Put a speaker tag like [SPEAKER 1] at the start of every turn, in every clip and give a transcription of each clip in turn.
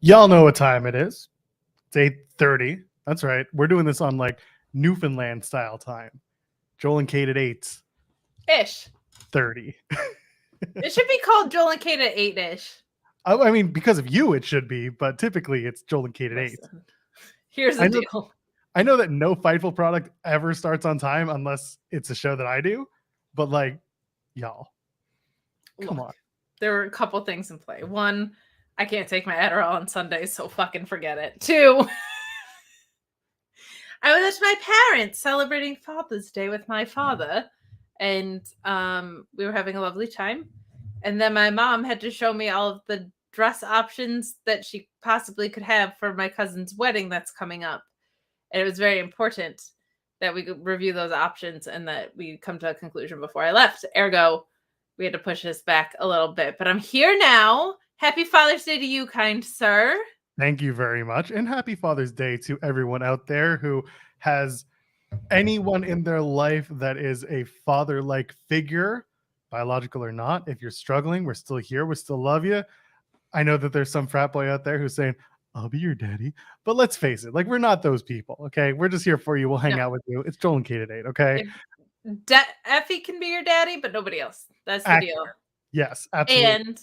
[SPEAKER 1] Y'all know what time it is. It's 8:30. That's right. We're doing this on like Newfoundland style time. Joel and Kate at 8:30.
[SPEAKER 2] It should be called Joel and Kate at 8-ish.
[SPEAKER 1] I mean, because of you, it should be, but typically it's Joel and Kate at 8.
[SPEAKER 2] Here's the deal.
[SPEAKER 1] I know that no Fightful product ever starts on time unless it's a show that I do, but like, y'all, come on.
[SPEAKER 2] There were a couple things in play. One, I can't take my Adderall on Sundays, so fucking forget it. Two, I was at my parents celebrating Father's Day with my father, and we were having a lovely time. And then my mom had to show me all of the dress options that she possibly could have for my cousin's wedding that's coming up. And it was very important that we could review those options and that we come to a conclusion before I left. Ergo, we had to push this back a little bit. But I'm here now. Happy Father's Day to you, kind sir.
[SPEAKER 1] Thank you very much. And happy Father's Day to everyone out there who has anyone in their life that is a father-like figure, biological or not. If you're struggling, we're still here. We still love you. I know that there's some frat boy out there who's saying, I'll be your daddy. But let's face it, like, we're not those people, okay? We're just here for you. We'll hang out with you. It's Joel and Kate at 8, okay?
[SPEAKER 2] Effie can be your daddy, but nobody else. That's the deal.
[SPEAKER 1] Yes, absolutely.
[SPEAKER 2] And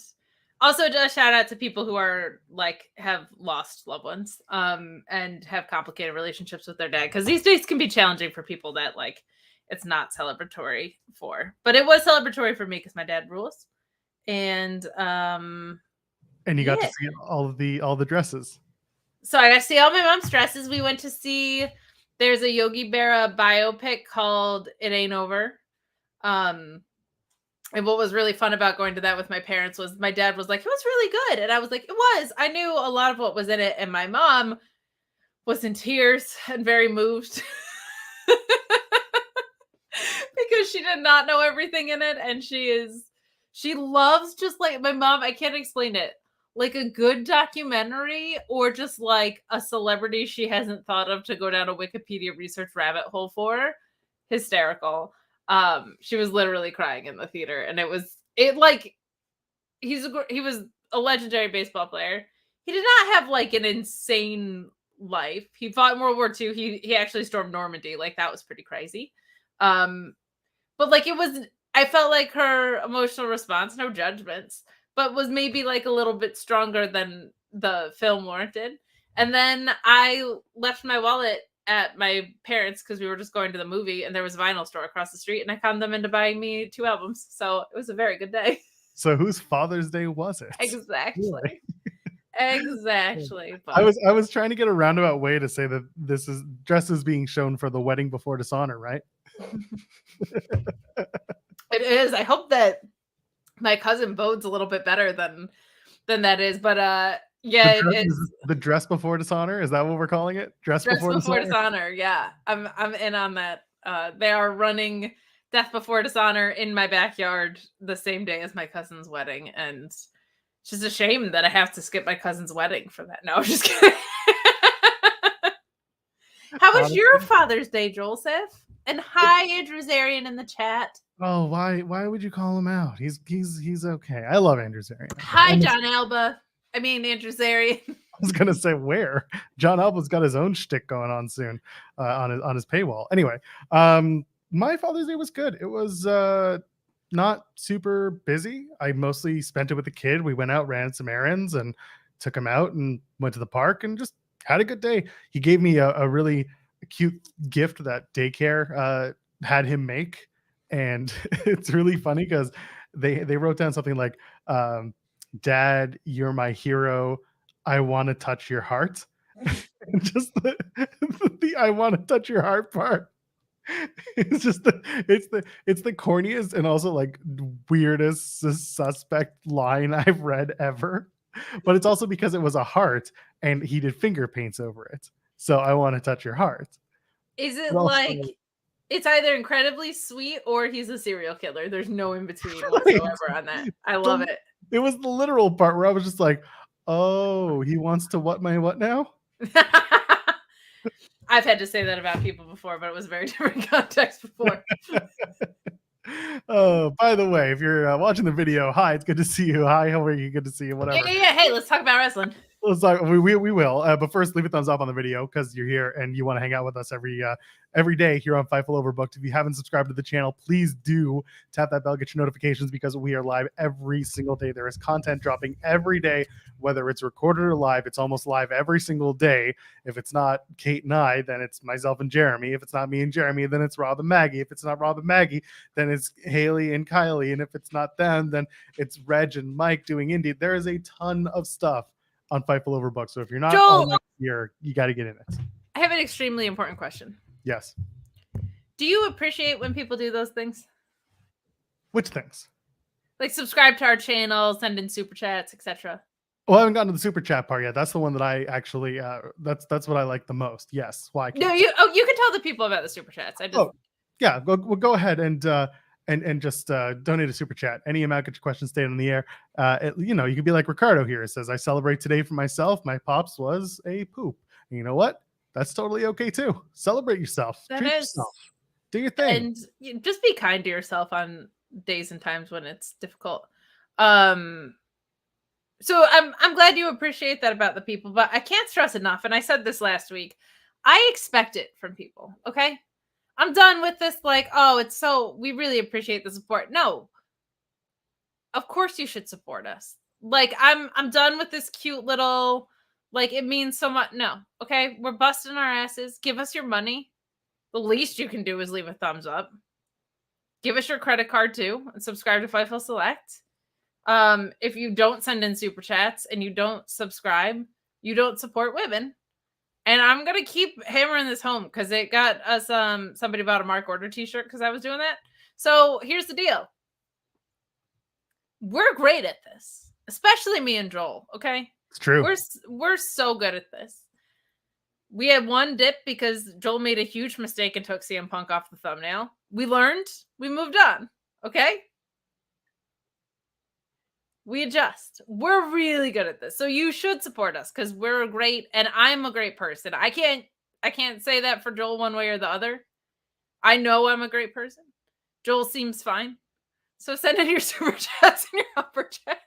[SPEAKER 2] also just shout out to people who are like have lost loved ones and have complicated relationships with their dad, because these days can be challenging for people that like it's not celebratory for. But it was celebratory for me because my dad rules. And
[SPEAKER 1] you got to see all the dresses.
[SPEAKER 2] So I got to see all my mom's dresses. We went to see, there's a Yogi Berra biopic called It Ain't Over. And what was really fun about going to that with my parents was my dad was like, it was really good. And I was like, it was. I knew a lot of what was in it. And my mom was in tears and very moved because she did not know everything in it. And she loves just like my mom. I can't explain it. Like a good documentary or just like a celebrity she hasn't thought of to go down a Wikipedia research rabbit hole for. Hysterical. She was literally crying in the theater, and he was a legendary baseball player. He did not have like an insane life. He fought in World War II. He actually stormed Normandy. Like, that was pretty crazy. But like I felt like her emotional response, no judgments, but was maybe like a little bit stronger than the film warranted. And then I left my wallet at my parents because we were just going to the movie, and there was a vinyl store across the street, and I conned them into buying me 2 albums. So it was a very good day.
[SPEAKER 1] So whose Father's Day was it?
[SPEAKER 2] Exactly. Exactly.
[SPEAKER 1] But I was trying to get a roundabout way to say that this is dresses being shown for the wedding before dishonor, right?
[SPEAKER 2] It is. I hope that my cousin bodes a little bit better than that is, but yeah, it's
[SPEAKER 1] the dress before dishonor. Is that what we're calling it? Dress before
[SPEAKER 2] dishonor. Yeah, I'm in on that. They are running Death Before Dishonor in my backyard the same day as my cousin's wedding, and it's just a shame that I have to skip my cousin's wedding for that. No, I'm just kidding. How was your Father's Day, Joseph? And hi, Andrew Zarian in the chat.
[SPEAKER 1] Oh, why would you call him out? He's okay. I love Andrew Zarian.
[SPEAKER 2] Hi, John Alba. I mean, Andrew Zarian.
[SPEAKER 1] I was gonna say where John Alba's got his own shtick going on soon on his paywall. Anyway, my Father's Day was good. It was not super busy. I mostly spent it with the kid. We went out, ran some errands, and took him out and went to the park and just had a good day. He gave me a really cute gift that daycare had him make, and it's really funny because they wrote down something like, Dad, you're my hero. I want to touch your heart. Just the I want to touch your heart part. It's just it's the corniest and also like weirdest suspect line I've read ever. But it's also because it was a heart and he did finger paints over it. So I want to touch your heart.
[SPEAKER 2] Is it like it's either incredibly sweet or he's a serial killer? There's no in between whatsoever on that. I love it.
[SPEAKER 1] It was the literal part where I was just like, oh, he wants to what now?
[SPEAKER 2] I've had to say that about people before, but it was a very different context before.
[SPEAKER 1] Oh, by the way, if you're watching the video, hi, it's good to see you. Hi, how are you? Good to see you. Whatever.
[SPEAKER 2] Yeah. Hey, let's talk about wrestling.
[SPEAKER 1] Let's talk. We will. But first, leave a thumbs up on the video because you're here and you want to hang out with us every day here on Fightful Overbooked. If you haven't subscribed to the channel, please do tap that bell, get your notifications because we are live every single day. There is content dropping every day, whether it's recorded or live. It's almost live every single day. If it's not Kate and I, then it's myself and Jeremy. If it's not me and Jeremy, then it's Rob and Maggie. If it's not Rob and Maggie, then it's Haley and Kylie. And if it's not them, then it's Reg and Mike doing indie. There is a ton of stuff on Fightful Overbooked. So if you're not on here, you got to get in it.
[SPEAKER 2] I have an extremely important question.
[SPEAKER 1] Yes.
[SPEAKER 2] Do you appreciate when people do those things?
[SPEAKER 1] Which things?
[SPEAKER 2] Like subscribe to our channel, send in super chats, etc.
[SPEAKER 1] Well, I haven't gotten to the super chat part yet. That's the one that I actually that's what I like the most. Yes. Why?
[SPEAKER 2] No, you can tell the people about the super chats.
[SPEAKER 1] Yeah. Go ahead and just donate a super chat. Any amount, get your questions stayed on the air. You could be like Ricardo here. It says, I celebrate today for myself. My pops was a poop. And you know what? That's totally okay too. Celebrate yourself. Treat yourself. Do your thing.
[SPEAKER 2] And just be kind to yourself on days and times when it's difficult. So I'm glad you appreciate that about the people, but I can't stress enough. And I said this last week. I expect it from people. Okay. I'm done with this. Like, oh, we really appreciate the support. No, of course you should support us. Like, I'm done with this cute little, like, it means so much. No. Okay. We're busting our asses. Give us your money. The least you can do is leave a thumbs up. Give us your credit card too and subscribe to Fightful Select. If you don't send in super chats and you don't subscribe, you don't support women. And I'm going to keep hammering this home because it got us, somebody bought a Mark Order t-shirt because I was doing that. So here's the deal. We're great at this, especially me and Joel. Okay.
[SPEAKER 1] It's true.
[SPEAKER 2] We're so good at this. We had one dip because Joel made a huge mistake and took CM Punk off the thumbnail. We learned, we moved on. Okay. We adjust. We're really good at this. So you should support us because we're great and I'm a great person. I can't say that for Joel one way or the other. I know I'm a great person. Joel seems fine. So send in your super chats and your upper chats.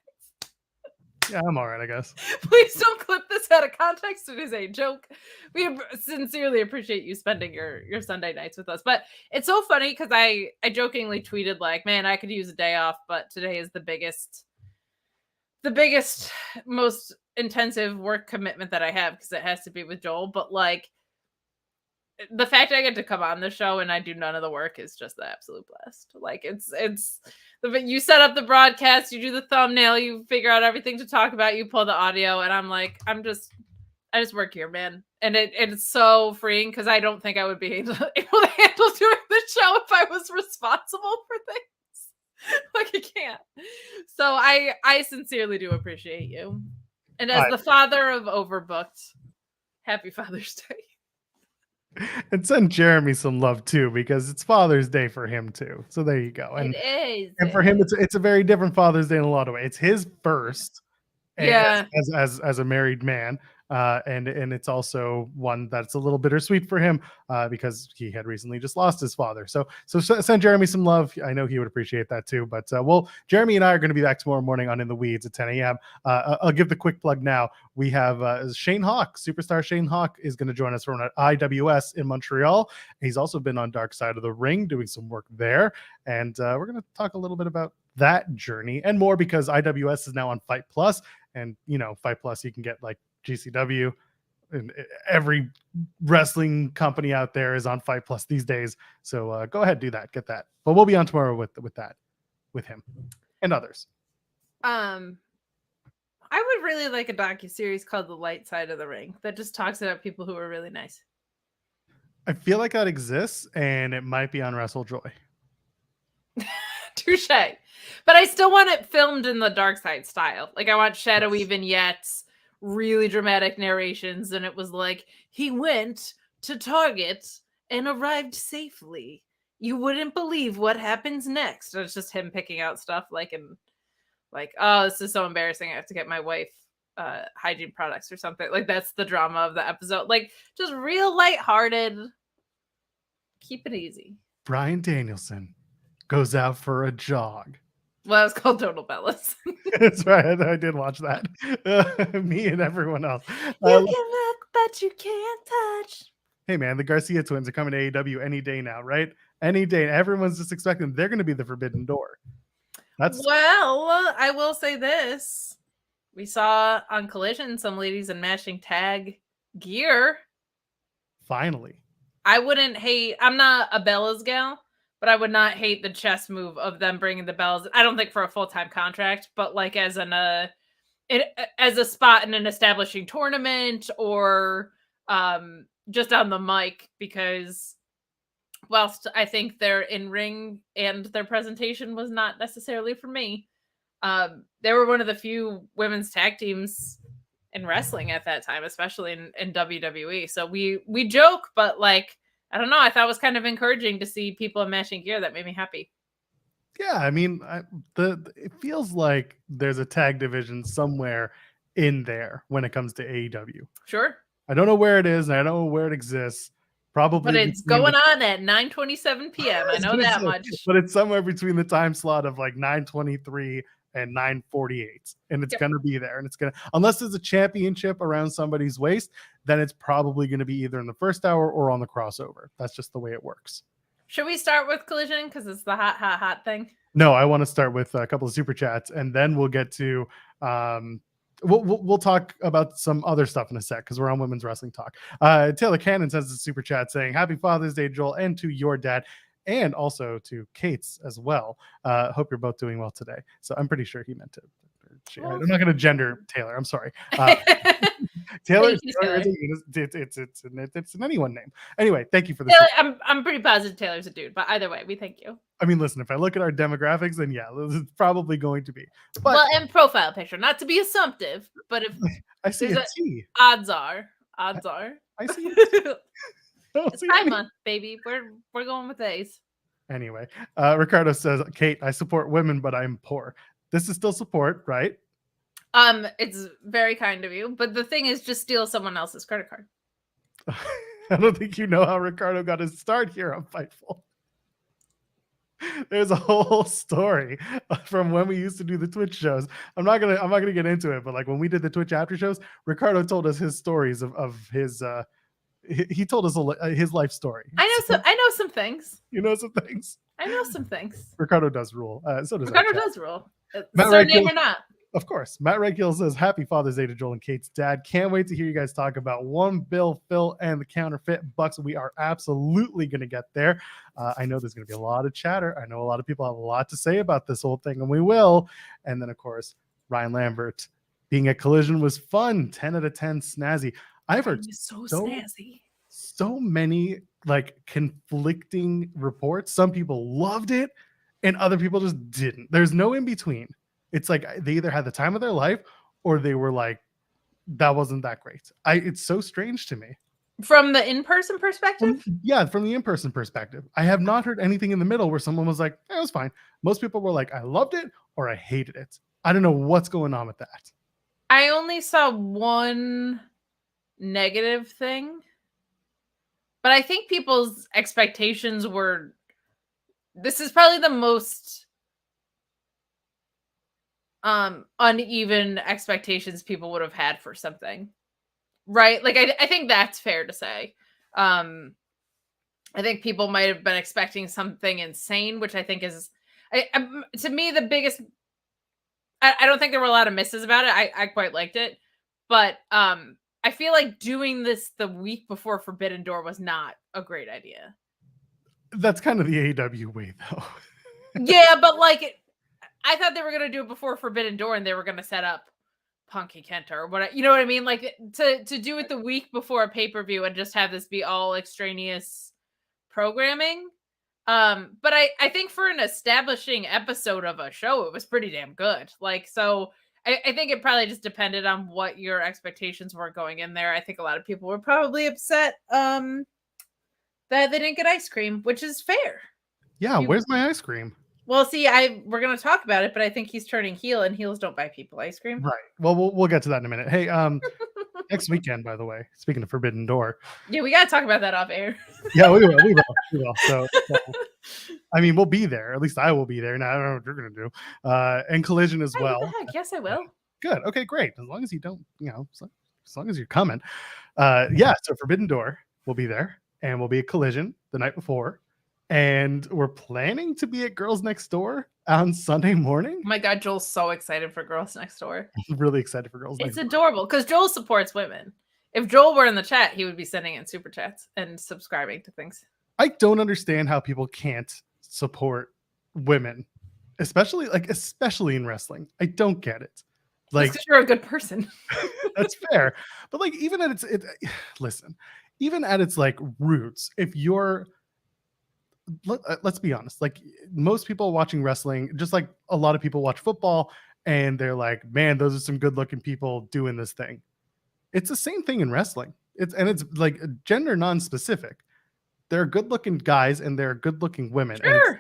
[SPEAKER 1] Yeah, I'm all right, I guess.
[SPEAKER 2] Please don't clip this out of context. It is a joke. We sincerely appreciate you spending your Sunday nights with us. But it's so funny because I jokingly tweeted like, man, I could use a day off, but today is the biggest, most intensive work commitment that I have because it has to be with Joel. But like the fact I get to come on the show and I do none of the work is just the absolute blast. Like you set up the broadcast, you do the thumbnail, you figure out everything to talk about, you pull the audio, and I'm like, I just work here, man. And it's so freeing because I don't think I would be able to handle doing the show if I was responsible for things. Like I can't. So I sincerely do appreciate you. And as the father of Overbooked, happy Father's Day.
[SPEAKER 1] And send Jeremy some love too, because it's Father's Day for him too. So there you go. And
[SPEAKER 2] it is.
[SPEAKER 1] And for him, it's a very different Father's Day in a lot of ways. It's his first, as a married man. And it's also one that's a little bittersweet for him because he had recently just lost his father. So send Jeremy some love. I know he would appreciate that too. But Jeremy and I are going to be back tomorrow morning on In the Weeds at 10 a.m. I'll give the quick plug now. We have Shane Hawk, superstar Shane Hawk, is going to join us from IWS in Montreal. He's also been on Dark Side of the Ring doing some work there. And we're going to talk a little bit about that journey and more because IWS is now on Fight Plus. And, Fight Plus, you can get like GCW and every wrestling company out there is on Fight Plus these days. So go ahead, do that, get that. But we'll be on tomorrow with him and others.
[SPEAKER 2] I would really like a docuseries called The Light Side of the Ring that just talks about people who are really nice.
[SPEAKER 1] I feel like that exists and it might be on WrestleJoy.
[SPEAKER 2] Touche. But I still want it filmed in the Dark Side style. Like I want shadowy vignettes, really dramatic narrations, and it was like he went to Target and arrived safely. You wouldn't believe what happens next. It's just him picking out stuff oh, this is so embarrassing. I have to get my wife hygiene products or something. Like that's the drama of the episode. Like just real lighthearted. Keep it easy.
[SPEAKER 1] Bryan Danielson goes out for a jog.
[SPEAKER 2] Well, it's called Total Bellas.
[SPEAKER 1] That's right. I did watch that. Me and everyone else.
[SPEAKER 2] You can look, but you can't touch.
[SPEAKER 1] Hey man, the Garcia twins are coming to AEW any day now, right? Any day. Everyone's just expecting they're going to be the Forbidden Door.
[SPEAKER 2] Well, I will say this. We saw on Collision some ladies in matching tag gear.
[SPEAKER 1] Finally.
[SPEAKER 2] I wouldn't hate, I'm not a Bellas gal, but I would not hate the chess move of them bringing the Bellas. I don't think for a full-time contract, but like as as a spot in an establishing tournament or just on the mic, because whilst I think their in-ring and their presentation was not necessarily for me, they were one of the few women's tag teams in wrestling at that time, especially in WWE. So we joke, but like, I don't know, I thought it was kind of encouraging to see people in matching gear. That made me happy.
[SPEAKER 1] Yeah, I mean, it feels like there's a tag division somewhere in there when it comes to AEW.
[SPEAKER 2] Sure.
[SPEAKER 1] I don't know where it is, and I don't know where it exists. Probably,
[SPEAKER 2] but it's going on at 9:27 p.m. I know that much.
[SPEAKER 1] But it's somewhere between the time slot of like 9:23 and 9:48, and it's gonna be there. And it's gonna, unless there's a championship around somebody's waist, then it's probably gonna be either in the first hour or on the crossover. That's just the way it works.
[SPEAKER 2] Should we start with Collision because it's the hot thing?
[SPEAKER 1] No, I want to start with a couple of super chats, and then we'll get to we'll talk about some other stuff in a sec because we're on Women's Wrestling Talk. Taylor Cannon says the super chat saying Happy Father's Day, Joel, and to your dad, and also to Kate's as well. Hope you're both doing well today. So I'm pretty sure he meant to. I'm not going to gender Taylor. I'm sorry. Taylor, it's an anyone name. Anyway, thank you for this.
[SPEAKER 2] I'm pretty positive Taylor's a dude, but either way, we thank you.
[SPEAKER 1] I mean, listen, if I look at our demographics, then yeah, it's probably going to be.
[SPEAKER 2] But, well, and profile picture, not to be assumptive, but if
[SPEAKER 1] I see a T.
[SPEAKER 2] Odds are. I
[SPEAKER 1] see it.
[SPEAKER 2] It's Pride Month, baby. We're going with A's.
[SPEAKER 1] Anyway, Ricardo says, Kate, I support women, but I'm poor. This is still support, right?
[SPEAKER 2] It's very kind of you, but the thing is, just steal someone else's credit card.
[SPEAKER 1] I don't think you know how Ricardo got his start here on Fightful. There's a whole story from when we used to do the Twitch shows. I'm not gonna get into it, but like when we did the Twitch after shows, Ricardo told us his stories of his. He told us his life story.
[SPEAKER 2] I know some things.
[SPEAKER 1] You know some things.
[SPEAKER 2] I know some things.
[SPEAKER 1] Ricardo does rule. So does
[SPEAKER 2] Ricardo does rule.
[SPEAKER 1] Surname
[SPEAKER 2] or not.
[SPEAKER 1] Of course. Matt Redgill says, Happy Father's Day to Joel and Kate's dad. Can't wait to hear you guys talk about One Bill, Phil, and the counterfeit bucks. We are absolutely going to get there. I know there's going to be a lot of chatter. I know a lot of people have a lot to say about this whole thing, and we will. And then, of course, Ryan Lambert being at Collision was fun. 10 out of 10 snazzy. I've heard so many like conflicting reports. Some people loved it, and other people just didn't. There's no in between. It's like they either had the time of their life or they were like, that wasn't that great. It's so strange to me.
[SPEAKER 2] From the in-person perspective?
[SPEAKER 1] From the in-person perspective. I have not heard anything in the middle where someone was like, it was fine. Most people were like, I loved it or I hated it. I don't know what's going on with that.
[SPEAKER 2] I only saw one negative thing, but I think people's expectations were, this is probably the most uneven expectations people would have had for something, right? Like I think that's fair to say. I think people might have been expecting something insane, which I think is, to me, the biggest. I don't think there were a lot of misses about it. I quite liked it, but I feel like doing this the week before Forbidden Door was not a great idea.
[SPEAKER 1] That's kind of the AEW way, though.
[SPEAKER 2] Yeah, but like I thought they were going to do it before Forbidden Door and they were going to set up Punky Kenta or what, you know what I mean? Like to do it the week before a pay-per-view and just have this be all extraneous programming. But I think for an establishing episode of a show, it was pretty damn good. Like, so I think it probably just depended on what your expectations were going in there. I think a lot of people were probably upset that they didn't get ice cream, which is fair.
[SPEAKER 1] Yeah, where's my ice cream?
[SPEAKER 2] Well, see, we're going to talk about it, but I think he's turning heel, and heels don't buy people ice cream.
[SPEAKER 1] Right. Well, we'll get to that in a minute. Hey, next weekend, by the way, speaking of Forbidden Door.
[SPEAKER 2] Yeah, we got to talk about that off air.
[SPEAKER 1] Yeah, we will. So I mean, we'll be there. At least I will be there. Now I don't know what you're gonna do. And Collision as
[SPEAKER 2] Hey,
[SPEAKER 1] well.
[SPEAKER 2] what the heck? Yes, I will.
[SPEAKER 1] Good. Okay, great. As long as you don't, as long as you're coming. Yeah. So Forbidden Door will be there, and we'll be at Collision the night before, and we're planning to be at Girls Next Door on Sunday morning.
[SPEAKER 2] Oh my God, Joel's so excited for Girls Next Door.
[SPEAKER 1] I'm really excited for Girls Next
[SPEAKER 2] It's
[SPEAKER 1] Door.
[SPEAKER 2] adorable because Joel supports women. If Joel were in the chat, he would be sending in super chats and subscribing to things.
[SPEAKER 1] I don't understand how people can't support women, especially in wrestling. I don't get it. Like,
[SPEAKER 2] because you're a good person.
[SPEAKER 1] that's fair, but like even at listen, even at its like roots, if you're let's be honest, like most people watching wrestling, just like a lot of people watch football, and they're like, man, those are some good looking people doing this thing. It's the same thing in wrestling. It's like gender non-specific. There are good looking guys and there are good looking women.
[SPEAKER 2] Sure.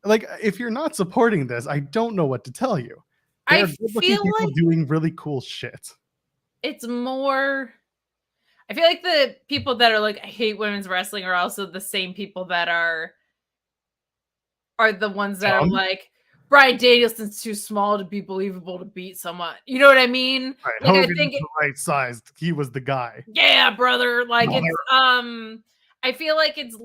[SPEAKER 1] And like, if you're not supporting this, I don't know what to tell you. There are good looking people like doing really cool shit.
[SPEAKER 2] It's more, I feel like the people that are like, I hate women's wrestling are also the same people that are the ones that are like, Bryan Danielson's too small to be believable to beat someone. You know what I mean?
[SPEAKER 1] Right.
[SPEAKER 2] Like,
[SPEAKER 1] Hogan's
[SPEAKER 2] I think
[SPEAKER 1] the right sized. He was the guy.
[SPEAKER 2] Yeah, brother. Like it's I feel like it's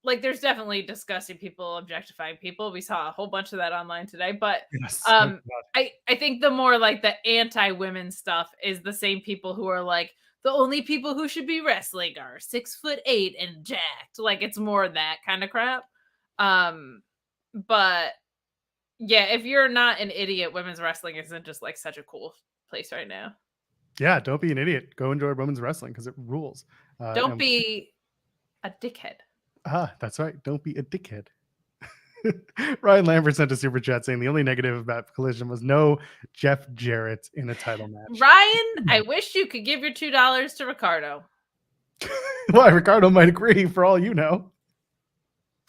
[SPEAKER 2] like there's definitely disgusting people objectifying people. We saw a whole bunch of that online today, but
[SPEAKER 1] Yes.
[SPEAKER 2] I think the more like the anti-women stuff is the same people who are like the only people who should be wrestling are 6'8" and jacked. Like it's more that kind of crap. But yeah, if you're not an idiot, women's wrestling isn't just like such a cool place right now.
[SPEAKER 1] Yeah, don't be an idiot. Go enjoy women's wrestling because it rules.
[SPEAKER 2] Don't be a dickhead.
[SPEAKER 1] That's right. Don't be a dickhead. Ryan Lambert sent a super chat saying the only negative about Collision was no Jeff Jarrett in a title match.
[SPEAKER 2] Ryan, I wish you could give your $2 to Ricardo.
[SPEAKER 1] Why? Ricardo might agree for all you know.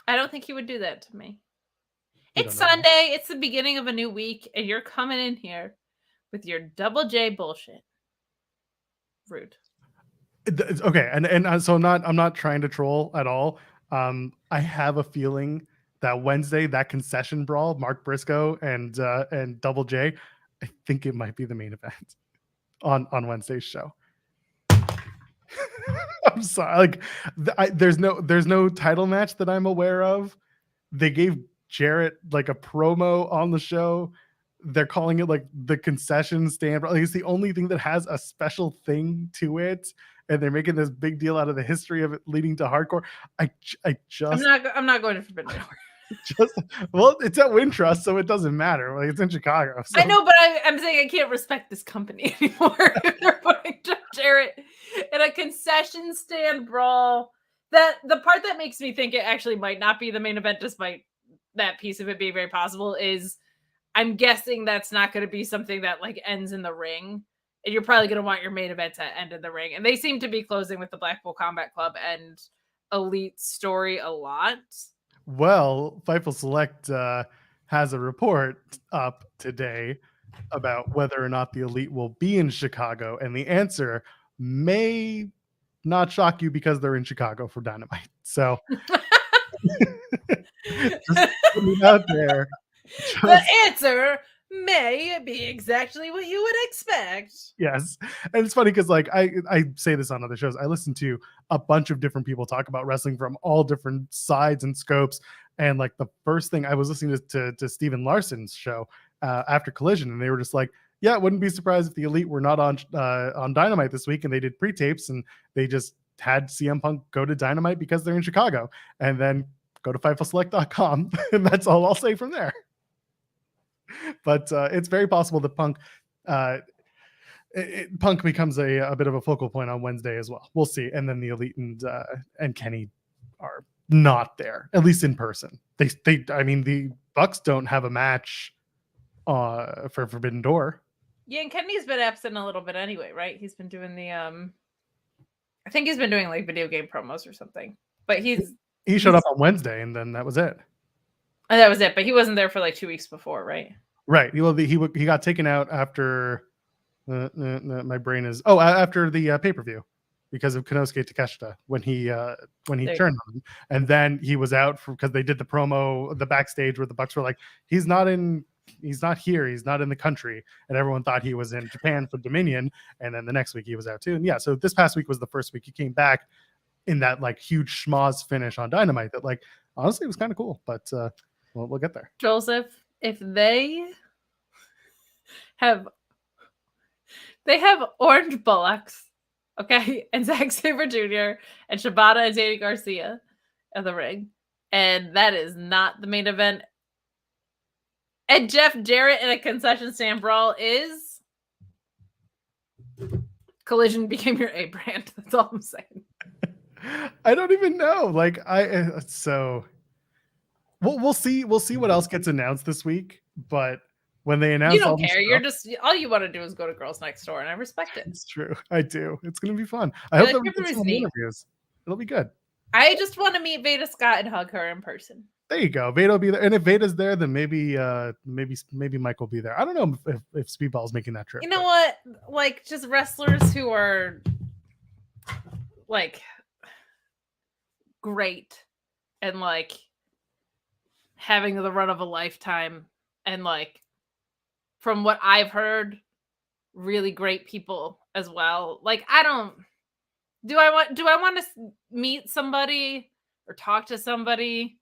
[SPEAKER 2] I don't think he would do that to me. It's Sunday. It's the beginning of a new week, and you're coming in here with your double J bullshit. Rude.
[SPEAKER 1] Okay, and so I'm not trying to troll at all. I have a feeling that Wednesday, that concession brawl, Mark Briscoe and Double J, I think it might be the main event on Wednesday's show. I'm sorry, like there's no title match that I'm aware of. They gave Jarrett like a promo on the show. They're calling it like the concession stand. Like it's the only thing that has a special thing to it, and they're making this big deal out of the history of it leading to hardcore. I'm
[SPEAKER 2] not going to Forbidden
[SPEAKER 1] Door. Well, it's at Wintrust, so it doesn't matter. Like it's in Chicago. So.
[SPEAKER 2] I know, but I'm saying I can't respect this company anymore. They're putting Jeff Jarrett in a concession stand brawl. That the part that makes me think it actually might not be the main event, despite that piece of it being very possible, is I'm guessing that's not going to be something that like ends in the ring. And you're probably going to want your main event to end in the ring. And they seem to be closing with the Blackpool Combat Club and Elite story a lot.
[SPEAKER 1] Well, Fightful Select has a report up today about whether or not the Elite will be in Chicago. And the answer may not shock you because they're in Chicago for Dynamite. So just putting it out there.
[SPEAKER 2] The answer may be exactly what you would expect.
[SPEAKER 1] Yes. And it's funny because like I say this on other shows. I listen to a bunch of different people talk about wrestling from all different sides and scopes. And like the first thing I was listening to Steven Larson's show after Collision, and they were just like, yeah, wouldn't be surprised if the Elite were not on Dynamite this week, and they did pre-tapes and they just had CM Punk go to Dynamite because they're in Chicago, and then go to FightfulSelect.com, and that's all I'll say from there. But it's very possible that Punk Punk becomes a bit of a focal point on Wednesday as well. We'll see. And then the Elite and Kenny are not there, at least in person. I mean, the Bucks don't have a match for Forbidden Door.
[SPEAKER 2] Yeah, and Kenny's been absent a little bit anyway, right? He's been doing the I think he's been doing like video game promos or something. But he
[SPEAKER 1] showed up on Wednesday, and then that was it.
[SPEAKER 2] And that was it. But he wasn't there for like 2 weeks before, right?
[SPEAKER 1] Right. Well, he got taken out after my brain is after the pay-per-view. because of Konosuke Takeshita when he
[SPEAKER 2] There-
[SPEAKER 1] turned on him, and then he was out because they did the promo, the backstage where the Bucks were like, he's not here, he's not in the country, and everyone thought he was in Japan for Dominion, and then the next week he was out too. And yeah, so this past week was the first week he came back in that like huge schmoz finish on Dynamite that like honestly was kind of cool, but we'll get there.
[SPEAKER 2] Joseph, if they have Orange Bullocks, okay, and Zack Sabre Jr. and Shibata and Danny Garcia at the ring, and that is not the main event, and Jeff Jarrett in a concession stand brawl is Collision became your A brand. That's all I'm saying.
[SPEAKER 1] I don't even know. Like so we'll see what else gets announced this week, but when they announce,
[SPEAKER 2] You don't care. You're just all you want to do is go to Girls Next Door, and I respect it.
[SPEAKER 1] It's true. I do. It's gonna be fun. I hope that we get some interviews. It'll be good.
[SPEAKER 2] I just want to meet Veda Scott and hug her in person.
[SPEAKER 1] There you go. Veda will be there, and if Veda's there, then maybe Mike will be there. I don't know if Speedball's making that trip.
[SPEAKER 2] You know what? Like just wrestlers who are like great and like having the run of a lifetime, and like from what I've heard, really great people as well. Like do I want to meet somebody or talk to somebody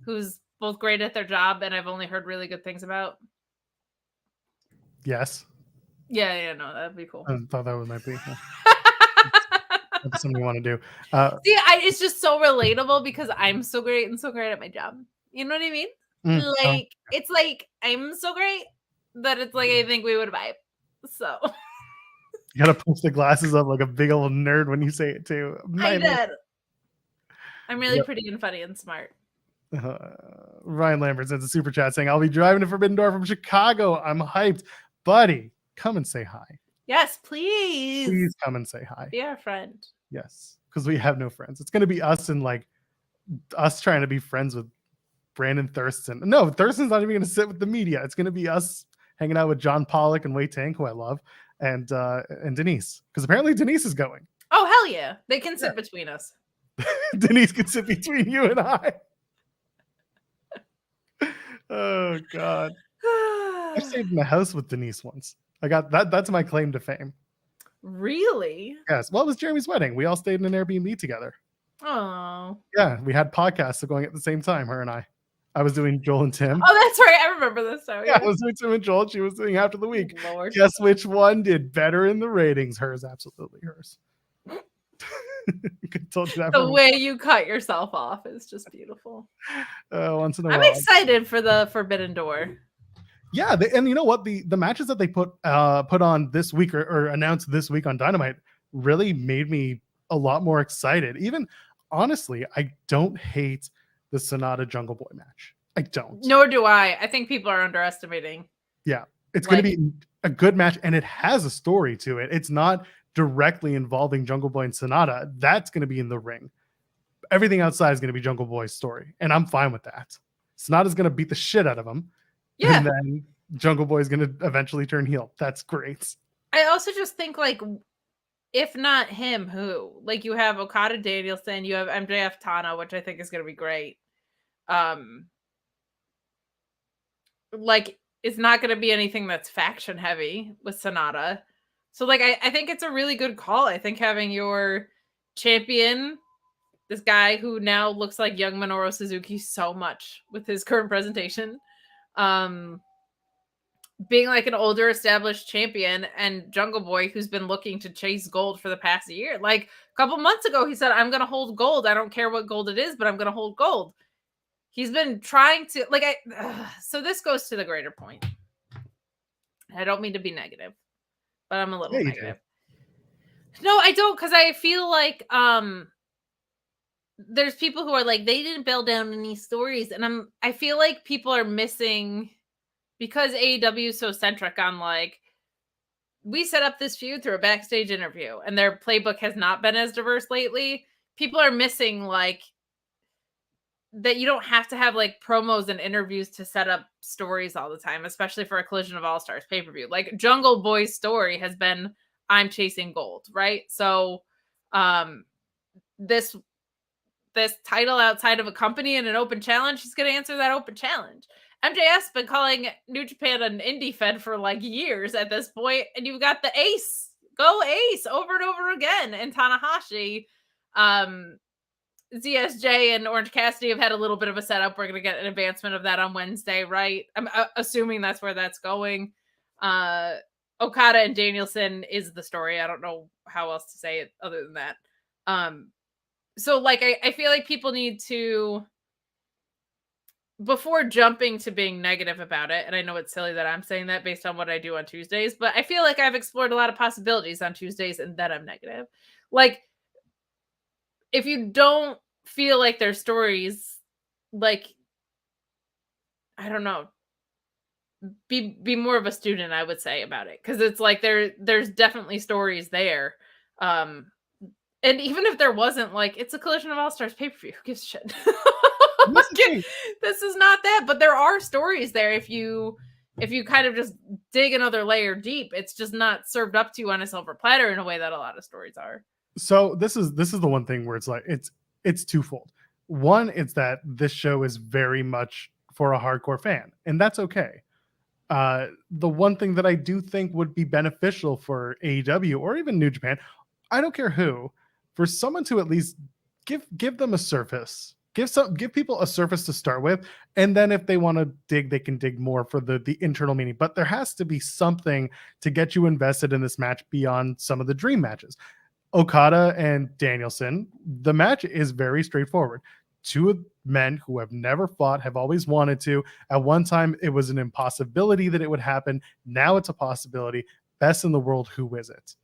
[SPEAKER 2] who's both great at their job and I've only heard really good things about?
[SPEAKER 1] Yes.
[SPEAKER 2] Yeah, no, that'd be cool.
[SPEAKER 1] I thought that might be. That's something you want to do.
[SPEAKER 2] See, it's just so relatable because I'm so great and so great at my job. You know what I mean? Like, it's like I'm so great that it's like I think we would vibe. So
[SPEAKER 1] you gotta push the glasses up like a big old nerd when you say it too.
[SPEAKER 2] I did. I'm really pretty and funny and smart.
[SPEAKER 1] Ryan Lambert sends a super chat saying, "I'll be driving to Forbidden Door from Chicago. I'm hyped, buddy. Come and say hi.
[SPEAKER 2] Yes, please.
[SPEAKER 1] Please come and say hi.
[SPEAKER 2] Be our friend.
[SPEAKER 1] Yes, because we have no friends. It's gonna be us and like us trying to be friends with Brandon Thurston. No, Thurston's not even gonna sit with the media. It's gonna be us hanging out with John Pollock and Wei Tank, who I love, and Denise, because apparently Denise is going.
[SPEAKER 2] Oh hell yeah, they can sit between us.
[SPEAKER 1] Denise can sit between you and I. Oh God. I stayed in the house with Denise once. I got that. That's my claim to fame.
[SPEAKER 2] Really?
[SPEAKER 1] Yes. Well, it was Jeremy's wedding. We all stayed in an Airbnb together.
[SPEAKER 2] Oh.
[SPEAKER 1] Yeah, we had podcasts going at the same time, her and I. I was doing Joel and Tim.
[SPEAKER 2] Oh, that's right. I remember this. So,
[SPEAKER 1] yeah, I was doing Tim and Joel. She was doing After the Week.
[SPEAKER 2] Lord.
[SPEAKER 1] Guess which one did better in the ratings? Hers, absolutely hers. Told you that
[SPEAKER 2] the way you cut yourself off is just beautiful.
[SPEAKER 1] Once in a
[SPEAKER 2] I'm
[SPEAKER 1] while.
[SPEAKER 2] excited for the Forbidden Door.
[SPEAKER 1] Yeah, and you know what? The matches that they put on this week or announced this week on Dynamite really made me a lot more excited. Even honestly, I don't hate the Sonata Jungle Boy match. I don't.
[SPEAKER 2] Nor do I. I think people are underestimating.
[SPEAKER 1] Yeah, it's going to be a good match, and it has a story to it. It's not directly involving Jungle Boy and Sonata. That's going to be in the ring. Everything outside is going to be Jungle Boy's story, and I'm fine with that. Sonata's going to beat the shit out of him.
[SPEAKER 2] Yeah.
[SPEAKER 1] And then Jungle Boy is going to eventually turn heel. That's great.
[SPEAKER 2] I also just think, like, if not him, who? Like, you have Okada Danielson, you have MJF Tana, which I think is going to be great. Like, it's not going to be anything that's faction heavy with Sonata. So, like, I think it's a really good call. I think having your champion, this guy who now looks like young Minoru Suzuki so much with his current presentation, being like an older established champion, and Jungle Boy who's been looking to chase gold for the past year. Like a couple months ago, he said, I'm going to hold gold. I don't care what gold it is, but I'm going to hold gold. He's been trying to so this goes to the greater point. I don't mean to be negative, but I'm a little negative. No, I don't. Cause I feel like, there's people who are like, they didn't build down any stories. And I feel like people are missing, because AEW is so centric on like, we set up this feud through a backstage interview and their playbook has not been as diverse lately. People are missing like that. You don't have to have like promos and interviews to set up stories all the time, especially for a Collision of All-Stars pay-per-view. Like Jungle Boy's story has been, I'm chasing gold, right? So This title outside of a company and an open challenge, he's going to answer that open challenge. MJF's been calling New Japan an indie fed for like years at this point, and you've got the ace, go ace, over and over again. And Tanahashi, ZSJ and Orange Cassidy have had a little bit of a setup. We're going to get an advancement of that on Wednesday, right? I'm assuming that's where that's going. Okada and Danielson is the story. I don't know how else to say it other than that. So like, I feel like people need to, before jumping to being negative about it, and I know it's silly that I'm saying that based on what I do on Tuesdays, but I feel like I've explored a lot of possibilities on Tuesdays and that I'm negative. Like, if you don't feel like there's stories, like, I don't know, be more of a student, I would say, about it. Because it's like there's definitely stories there. And even if there wasn't, like, it's a Collision of All-Stars pay-per-view. Who gives a shit? This is not that, but there are stories there. If you kind of just dig another layer deep, it's just not served up to you on a silver platter in a way that a lot of stories are.
[SPEAKER 1] So this is the one thing where it's like it's twofold. One, it's that this show is very much for a hardcore fan, and that's okay. The one thing that I do think would be beneficial for AEW or even New Japan, I don't care who, for someone to at least give them a surface, give people a surface to start with, and then if they want to dig, they can dig more for the internal meaning. But there has to be something to get you invested in this match beyond some of the dream matches. Okada and Danielson, the match is very straightforward. Two men who have never fought, have always wanted to. At one time, it was an impossibility that it would happen. Now it's a possibility. Best in the world, who is it?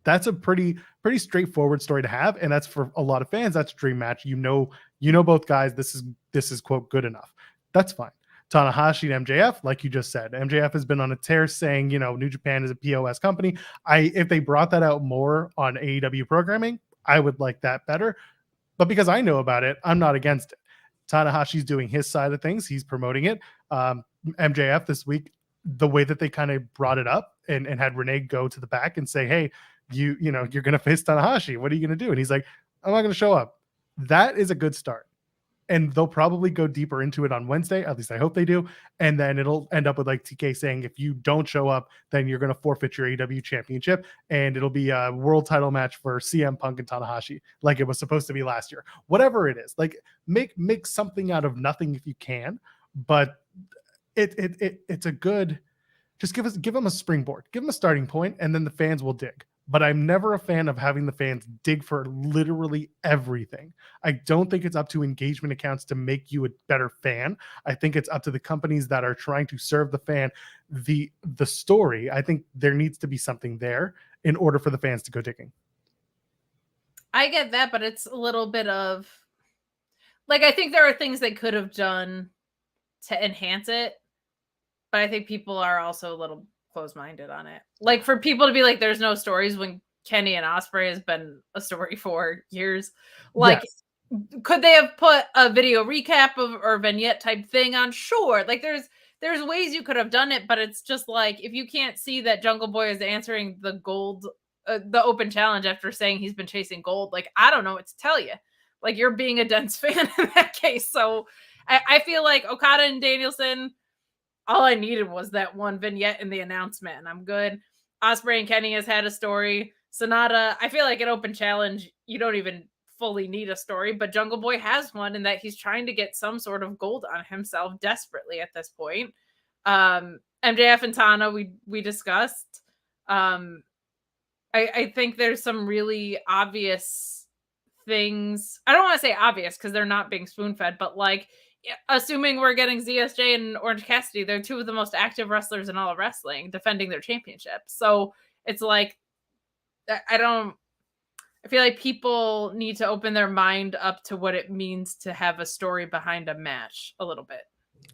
[SPEAKER 1] That's a pretty straightforward story to have, and that's for a lot of fans. That's a dream match. You know both guys. This is quote good enough. That's fine. Tanahashi and MJF, like you just said, MJF has been on a tear saying, New Japan is a POS company. If they brought that out more on AEW programming, I would like that better. But because I know about it, I'm not against it. Tanahashi's doing his side of things. He's promoting it. MJF this week, the way that they kind of brought it up and had Renee go to the back and say, hey, you're going to face Tanahashi. What are you going to do? And he's like, I'm not going to show up. That is a good start. And they'll probably go deeper into it on Wednesday. At least I hope they do. And then it'll end up with like TK saying, if you don't show up, then you're going to forfeit your AEW championship. And it'll be a world title match for CM Punk and Tanahashi, like it was supposed to be last year. Whatever it is, like make something out of nothing if you can. But it's a good, just give them a springboard, give them a starting point, and then the fans will dig. But I'm never a fan of having the fans dig for literally everything. I don't think it's up to engagement accounts to make you a better fan. I think it's up to the companies that are trying to serve the fan the story. I think there needs to be something there in order for the fans to go digging.
[SPEAKER 2] I get that, but it's a little bit of, like, I think there are things they could have done to enhance it, but I think people are also a little close-minded on it. Like, for people to be like, there's no stories when Kenny and Ospreay has been a story for years. Like, yes. Could they have put a video recap of or vignette type thing on? Sure. Like, there's ways you could have done it, but it's just like, if you can't see that Jungle Boy is answering the gold, the open challenge after saying he's been chasing gold, like, I don't know what to tell you. Like, you're being a dense fan in that case. So I feel like Okada and Danielson, all I needed was that one vignette in the announcement, and I'm good. Ospreay and Kenny has had a story. Sonata, I feel like an open challenge, you don't even fully need a story, but Jungle Boy has one in that he's trying to get some sort of gold on himself desperately at this point. MJF and Tana, we discussed. I think there's some really obvious things. I don't want to say obvious because they're not being spoon-fed, but like, assuming we're getting ZSJ and Orange Cassidy, they're two of the most active wrestlers in all of wrestling defending their championships. So it's like, I feel like people need to open their mind up to what it means to have a story behind a match a little bit.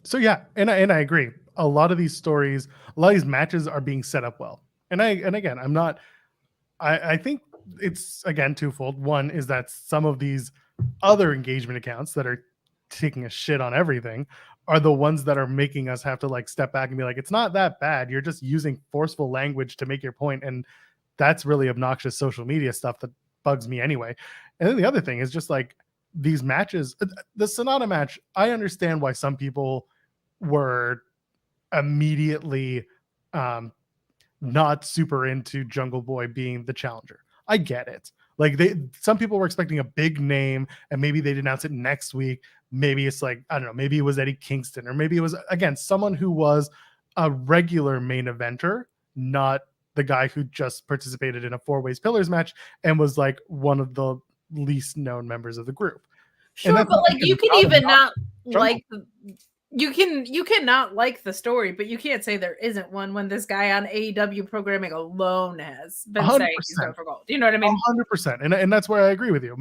[SPEAKER 1] So yeah, and I agree. A lot of these stories, a lot of these matches are being set up well. And again, I think it's again twofold. One is that some of these other engagement accounts that are taking a shit on everything are the ones that are making us have to like step back and be like, it's not that bad. You're just using forceful language to make your point. And that's really obnoxious social media stuff that bugs me anyway. And then the other thing is just like these matches, the Sonata match, I understand why some people were immediately not super into Jungle Boy being the challenger. I get it. Like some people were expecting a big name and maybe they'd announce it next week. Maybe it's like, I don't know, maybe it was Eddie Kingston, or maybe it was, again, someone who was a regular main eventer, not the guy who just participated in a 4-Ways Pillars match and was like one of the least known members of the group.
[SPEAKER 2] Sure, but like you can even not like you cannot like the story, but you can't say there isn't one when this guy on AEW programming alone has been
[SPEAKER 1] 100%.
[SPEAKER 2] saying he's going for gold. You know what I mean?
[SPEAKER 1] 100%. And that's where I agree with you.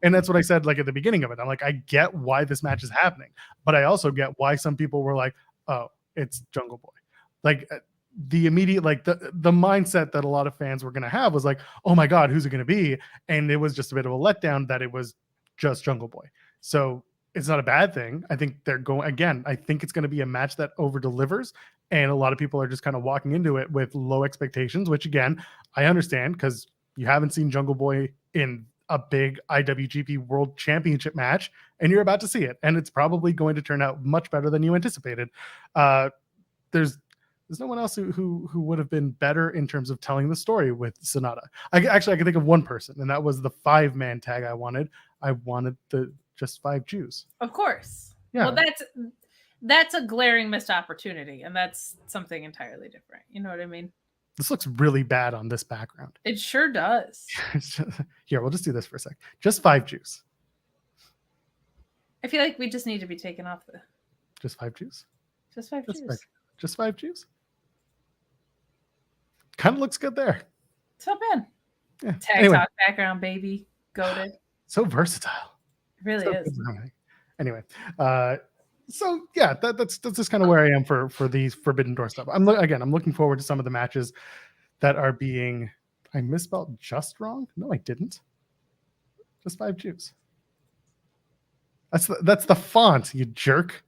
[SPEAKER 1] And that's what I said like at the beginning of it. I'm like, I get why this match is happening, but I also get why some people were like, oh, it's Jungle Boy. Like the immediate, like the mindset that a lot of fans were going to have was like, oh my God, who's it going to be? And it was just a bit of a letdown that it was just Jungle Boy. So it's not a bad thing. I think they're going, again, I think it's going to be a match that over delivers. And a lot of people are just kind of walking into it with low expectations, which again, I understand because you haven't seen Jungle Boy in a big IWGP World Championship match and you're about to see it. And it's probably going to turn out much better than you anticipated. There's no one else who would have been better in terms of telling the story with Sonata. I can think of one person, and that was the 5-man tag I wanted. I wanted the just 5 Jews.
[SPEAKER 2] Of course.
[SPEAKER 1] Yeah.
[SPEAKER 2] Well, that's a glaring missed opportunity, and that's something entirely different. You know what I mean?
[SPEAKER 1] This looks really bad on this background.
[SPEAKER 2] It sure does.
[SPEAKER 1] Here, we'll just do this for a sec. Just 5 Jews.
[SPEAKER 2] I feel like we just need to be taken off the.
[SPEAKER 1] Just 5 Jews?
[SPEAKER 2] Just 5 Jews.
[SPEAKER 1] Just 5 Jews? Kind of looks good there.
[SPEAKER 2] It's not bad.
[SPEAKER 1] Yeah.
[SPEAKER 2] Tag talk background, baby. Goated.
[SPEAKER 1] So versatile.
[SPEAKER 2] It really is.
[SPEAKER 1] Anyway, so yeah, that's just kind of where I am for these Forbidden Door stuff. I'm looking forward to some of the matches that are being. I misspelled just wrong. No, I didn't. Just 5 Jews. That's the font, you jerk.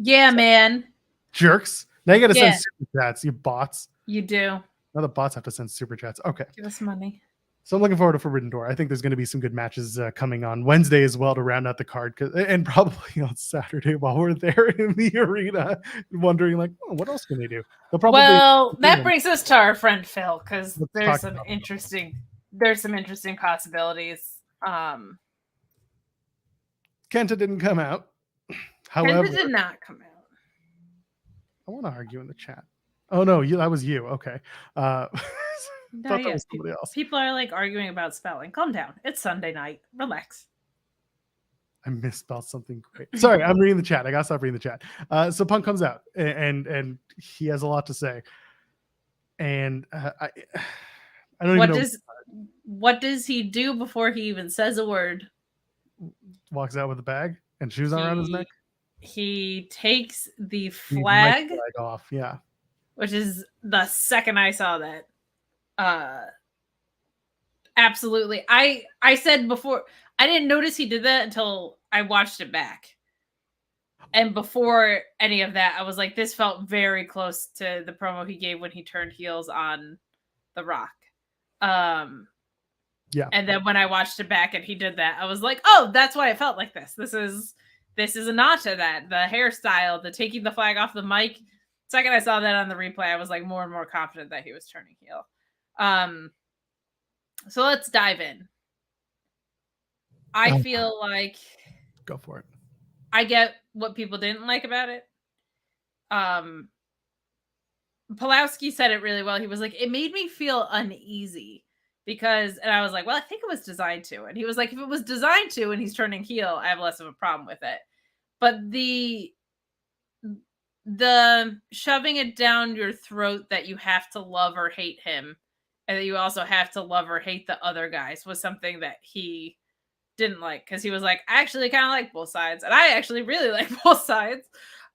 [SPEAKER 2] Yeah, man.
[SPEAKER 1] Jerks. Now you got to send super chats, you bots.
[SPEAKER 2] You do.
[SPEAKER 1] Now the bots have to send super chats. Okay.
[SPEAKER 2] Give us money.
[SPEAKER 1] So I'm looking forward to Forbidden Door. I think there's going to be some good matches coming on Wednesday as well to round out the card, and probably on Saturday while we're there in the arena, wondering like, oh, what else can they do? They'll probably.
[SPEAKER 2] Well, that brings us to our friend Phil because there's some interesting possibilities.
[SPEAKER 1] Kenta didn't come out. However,
[SPEAKER 2] Kenta did not come out.
[SPEAKER 1] I want to argue in the chat. Oh no, that was you. Okay.
[SPEAKER 2] No, yeah. People are like arguing about spelling. Calm down. It's Sunday night. Relax.
[SPEAKER 1] I misspelled something great. Sorry, I'm reading the chat. I gotta stop reading the chat. So Punk comes out and he has a lot to say. And I don't even know.
[SPEAKER 2] What does he do before he even says a word?
[SPEAKER 1] Walks out with a bag and shoes around his neck.
[SPEAKER 2] He takes the flag
[SPEAKER 1] off. Yeah.
[SPEAKER 2] Which is the second I saw that. Absolutely. I said before, I didn't notice he did that until I watched it back. And before any of that, I was like, this felt very close to the promo he gave when he turned heels on The Rock.
[SPEAKER 1] Yeah.
[SPEAKER 2] And then when I watched it back and he did that, I was like, oh, that's why it felt like this. This is a nod to that. The hairstyle, the taking the flag off the mic. Second I saw that on the replay, I was like more and more confident that he was turning heel. So let's dive in. I feel like
[SPEAKER 1] go for it.
[SPEAKER 2] I get what people didn't like about it. Pulowski said it really well. He was like, it made me feel uneasy because, and I was like, well, I think it was designed to. And he was like, if it was designed to and he's turning heel, I have less of a problem with it. But the shoving it down your throat that you have to love or hate him and that you also have to love or hate the other guys was something that he didn't like, because he was like, I actually kind of like both sides, and I actually really like both sides.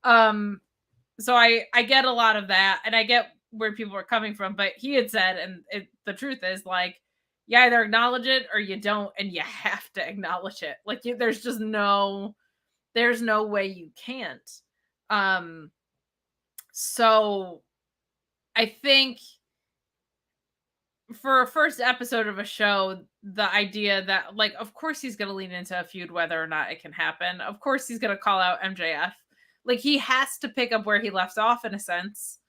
[SPEAKER 2] So I get a lot of that, and I get where people are coming from, but he had said, and the truth is, like, you either acknowledge it or you don't, and you have to acknowledge it. Like, there's just no way you can't. So I think for a first episode of a show, the idea that, like, of course he's going to lean into a feud whether or not it can happen. Of course he's going to call out MJF. Like, he has to pick up where he left off in a sense,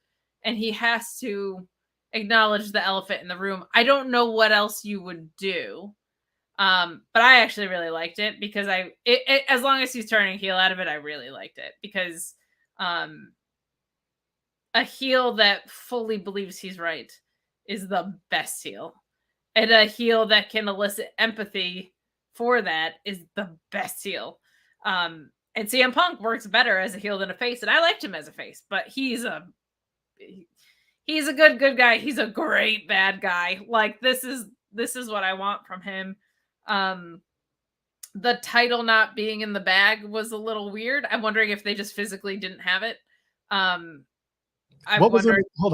[SPEAKER 2] and he has to acknowledge the elephant in the room. I don't know what else you would do. But I actually really liked it because as long as he's turning heel out of it, I really liked it because a heel that fully believes he's right is the best heel. And a heel that can elicit empathy for that is the best heel. And CM Punk works better as a heel than a face, and I liked him as a face, but he's a good guy. He's a great bad guy. Like, this is what I want from him. The title not being in the bag was a little weird. I'm wondering if they just physically didn't have it.
[SPEAKER 1] Hold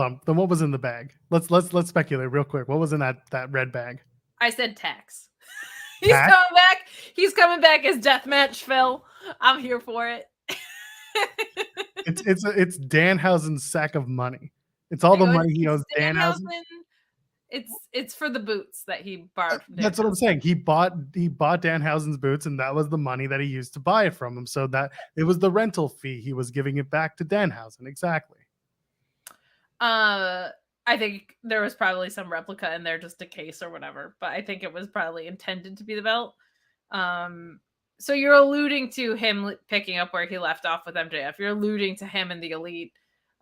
[SPEAKER 1] on. Then what was in the bag? Let's speculate real quick. What was in that red bag?
[SPEAKER 2] I said tax. He's coming back. He's coming back as Deathmatch Phil. I'm here for it.
[SPEAKER 1] It's Danhausen's sack of money. It's all the money he owes Danhausen.
[SPEAKER 2] It's for the boots that he borrowed from Danhausen.
[SPEAKER 1] That's what I'm saying. He bought Danhausen's boots, and that was the money that he used to buy it from him. So that it was the rental fee. He was giving it back to Danhausen. Exactly.
[SPEAKER 2] I think there was probably some replica in there, just a case or whatever, but I think it was probably intended to be the belt. So you're alluding to him picking up where he left off with MJF. You're alluding to him in the Elite.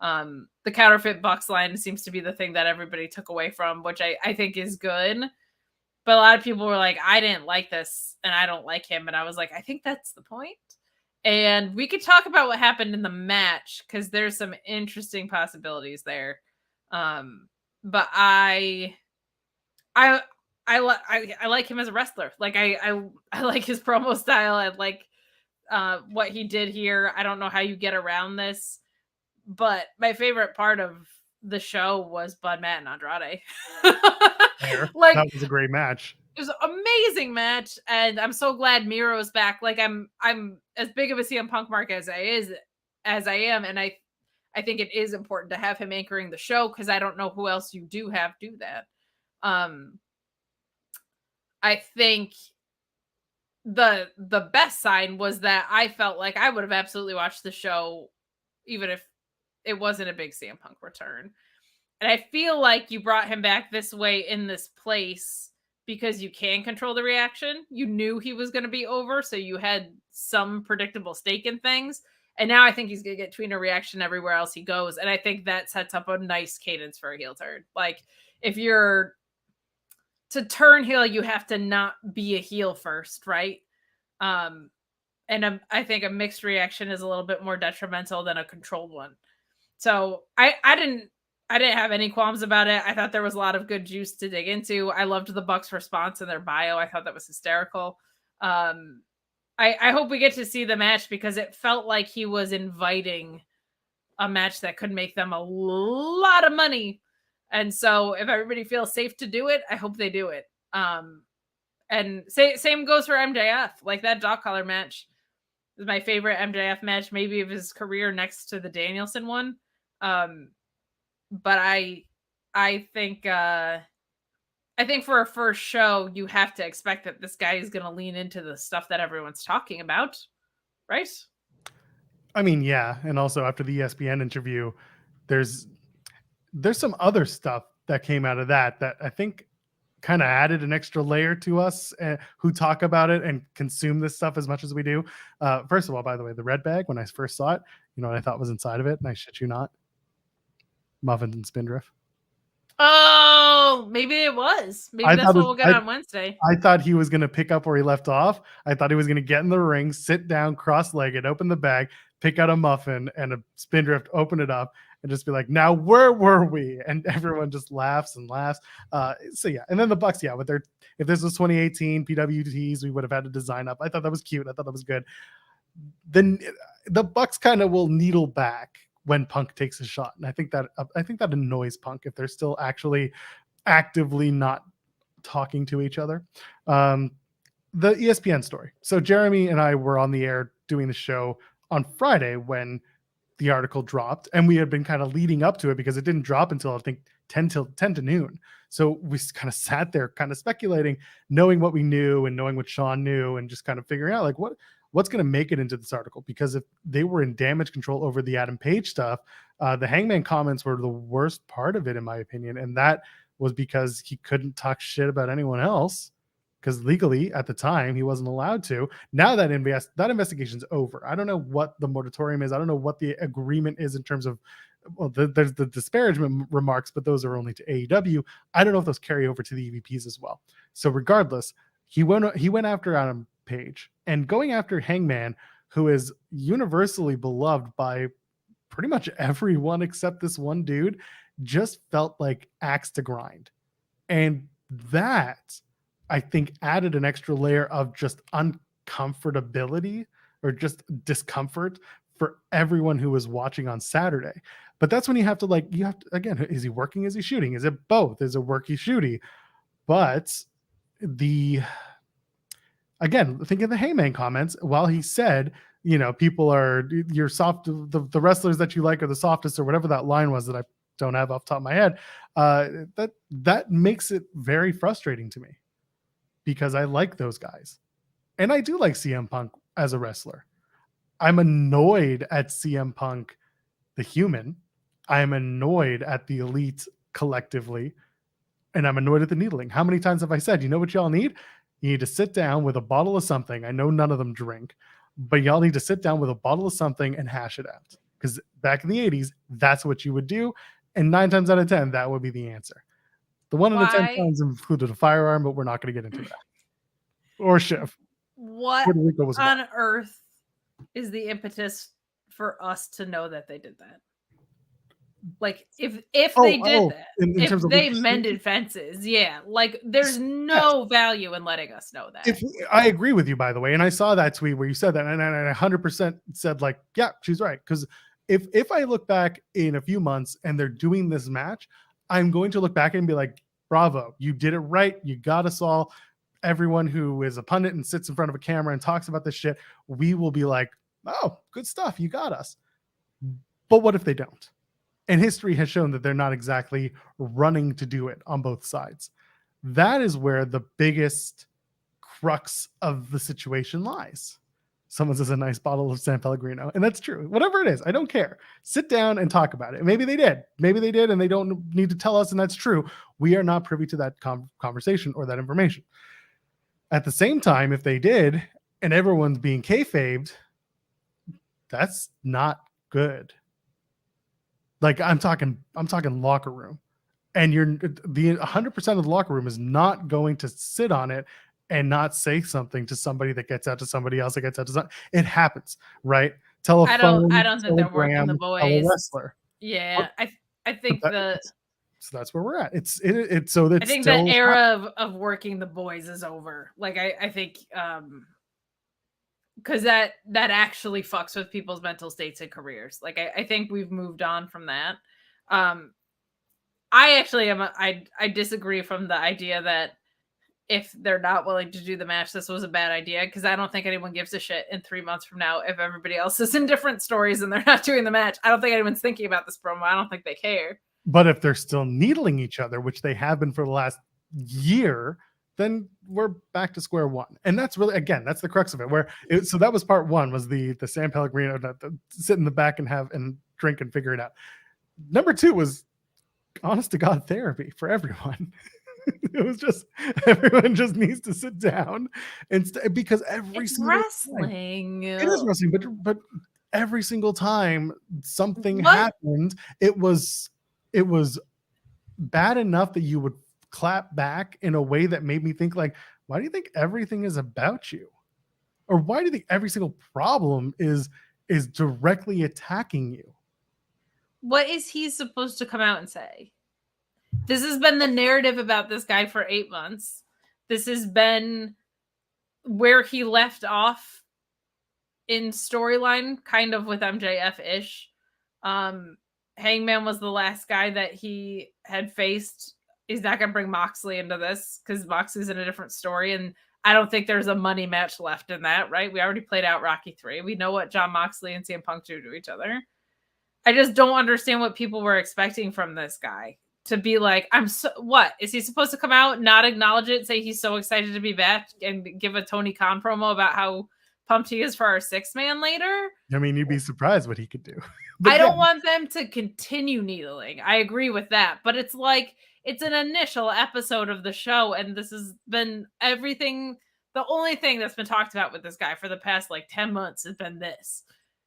[SPEAKER 2] The counterfeit Bucks line seems to be the thing that everybody took away from, which I think is good. But a lot of people were like, I didn't like this and I don't like him. And I was like, I think that's the point. And we could talk about what happened in the match because there's some interesting possibilities there. But I like him as a wrestler. Like I like his promo style. I like what he did here. I don't know how you get around this, but my favorite part of the show was Bud, Matt, and Andrade.
[SPEAKER 1] Like, that was a great match.
[SPEAKER 2] It was an amazing match, and I'm so glad Miro's back. Like I'm as big of a CM Punk mark as I am, and I think it is important to have him anchoring the show because I don't know who else you do that. I think the best sign was that I felt like I would have absolutely watched the show even if it wasn't a big CM Punk return. And I feel like you brought him back this way in this place because you can control the reaction. You knew he was going to be over, so you had some predictable stake in things. And now I think he's going to get tweener reaction everywhere else he goes. And I think that sets up a nice cadence for a heel turn. Like, if you're to turn heel, you have to not be a heel first, right? And I think a mixed reaction is a little bit more detrimental than a controlled one. So I didn't have any qualms about it. I thought there was a lot of good juice to dig into. I loved the Bucks' response in their bio. I thought that was hysterical. I hope we get to see the match because it felt like he was inviting a match that could make them a lot of money. And so if everybody feels safe to do it, I hope they do it. And same goes for MJF. Like, that dog collar match is my favorite MJF match, maybe of his career, next to the Danielson one. But I think for a first show, you have to expect that this guy is going to lean into the stuff that everyone's talking about, right?
[SPEAKER 1] I mean, yeah. And also after the ESPN interview, there's some other stuff that came out of that I think kind of added an extra layer to us who talk about it and consume this stuff as much as we do. First of all, by the way, the red bag, when I first saw it, you know what I thought was inside of it? And I shit you not. Muffins and Spindrift.
[SPEAKER 2] Oh, maybe it was. Maybe that's what we'll get on Wednesday.
[SPEAKER 1] I thought he was going to pick up where he left off. I thought he was going to get in the ring, sit down, cross-legged, open the bag, pick out a muffin and a Spindrift, open it up, and just be like, now where were we? And everyone just laughs and laughs. So yeah, and then the Bucks, yeah, with their, if this was 2018 PWTs, we would have had a design up. I thought that was cute. I thought that was good. Then the Bucks kind of will needle back when Punk takes a shot, and I think that annoys Punk if they're still actually actively not talking to each other. The ESPN story. So Jeremy and I were on the air doing the show on Friday when the article dropped, and we had been kind of leading up to it because it didn't drop until I think 10 to noon. So we kind of sat there kind of speculating, knowing what we knew and knowing what Sean knew, and just kind of figuring out like what's going to make it into this article. Because if they were in damage control over the Adam Page stuff, the Hangman comments were the worst part of it, in my opinion. And that was because he couldn't talk shit about anyone else, because legally at the time he wasn't allowed to. Now that investigation's over. I don't know what the moratorium is. I don't know what the agreement is in terms of, well, there's the disparagement remarks, but those are only to AEW. I don't know if those carry over to the EVPs as well. So regardless, he went after Adam Page, and going after Hangman, who is universally beloved by pretty much everyone except this one dude, just felt like axe to grind. And that, I think, added an extra layer of just uncomfortability or just discomfort for everyone who was watching on Saturday. But that's when you have to again, is he working? Is he shooting? Is it both? Is it worky shooty? But again, think of the Heyman comments. While he said, people are, you're soft, the wrestlers that you like are the softest, or whatever that line was that I don't have off the top of my head, that makes it very frustrating to me, because I like those guys. And I do like CM Punk as a wrestler. I'm annoyed at CM Punk, the human. I'm annoyed at the elite collectively. And I'm annoyed at the needling. How many times have I said, you know what y'all need? You need to sit down with a bottle of something. I know none of them drink, but y'all need to sit down with a bottle of something and hash it out. Because back in the 80s, that's what you would do. And 9 times out of 10, that would be the answer. The 1 out of 10 times included a firearm, but we're not going to get into that. Or Shiv.
[SPEAKER 2] What on earth is the impetus for us to know that they did that? Like, if they did that, if they mended fences, yeah, like there's no value in letting us know that.
[SPEAKER 1] I agree with you, by the way, and I saw that tweet where you said that, and I 100% said, like, yeah, she's right. Because if I look back in a few months and they're doing this match, I'm going to look back and be like, bravo, you did it right. You got us all. Everyone who is a pundit and sits in front of a camera and talks about this shit, we will be like, oh, good stuff. You got us. But what if they don't? And history has shown that they're not exactly running to do it on both sides. That is where the biggest crux of the situation lies. Someone says a nice bottle of San Pellegrino. And that's true. Whatever it is, I don't care. Sit down and talk about it. Maybe they did. Maybe they did, and they don't need to tell us, and that's true. We are not privy to that conversation or that information. At the same time, if they did, and everyone's being kayfabed, that's not good. Like, I'm talking locker room, and the 100% of the locker room is not going to sit on it and not say something to somebody that gets out to somebody else that gets out to somebody. It happens, right? Telephone.
[SPEAKER 2] I don't think they're working the boys.
[SPEAKER 1] Wrestler.
[SPEAKER 2] Yeah, I think so
[SPEAKER 1] that's where we're at. So
[SPEAKER 2] I think the era of working the boys is over. Like, I think because that actually fucks with people's mental states and careers. Like, I think we've moved on from that. I actually I disagree from the idea that if they're not willing to do the match, this was a bad idea, because I don't think anyone gives a shit in 3 months from now if everybody else is in different stories and they're not doing the match. I don't think anyone's thinking about this promo. I don't think they care.
[SPEAKER 1] But if they're still needling each other, which they have been for the last year, then we're back to square one. And that's really, again, that's the crux of it. So that was part one, was the San Pellegrino, sit in the back and have and drink and figure it out. Number 2 was honest to God therapy for everyone. It was just, everyone just needs to sit down and because
[SPEAKER 2] it's wrestling.
[SPEAKER 1] It is wrestling, but every single time something happened, it was bad enough that you would clap back in a way that made me think, like, why do you think everything is about you? Or why do you think every single problem is directly attacking you?
[SPEAKER 2] What is he supposed to come out and say? This has been the narrative about this guy for 8 months. This has been where he left off in storyline, kind of with MJF-ish. Hangman was the last guy that he had faced. He's not going to bring Moxley into this because Moxley's in a different story. And I don't think there's a money match left in that, right? We already played out Rocky 3. We know what Jon Moxley and CM Punk do to each other. I just don't understand what people were expecting from this guy. to be like, what is he supposed to come out, not acknowledge it, say he's so excited to be back, and give a Tony Khan promo about how pumped he is for our 6-man later?
[SPEAKER 1] I mean, you'd be surprised what he could do.
[SPEAKER 2] I don't want them to continue needling. I agree with that, but it's like, it's an initial episode of the show, and this has been everything. The only thing that's been talked about with this guy for the past like 10 months has been this.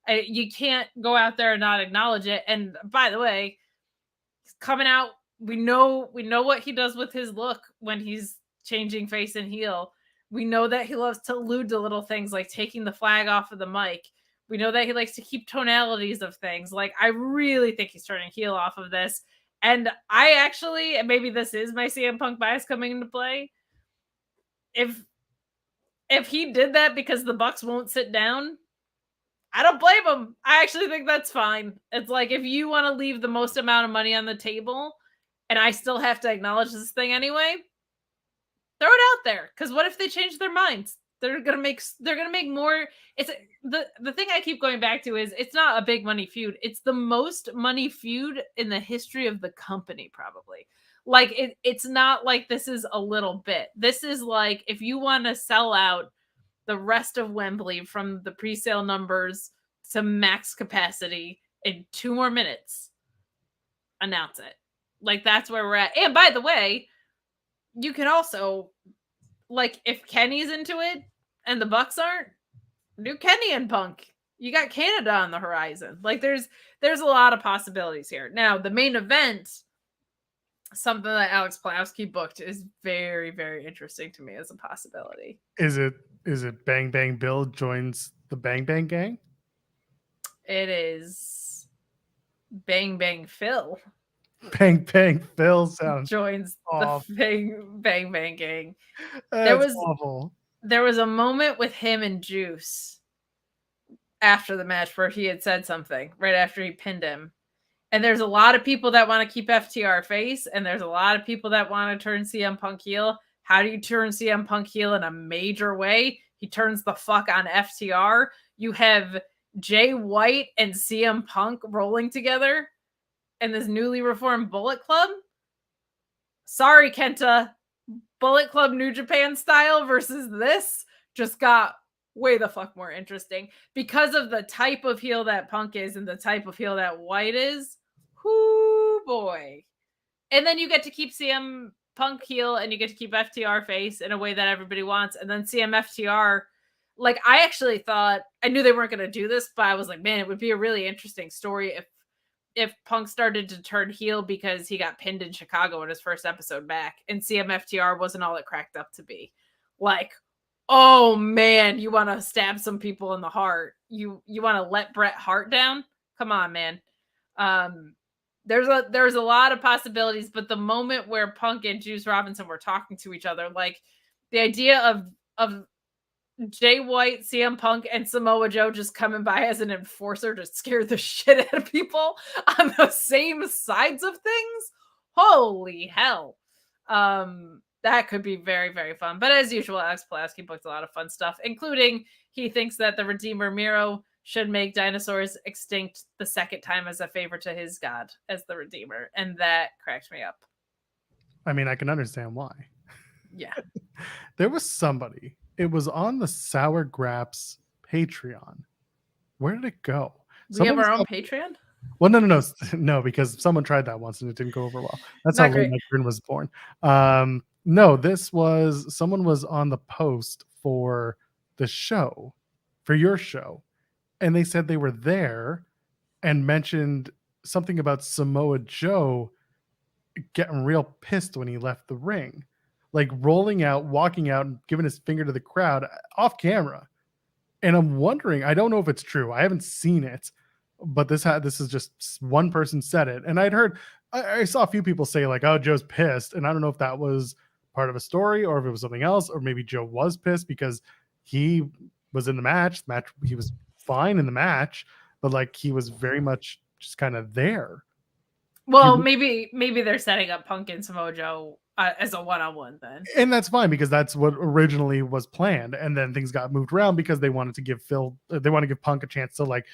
[SPEAKER 2] You can't go out there and not acknowledge it. And by the way, he's coming out. We know what he does with his look when he's changing face and heel. We know that he loves to allude to little things like taking the flag off of the mic. We know that he likes to keep tonalities of things. Like, I really think he's turning heel off of this. And I actually, and maybe this is my CM Punk bias coming into play, if he did that because the Bucks won't sit down, I don't blame him. I actually think that's fine. It's like, if you want to leave the most amount of money on the table and I still have to acknowledge this thing anyway, throw it out there. Because what if they change their minds? They're gonna make more. It's the thing I keep going back to is, it's not a big money feud. It's the most money feud in the history of the company, probably. Like, it's not like this is a little bit. This is like, if you want to sell out the rest of Wembley from the pre-sale numbers to max capacity in 2 more minutes, announce it. Like, that's where we're at. And by the way, you can also, like, if Kenny's into it and the Bucks aren't, do Kenny and Punk. You got Canada on the horizon. Like, there's a lot of possibilities here. Now, the main event, something that Alex Pulaski booked, is very, very interesting to me as a possibility.
[SPEAKER 1] Is it Bang Bang Bill joins the Bang Bang Gang?
[SPEAKER 2] It is Bang Bang Phil.
[SPEAKER 1] Bang Bang Phil sounds
[SPEAKER 2] joins
[SPEAKER 1] awful.
[SPEAKER 2] The Bang Bang Gang.
[SPEAKER 1] That's awful.
[SPEAKER 2] There was a moment with him and Juice after the match where he had said something right after he pinned him. And there's a lot of people that want to keep FTR face, and there's a lot of people that want to turn CM Punk heel. How do you turn CM Punk heel in a major way? He turns the fuck on FTR. You have Jay White and CM Punk rolling together in this newly reformed Bullet Club. Sorry, Kenta. Bullet Club New Japan style versus this just got way the fuck more interesting because of the type of heel that Punk is and the type of heel that White is. Whoo boy. And then you get to keep CM Punk heel and you get to keep FTR face in a way that everybody wants. And then CM FTR, like, I actually thought, I knew they weren't going to do this, but I was like, man, it would be a really interesting story if Punk started to turn heel because he got pinned in Chicago in his first episode back and CM FTR wasn't all it cracked up to be. Like, oh man, you want to stab some people in the heart. You want to let Bret Hart down? Come on, man. There's a lot of possibilities, but the moment where Punk and Juice Robinson were talking to each other, like, the idea of Jay White, CM Punk, and Samoa Joe just coming by as an enforcer to scare the shit out of people on the same sides of things. Holy hell. That could be very, very fun. But as usual, Alex Pulaski booked a lot of fun stuff, including he thinks that the Redeemer Miro should make dinosaurs extinct the second time as a favor to his god as the Redeemer. And that cracked me up.
[SPEAKER 1] I mean, I can understand why.
[SPEAKER 2] Yeah.
[SPEAKER 1] There was somebody. It was on the Sour Graps Patreon. Where did it go?
[SPEAKER 2] We have our own Patreon?
[SPEAKER 1] Well, no, because someone tried that once and it didn't go over well. That's how Late Night Grin was born. No, someone was on the post for the show, for your show, and they said they were there and mentioned something about Samoa Joe getting real pissed when he left the ring. Like rolling out, walking out, and giving his finger to the crowd off camera. And I'm wondering, I don't know if it's true. I haven't seen it, but this is just one person said it. And I saw a few people say like, oh, Joe's pissed. And I don't know if that was part of a story or if it was something else, or maybe Joe was pissed because he was in the match. He was fine in the match, but like he was very much just kind of there.
[SPEAKER 2] Well, maybe they're setting up Punk and Samoa Joe as a one-on-one then.
[SPEAKER 1] And that's fine because that's what originally was planned. And then things got moved around because they wanted to give Punk a chance to like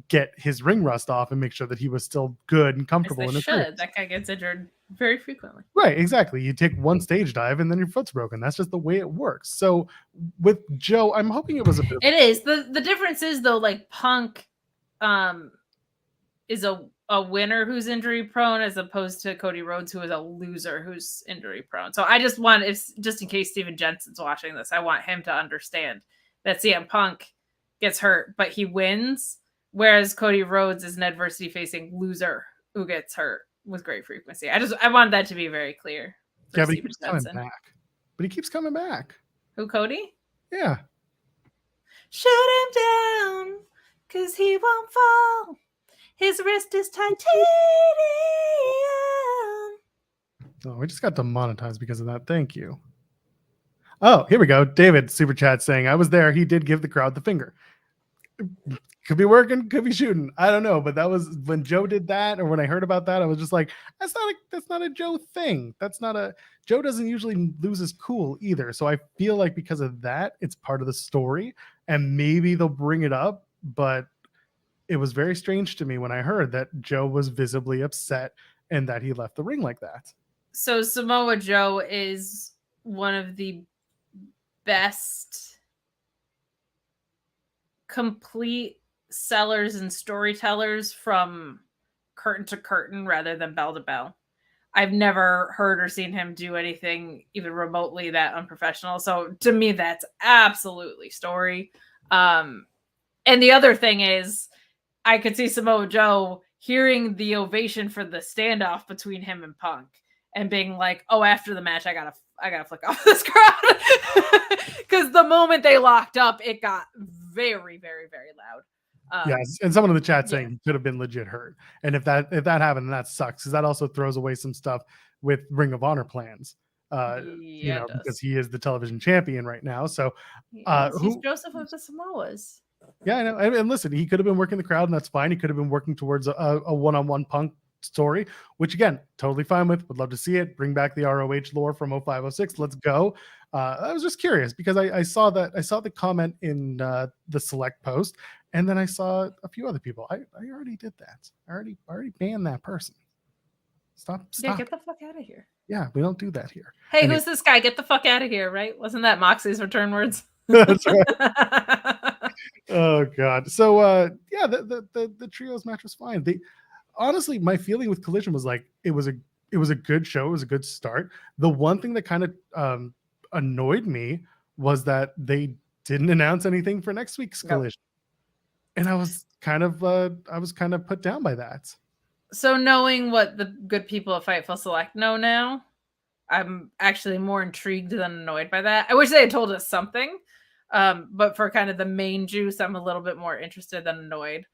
[SPEAKER 1] get his ring rust off and make sure that he was still good and
[SPEAKER 2] As
[SPEAKER 1] comfortable
[SPEAKER 2] they
[SPEAKER 1] in his ring.
[SPEAKER 2] should. That guy gets injured very frequently.
[SPEAKER 1] Right, exactly. You take one stage dive and then your foot's broken. That's just the way it works. So with Joe, I'm hoping it was a bit.
[SPEAKER 2] It is. The difference is though, like Punk is a winner who's injury prone as opposed to Cody Rhodes, who is a loser who's injury prone. So I just want, just in case Steven Jensen's watching this, I want him to understand that CM Punk gets hurt, but he wins, whereas Cody Rhodes is an adversity facing loser who gets hurt with great frequency. I wanted that to be very clear.
[SPEAKER 1] Yeah, but he keeps coming back. But he keeps coming back.
[SPEAKER 2] Who, Cody?
[SPEAKER 1] Yeah.
[SPEAKER 2] Shoot him down, cause he won't fall. His wrist is titanium.
[SPEAKER 1] Oh, we just got demonetized because of that. Thank you. Oh, here we go. David super chat saying, I was there. He did give the crowd the finger. Could be working, could be shooting. I don't know, but that was when Joe did that, or when I heard about that, I was just like, that's not a Joe thing. Joe doesn't usually lose his cool either. So I feel like because of that, it's part of the story, and maybe they'll bring it up. But it was very strange to me when I heard that Joe was visibly upset and that he left the ring like that.
[SPEAKER 2] So Samoa Joe is one of the best complete sellers and storytellers from curtain to curtain rather than bell to bell. I've never heard or seen him do anything even remotely that unprofessional. So to me, that's absolutely story. And the other thing is, I could see Samoa Joe hearing the ovation for the standoff between him and Punk and being like, oh, after the match, I gotta flick off this crowd. Because the moment they locked up, it got very, very, very loud.
[SPEAKER 1] Yes, and someone in the chat saying he could have been legit hurt. And if that happened, then that sucks, because that also throws away some stuff with Ring of Honor plans. Because he is the television champion right now. So
[SPEAKER 2] he's Joseph of the Samoas.
[SPEAKER 1] Yeah, I know. And listen, he could have been working the crowd, and that's fine. He could have been working towards a one-on-one Punk story, which again, totally fine with. Would love to see it. Bring back the ROH lore from 0506. Let's go. I was just curious because I saw the comment in the select post, and then I saw a few other people. I already did that. I already banned that person. Stop.
[SPEAKER 2] Yeah, get the fuck out of here.
[SPEAKER 1] Yeah, we don't do that here.
[SPEAKER 2] Hey, who's this guy? Get the fuck out of here, right? Wasn't that Moxley's return words?
[SPEAKER 1] That's right. Oh god. So yeah, the trios match was fine. Honestly, my feeling with Collision was like it was a good show. It was a good start. The one thing that kind of annoyed me was that they didn't announce anything for next week's Collision, and I was kind of put down by that.
[SPEAKER 2] So knowing what the good people at Fightful Select know now, I'm actually more intrigued than annoyed by that. I wish they had told us something, but for kind of the main juice, I'm a little bit more interested than annoyed.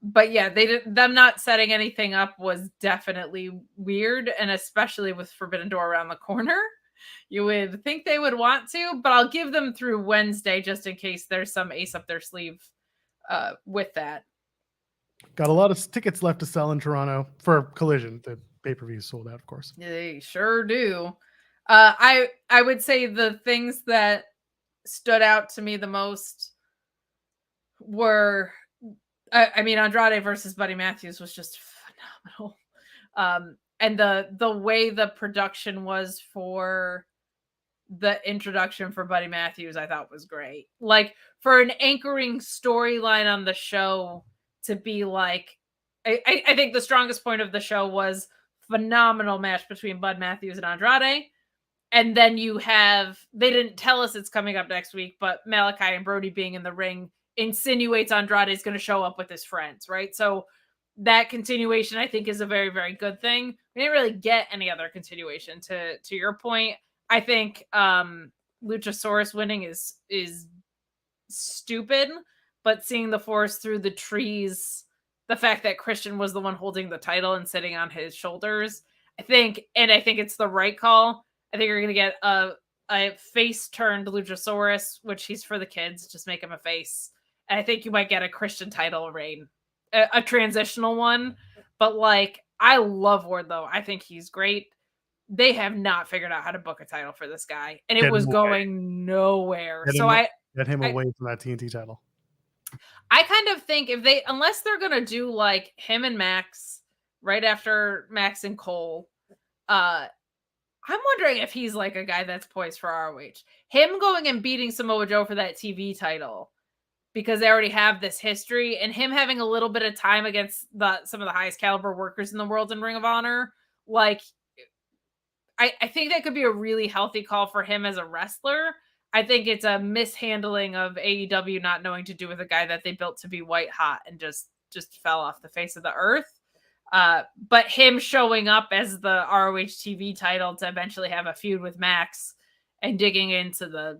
[SPEAKER 2] But yeah, them not setting anything up was definitely weird, and especially with Forbidden Door around the corner, you would think they would want to, but I'll give them through Wednesday just in case there's some ace up their sleeve with that.
[SPEAKER 1] Got a lot of tickets left to sell in Toronto for Collision. The pay-per-view sold out, of course.
[SPEAKER 2] They sure do. I would say the things that stood out to me the most were, I mean, Andrade versus Buddy Matthews was just phenomenal. And the way the production was for the introduction for Buddy Matthews, I thought was great. Like, for an anchoring storyline on the show to be like, I think the strongest point of the show was phenomenal match between Bud Matthews and Andrade. And then they didn't tell us it's coming up next week, but Malachi and Brody being in the ring insinuates Andrade is going to show up with his friends, right? So that continuation, I think, is a very, very good thing. We didn't really get any other continuation. To your point, I think Luchasaurus winning is stupid, but seeing the forest through the trees, the fact that Christian was the one holding the title and sitting on his shoulders, I think it's the right call. I think you're going to get a face-turned Luchasaurus, which he's for the kids. Just make him a face. And I think you might get a Christian title reign, a transitional one. But, like, I love Wardlow. I think he's great. They have not figured out how to book a title for this guy. And it was going nowhere.
[SPEAKER 1] Get him away from that TNT title.
[SPEAKER 2] I kind of think unless they're gonna do like him and Max right after Max and Cole, I'm wondering if he's like a guy that's poised for ROH. Him going and beating Samoa Joe for that TV title because they already have this history, and him having a little bit of time against some of the highest caliber workers in the world in Ring of Honor, like I think that could be a really healthy call for him as a wrestler. I think it's a mishandling of AEW not knowing to do with a guy that they built to be white hot and just fell off the face of the earth. But him showing up as the ROH TV title to eventually have a feud with Max and digging into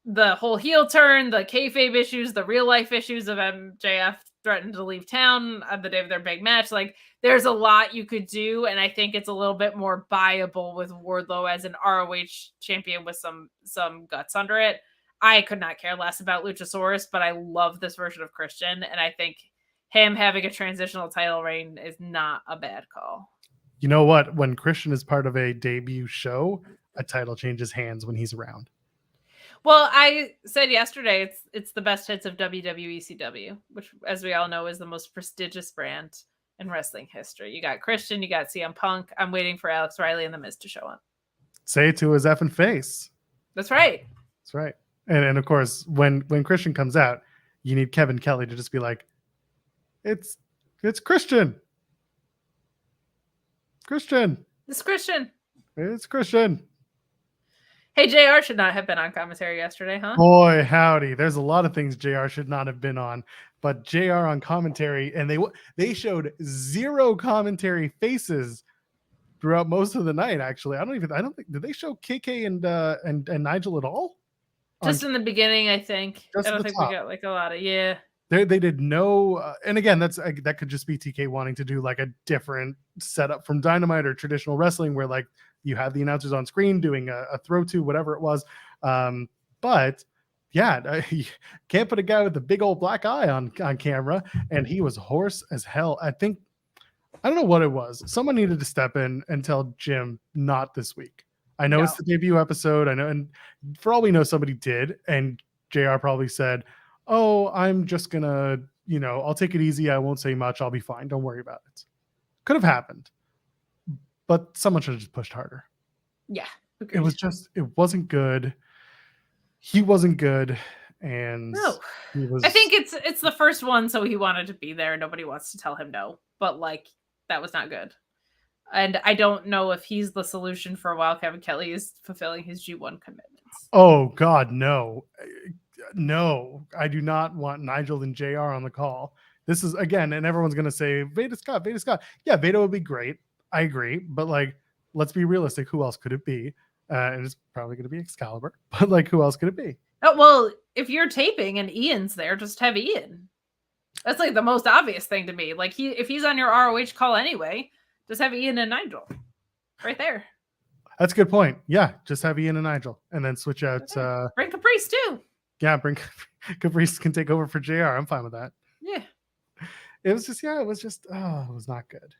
[SPEAKER 2] the whole heel turn, the kayfabe issues, the real life issues of MJF threatened to leave town on the day of their big match. Like, there's a lot you could do, and I think it's a little bit more buyable with Wardlow as an ROH champion with some guts under it. I could not care less about Luchasaurus, but I love this version of Christian, and I think him having a transitional title reign is not a bad call.
[SPEAKER 1] You know what? When Christian is part of a debut show, a title changes hands when he's around.
[SPEAKER 2] Well, I said yesterday it's the best hits of WWE CW, which, as we all know, is the most prestigious brand in wrestling history. You got Christian, you got CM Punk. I'm waiting for Alex Riley and The Miz to show up.
[SPEAKER 1] Say it to his effing face.
[SPEAKER 2] That's right.
[SPEAKER 1] That's right. And of course, when Christian comes out, you need Kevin Kelly to just be like, it's Christian. Christian.
[SPEAKER 2] It's Christian.
[SPEAKER 1] It's Christian.
[SPEAKER 2] Hey, JR should not have been on commentary yesterday, huh?
[SPEAKER 1] Boy, howdy. There's a lot of things JR should not have been on, but JR on commentary, and they showed zero commentary faces throughout most of the night, actually. I don't think, did they show KK and Nigel at all?
[SPEAKER 2] Just in the beginning, I think. I don't think we got like a lot of, yeah.
[SPEAKER 1] They did no, and again, that could just be TK wanting to do like a different setup from Dynamite or traditional wrestling where like you have the announcers on screen doing a throw to whatever it was. But yeah, you can't put a guy with a big old black eye on camera, and he was hoarse as hell. I don't know what it was. Someone needed to step in and tell Jim not this week. I know it's the debut episode. I know, and for all we know, somebody did, and JR probably said, oh, I'm just gonna, I'll take it easy. I won't say much. I'll be fine. Don't worry about it. Could have happened, but someone should have just pushed harder.
[SPEAKER 2] Yeah.
[SPEAKER 1] Agreed. It wasn't good. He wasn't good. And
[SPEAKER 2] no, I think it's the first one. So he wanted to be there. Nobody wants to tell him no, but like, that was not good. And I don't know if he's the solution for a while Kevin Kelly is fulfilling his G1 commitments.
[SPEAKER 1] Oh God, no. No, I do not want Nigel and JR on the call. This is, again, and everyone's going to say, Veda Scott. Yeah, Veda would be great. I agree. But, like, let's be realistic. Who else could it be? And it's probably going to be Excalibur. But, like, who else could it be?
[SPEAKER 2] Oh, well, if you're taping and Ian's there, just have Ian. That's, like, the most obvious thing to me. Like, if he's on your ROH call anyway, just have Ian and Nigel. Right there.
[SPEAKER 1] That's a good point. Yeah, just have Ian and Nigel. And then switch out.
[SPEAKER 2] Bring Caprice, too.
[SPEAKER 1] Yeah, bring Caprice can take over for JR. I'm fine with that.
[SPEAKER 2] Yeah.
[SPEAKER 1] It was not good.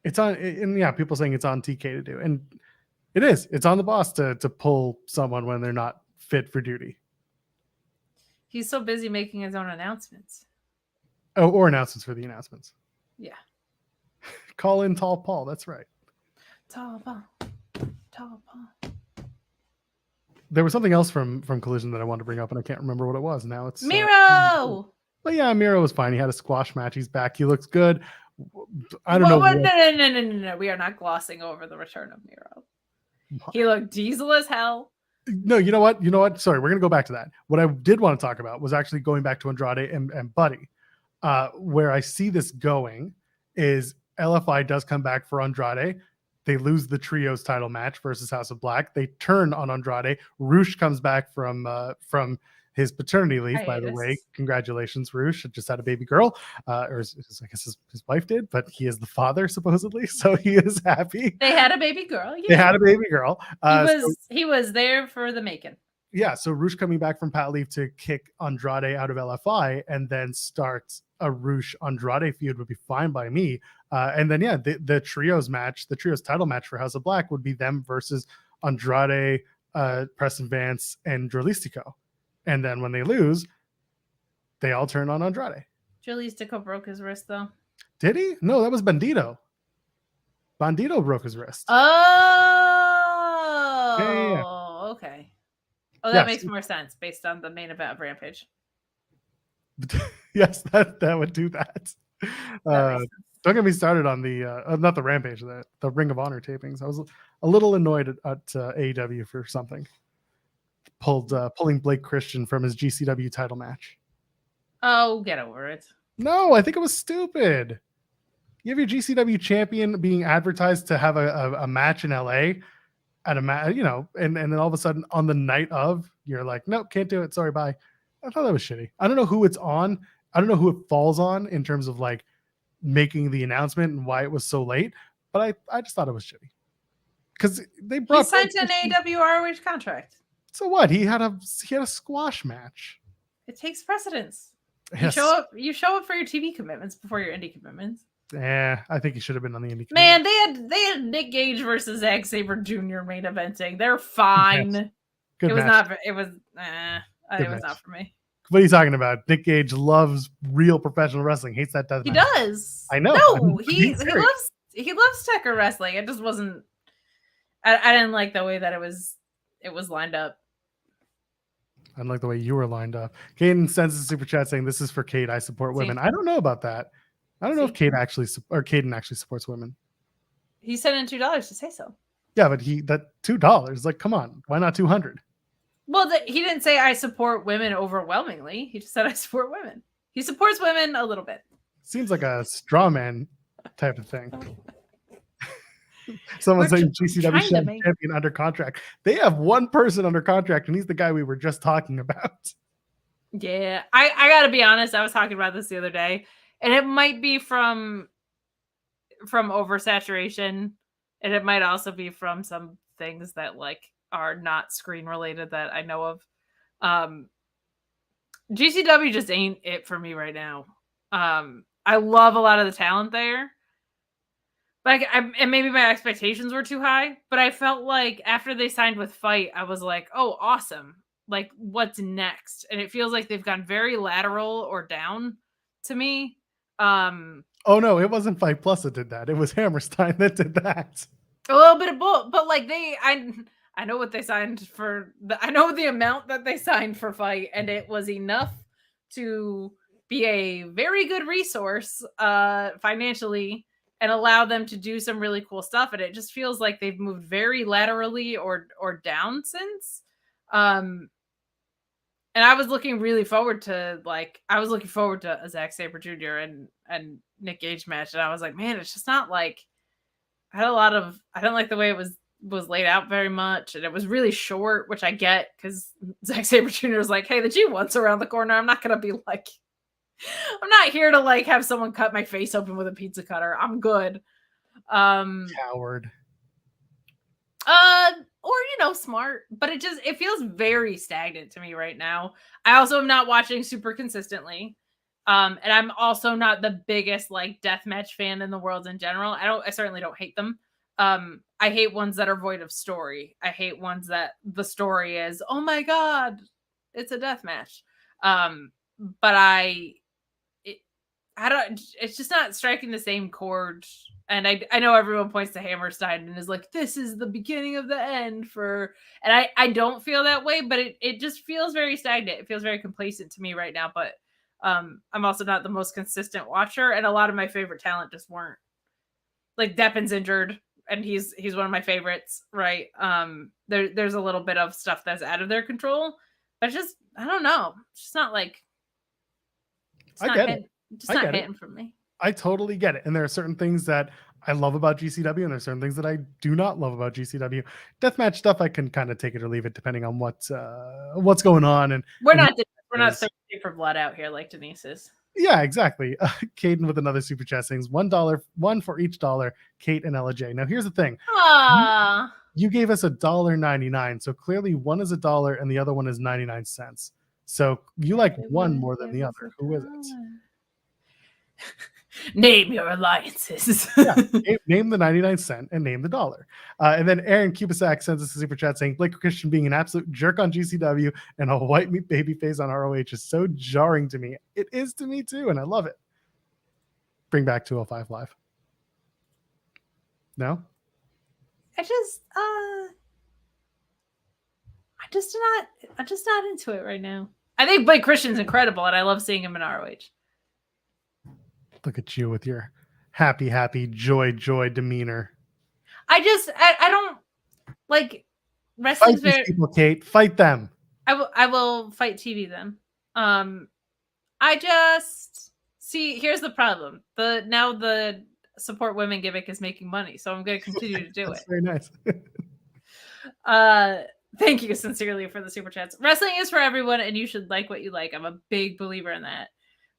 [SPEAKER 1] It's on, and yeah, people saying it's on TK to do. And it is. It's on the boss to pull someone when they're not fit for duty.
[SPEAKER 2] He's so busy making his own announcements.
[SPEAKER 1] Oh, or announcements for the announcements.
[SPEAKER 2] Yeah.
[SPEAKER 1] Call in Tall Paul. That's right.
[SPEAKER 2] Tall Paul. Tall Paul.
[SPEAKER 1] There was something else from Collision that I wanted to bring up, and I can't remember what it was. Now it's
[SPEAKER 2] Miro.
[SPEAKER 1] But yeah, Miro was fine. He had a squash match. He's back. He looks good. I don't know.
[SPEAKER 2] No. We are not glossing over the return of Miro. He looked diesel as hell.
[SPEAKER 1] No, you know what? Sorry, we're gonna go back to that. What I did want to talk about was actually going back to Andrade and Buddy. Where I see this going is LFI does come back for Andrade. They lose the trios title match versus House of Black. They turn on Andrade. Roosh comes back from his paternity leave, by the way. Congratulations, Roosh. Just had a baby girl. Or I guess his wife did, but he is the father, supposedly. So he is happy.
[SPEAKER 2] They had a baby girl. Yeah.
[SPEAKER 1] They had a baby girl.
[SPEAKER 2] He was there for the making. Yeah,
[SPEAKER 1] so Roosh coming back from pat leave to kick Andrade out of LFI and then starts a Roosh Andrade feud would be fine by me. And then, yeah, the trios match, the trios title match for House of Black would be them versus Andrade, Preston Vance, and Drolistico. And then when they lose, they all turn on Andrade.
[SPEAKER 2] Jalistica broke his wrist though.
[SPEAKER 1] Did he? No, that was Bandito. Bandito broke his wrist.
[SPEAKER 2] Oh, okay. Oh, that makes more sense based on the main event of Rampage.
[SPEAKER 1] Yes, that would do that. Don't get me started on the not the Rampage, the Ring of Honor tapings. I was a little annoyed at AEW for something. Pulling Blake Christian from his GCW title match.
[SPEAKER 2] Oh, get over it.
[SPEAKER 1] No, I think it was stupid. You have your GCW champion being advertised to have a match in LA at a match, and then all of a sudden on the night of, you're like, nope, can't do it. Sorry, bye. I thought that was shitty. I don't know who it's on. I don't know who it falls on in terms of like making the announcement and why it was so late, but I just thought it was shitty. Because they brought.
[SPEAKER 2] He signed an AEW ROH contract.
[SPEAKER 1] So what? He had a squash match.
[SPEAKER 2] It takes precedence.
[SPEAKER 1] Yes.
[SPEAKER 2] You show up for your TV commitments before your indie commitments.
[SPEAKER 1] Yeah, I think he should have been on the indie.
[SPEAKER 2] Man, they had Nick Gage versus Zack Sabre Jr. main eventing. They're fine.
[SPEAKER 1] Good
[SPEAKER 2] match.
[SPEAKER 1] match.
[SPEAKER 2] It was not for me.
[SPEAKER 1] What are you talking about? Nick Gage loves real professional wrestling. Hates that death
[SPEAKER 2] match.
[SPEAKER 1] He
[SPEAKER 2] does.
[SPEAKER 1] I know.
[SPEAKER 2] No, he loves Tucker wrestling. It just wasn't. I didn't like the way that it was lined up.
[SPEAKER 1] I didn't like the way you were lined up. Caden sends a super chat saying, "This is for Kate. I support women." I don't know about that. I don't know if Caden actually supports women.
[SPEAKER 2] He sent in $2 to say so.
[SPEAKER 1] Yeah, but that $2, like, come on, why not 200?
[SPEAKER 2] Well, he didn't say I support women overwhelmingly. He just said I support women. He supports women a little bit.
[SPEAKER 1] Seems like a straw man type of thing. Someone saying GCW champion under contract. They have one person under contract, and he's the guy we were just talking about.
[SPEAKER 2] Yeah, I gotta be honest. I was talking about this the other day, and it might be from oversaturation, and it might also be from some things that like are not screen related that I know of. GCW just ain't it for me right now. I love a lot of the talent there. Like, and maybe my expectations were too high, but I felt like after they signed with Fight, I was like, oh, awesome. Like, what's next? And it feels like they've gone very lateral or down to me.
[SPEAKER 1] Oh, no, it wasn't Fight Plus that did that. It was Hammerstein that did that.
[SPEAKER 2] A little bit of both, but like I know what they signed for. I know the amount that they signed for Fight, and it was enough to be a very good resource financially, and allow them to do some really cool stuff. And it just feels like they've moved very laterally or down since. And I was looking really forward to a Zack Sabre Jr. and Nick Gage match. And I was like, man, it's just not like, I don't like the way it was laid out very much. And it was really short, which I get because Zack Sabre Jr. was like, hey, the G1's around the corner. I'm not going to be like, I'm not here to like have someone cut my face open with a pizza cutter. I'm good.
[SPEAKER 1] Coward.
[SPEAKER 2] Or smart, but it feels very stagnant to me right now. I also am not watching super consistently. And I'm also not the biggest like deathmatch fan in the world in general. I certainly don't hate them. I hate ones that are void of story. I hate ones that the story is, oh my God, it's a deathmatch. But it's just not striking the same chord. And I know everyone points to Hammerstein and is like, this is the beginning of the end and I don't feel that way, but it just feels very stagnant. It feels very complacent to me right now, but I'm also not the most consistent watcher, and a lot of my favorite talent just weren't. Like Deppin's injured and he's one of my favorites, right? There's a little bit of stuff that's out of their control, but just, I don't know. It's just not like,
[SPEAKER 1] I get it.
[SPEAKER 2] It's not hitting from me.
[SPEAKER 1] I totally get it. And there are certain things that I love about GCW, and there are certain things that I do not love about GCW. Deathmatch stuff, I can kind of take it or leave it depending on what's going on. And
[SPEAKER 2] we're not thirsty for blood out here like Denise is.
[SPEAKER 1] Yeah, exactly. Caden with another super chat saying $1, one for each dollar, Kate and Ella J. Now here's the thing. You gave us $1.99, so clearly one is $1 and the other one is 99 cents. So you like one more than the other. Who is it?
[SPEAKER 2] Name your alliances.
[SPEAKER 1] Yeah, name the 99 cent and name the dollar. And then Aaron Kubisak sends us a super chat saying Blake Christian being an absolute jerk on GCW and a white meat baby face on ROH is so jarring to me. It is to me too, and I love it. Bring back 205 Live. No?
[SPEAKER 2] I'm just not into it right now. I think Blake Christian's incredible, and I love seeing him in ROH.
[SPEAKER 1] Look at you with your happy, joy demeanor.
[SPEAKER 2] I don't like wrestling's
[SPEAKER 1] Fight these people, Kate. Fight them.
[SPEAKER 2] I will fight TV them. I just see. Here's the problem. Now the support women gimmick is making money, so I'm going to continue to do
[SPEAKER 1] That's
[SPEAKER 2] it.
[SPEAKER 1] very nice.
[SPEAKER 2] Thank you sincerely for the super chats. Wrestling is for everyone, and you should like what you like. I'm a big believer in that.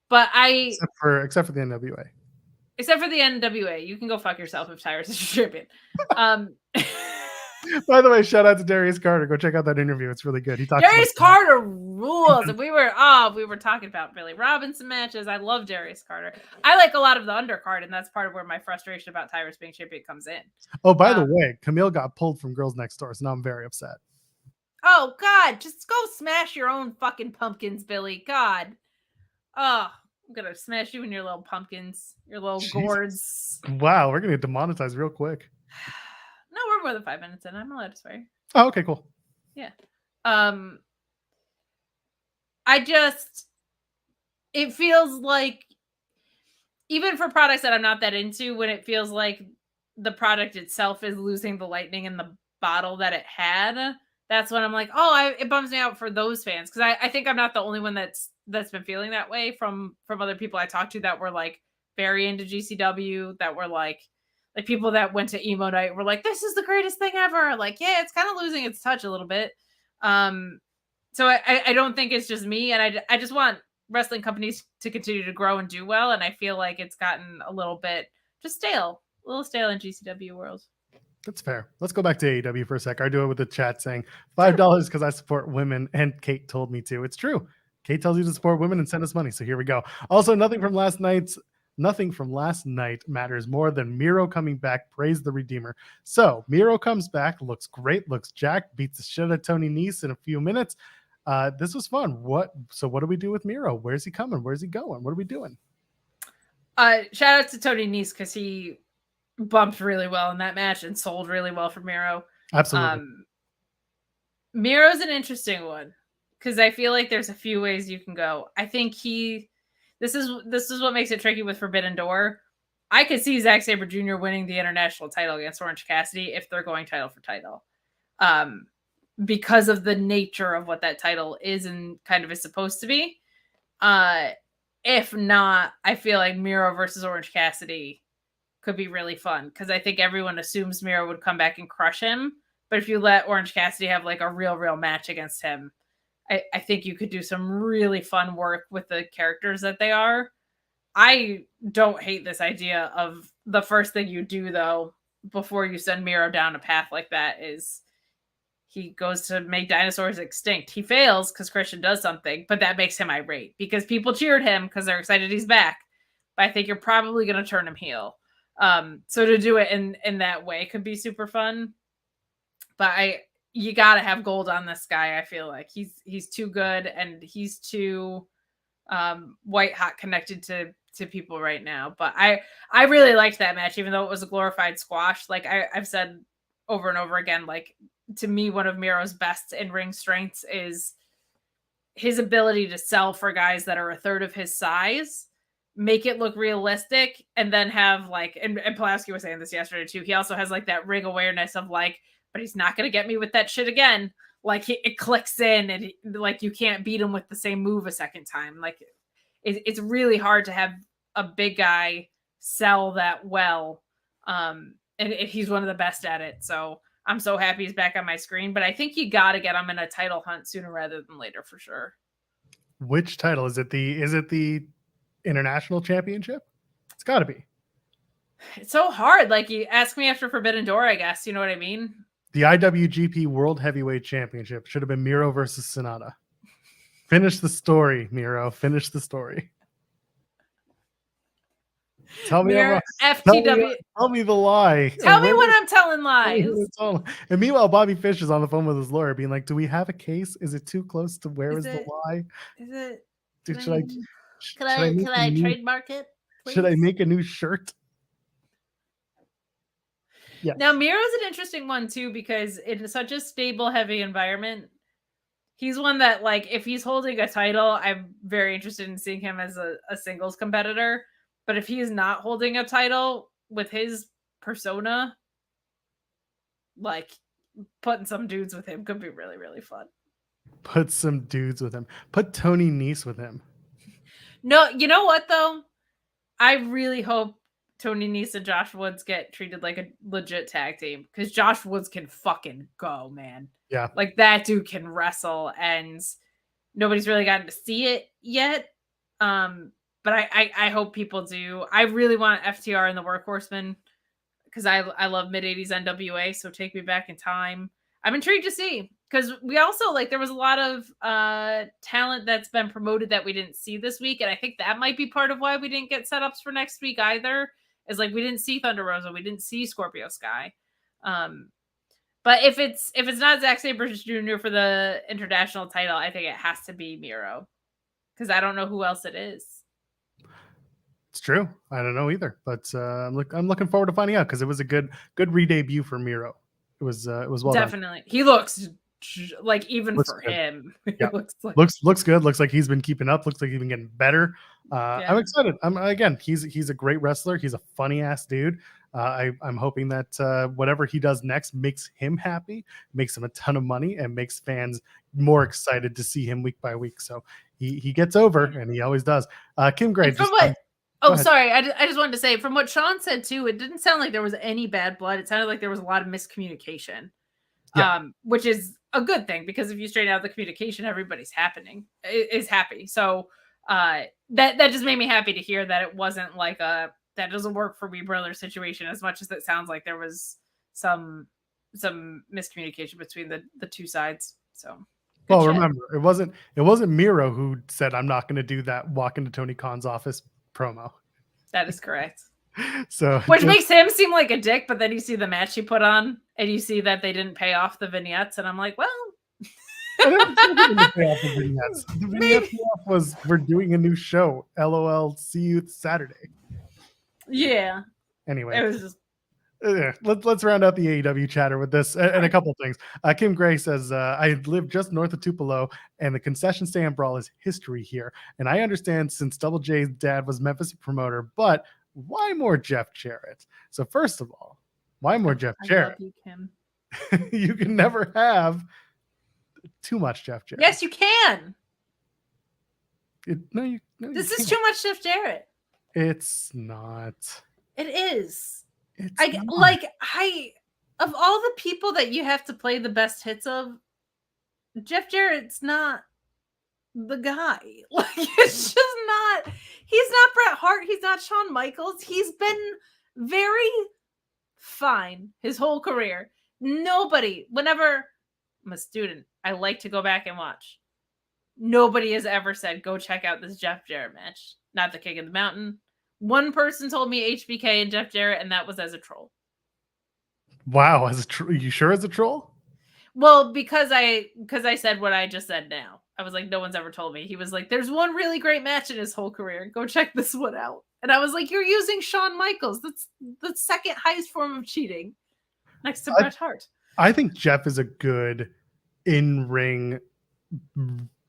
[SPEAKER 2] But
[SPEAKER 1] except for the NWA.
[SPEAKER 2] Except for the NWA, you can go fuck yourself if Tyrus is your champion.
[SPEAKER 1] By the way, shout out to Darius Carter. Go check out that interview. It's really good. He talks
[SPEAKER 2] Darius Carter rules. And we were talking about Billy Robinson matches. I love Darius Carter. I like a lot of the undercard, and that's part of where my frustration about Tyrus being champion comes in.
[SPEAKER 1] Oh, by the way, Camille got pulled from Girls Next Door, so now I'm very upset.
[SPEAKER 2] Oh God, just go smash your own fucking pumpkins, Billy. God. Oh, I'm gonna smash you in your little pumpkins, your little gourds.
[SPEAKER 1] Wow, we're gonna get demonetized real quick.
[SPEAKER 2] No, we're more than 5 minutes in. I'm allowed to swear.
[SPEAKER 1] Oh, okay, cool.
[SPEAKER 2] Yeah. It feels like, even for products that I'm not that into, when it feels like the product itself is losing the lightning in the bottle that it had, that's when I'm like, it bums me out for those fans. Because I think I'm not the only one that's been feeling that way from other people I talked to that were like very into GCW, that were like people that went to emo night were like, this is the greatest thing ever. Like, yeah, it's kind of losing its touch a little bit. So I don't think it's just me. And I just want wrestling companies to continue to grow and do well. And I feel like it's gotten a little bit just a little stale in GCW world.
[SPEAKER 1] That's fair. Let's go back to AEW for a sec. I do it with the chat saying $5 because I support women, and Kate told me to. It's true. Kate tells you to support women and send us money. So here we go. Also, nothing from last night matters more than Miro coming back. Praise the Redeemer. So Miro comes back, looks great, looks jacked, beats the shit out of Tony Nese in a few minutes. This was fun. What do we do with Miro? Where's he coming? Where's he going? What are we doing?
[SPEAKER 2] Shout out to Tony Nese because he bumped really well in that match and sold really well for Miro.
[SPEAKER 1] Absolutely.
[SPEAKER 2] Miro's an interesting one because I feel like there's a few ways you can go. I think this is what makes it tricky with Forbidden Door. I could see Zack Sabre Jr. winning the international title against Orange Cassidy if they're going title for title. Because of the nature of what that title is and kind of is supposed to be. If not, I feel like Miro versus Orange Cassidy could be really fun because I think everyone assumes Miro would come back and crush him. But if you let Orange Cassidy have like a real match against him, I think you could do some really fun work with the characters that they are. I don't hate this idea of the first thing you do, though, before you send Miro down a path like that is he goes to make dinosaurs extinct. He fails because Christian does something, but that makes him irate because people cheered him because they're excited he's back. But I think you're probably going to turn him heel. So to do it in that way could be super fun. But you got to have gold on this guy. I feel like he's too good and he's too white hot connected to people right now. But I really liked that match, even though it was a glorified squash. Like I've said over and over again, like to me, one of Miro's best in-ring strengths is his ability to sell for guys that are a third of his size, make it look realistic, and then have like, and Pulaski was saying this yesterday too, he also has like that ring awareness of like, but he's not going to get me with that shit again. Like it clicks in and like you can't beat him with the same move a second time. Like it's really hard to have a big guy sell that well. And he's one of the best at it. So I'm so happy he's back on my screen, but I think you got to get him in a title hunt sooner rather than later for sure.
[SPEAKER 1] Which title? Is it the international championship? It's got to be.
[SPEAKER 2] It's so hard. Like you ask me after Forbidden Door, I guess, you know what I mean?
[SPEAKER 1] The IWGP World Heavyweight Championship should have been Miro versus Sonata. Finish the story, Miro. Finish the story. Tell me I'm
[SPEAKER 2] Mirror
[SPEAKER 1] wrong.
[SPEAKER 2] FTW.
[SPEAKER 1] Tell me the lie.
[SPEAKER 2] Tell me when I'm telling lies.
[SPEAKER 1] And meanwhile, Bobby Fish is on the phone with his lawyer, being like, "Do we have a case? Is it too close to where is the lie?
[SPEAKER 2] Is it?
[SPEAKER 1] Dude,
[SPEAKER 2] Can
[SPEAKER 1] should
[SPEAKER 2] I trademark it? Please?
[SPEAKER 1] Should I make a new shirt?" Yeah.
[SPEAKER 2] Now Miro's an interesting one too because it's such a stable, heavy environment. He's one that, like, if he's holding a title, I'm very interested in seeing him as a singles competitor. But if he's not holding a title with his persona, like, putting some dudes with him could be really, really fun.
[SPEAKER 1] Put some dudes with him. Put Tony Nese with him.
[SPEAKER 2] No, you know what though? I really hope Tony Nese and Josh Woods get treated like a legit tag team because Josh Woods can fucking go, man.
[SPEAKER 1] Yeah.
[SPEAKER 2] Like, that dude can wrestle, and nobody's really gotten to see it yet. But I hope people do. I really want FTR and the Workhorsemen because I love mid-80s NWA, so take me back in time. I'm intrigued to see because we also, like, there was a lot of talent that's been promoted that we didn't see this week, and I think that might be part of why we didn't get setups for next week either. Is, like, we didn't see Thunder Rosa, we didn't see Scorpio Sky. But if it's not Zack Sabre Jr. for the international title, I think it has to be Miro because I don't know who else it is.
[SPEAKER 1] It's true. I don't know either, but I'm looking forward to finding out because it was a good re-debut for Miro. It was well
[SPEAKER 2] Definitely done. He looks like, even looks for good. Him,
[SPEAKER 1] yeah. looks good. Looks like he's been keeping up. Looks like he's been getting better. I'm excited. He's a great wrestler. He's a funny ass dude. I'm hoping that whatever he does next makes him happy, makes him a ton of money, and makes fans more excited to see him week by week. So he gets over, and he always does. Kim Gray.
[SPEAKER 2] Sorry. I just wanted to say, from what Sean said too, it didn't sound like there was any bad blood. It sounded like there was a lot of miscommunication, which is a good thing because if you straighten out the communication, everybody's happy. So that just made me happy to hear that it wasn't like a that doesn't work for me brother situation as much as it sounds like there was some miscommunication between the two sides. So
[SPEAKER 1] remember, it wasn't Miro who said, "I'm not going to do that," walk into Tony Khan's office promo.
[SPEAKER 2] That is correct.
[SPEAKER 1] So
[SPEAKER 2] which makes him seem like a dick, but then you see the match he put on and you see that they didn't pay off the vignettes, and I'm like, well,
[SPEAKER 1] the vignette was, we're doing a new show. LOL, see you Saturday.
[SPEAKER 2] Yeah.
[SPEAKER 1] Anyway,
[SPEAKER 2] it was just
[SPEAKER 1] let's round out the AEW chatter with this and a couple of things. Kim Gray says, I live just north of Tupelo, and the concession stand brawl is history here. And I understand since Double J's dad was Memphis promoter, but why more Jeff Jarrett? So first of all, why more Jeff Jarrett?
[SPEAKER 2] You, Kim.
[SPEAKER 1] You can never have too much Jeff Jarrett.
[SPEAKER 2] Yes, you can.
[SPEAKER 1] This
[SPEAKER 2] is too much Jeff Jarrett.
[SPEAKER 1] It's not.
[SPEAKER 2] It is. Of all the people that you have to play the best hits of, Jeff Jarrett's not the guy. Like, it's just not. He's not Bret Hart. He's not Shawn Michaels. He's been very fine his whole career. Whenever I'm a student, I like to go back and watch. Nobody has ever said, go check out this Jeff Jarrett match. Not the King of the Mountain. One person told me HBK and Jeff Jarrett, and that was as a troll.
[SPEAKER 1] Wow, you sure as a troll?
[SPEAKER 2] Well, because I said what I just said now. I was like, no one's ever told me. He was like, there's one really great match in his whole career. Go check this one out. And I was like, you're using Shawn Michaels. That's the second highest form of cheating next to Bret Hart.
[SPEAKER 1] I think Jeff is a good in-ring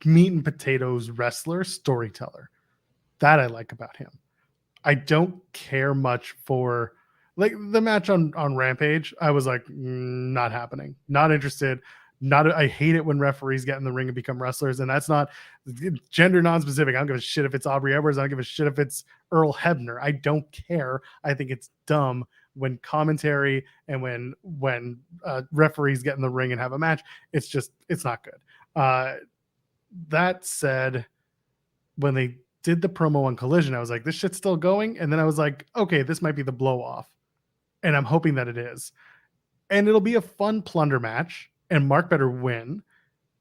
[SPEAKER 1] meat and potatoes wrestler, storyteller. That I like about him. I don't care much for, like, the match on Rampage. I was like, not happening, not interested. I hate it when referees get in the ring and become wrestlers, and that's not gender non-specific. I don't give a shit if it's Aubrey Edwards. I don't give a shit if it's Earl Hebner. I don't care. I think it's dumb when commentary and when referees get in the ring and have a match. It's not good. That said, when they did the promo on Collision, I was like, this shit's still going. And then I was like, okay, this might be the blow off. And I'm hoping that it is. And it'll be a fun plunder match, and Mark better win.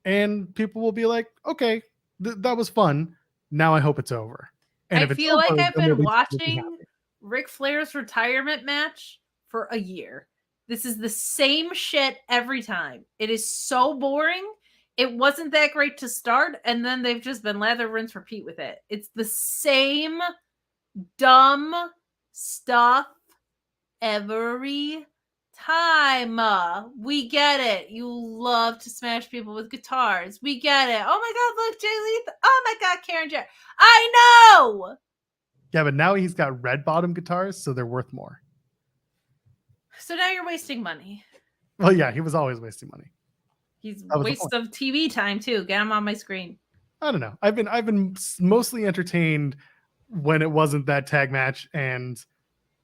[SPEAKER 1] And people will be like, okay, that was fun. Now I hope it's over. And
[SPEAKER 2] I feel like I've been watching Ric Flair's retirement match for a year. This is the same shit every time. It is so boring. It wasn't that great to start, and then they've just been lather, rinse, repeat with it. It's the same dumb stuff every time. We get it. You love to smash people with guitars. We get it. Oh my god, look, Jay Lethal. Oh my god, Karen Jarrett. I know!
[SPEAKER 1] Yeah, but now he's got red bottom guitars, so they're worth more.
[SPEAKER 2] So now you're wasting money.
[SPEAKER 1] Well, yeah, he was always wasting money.
[SPEAKER 2] He's a waste of TV time too. Get him on my screen.
[SPEAKER 1] I don't know. I've been mostly entertained when it wasn't that tag match, and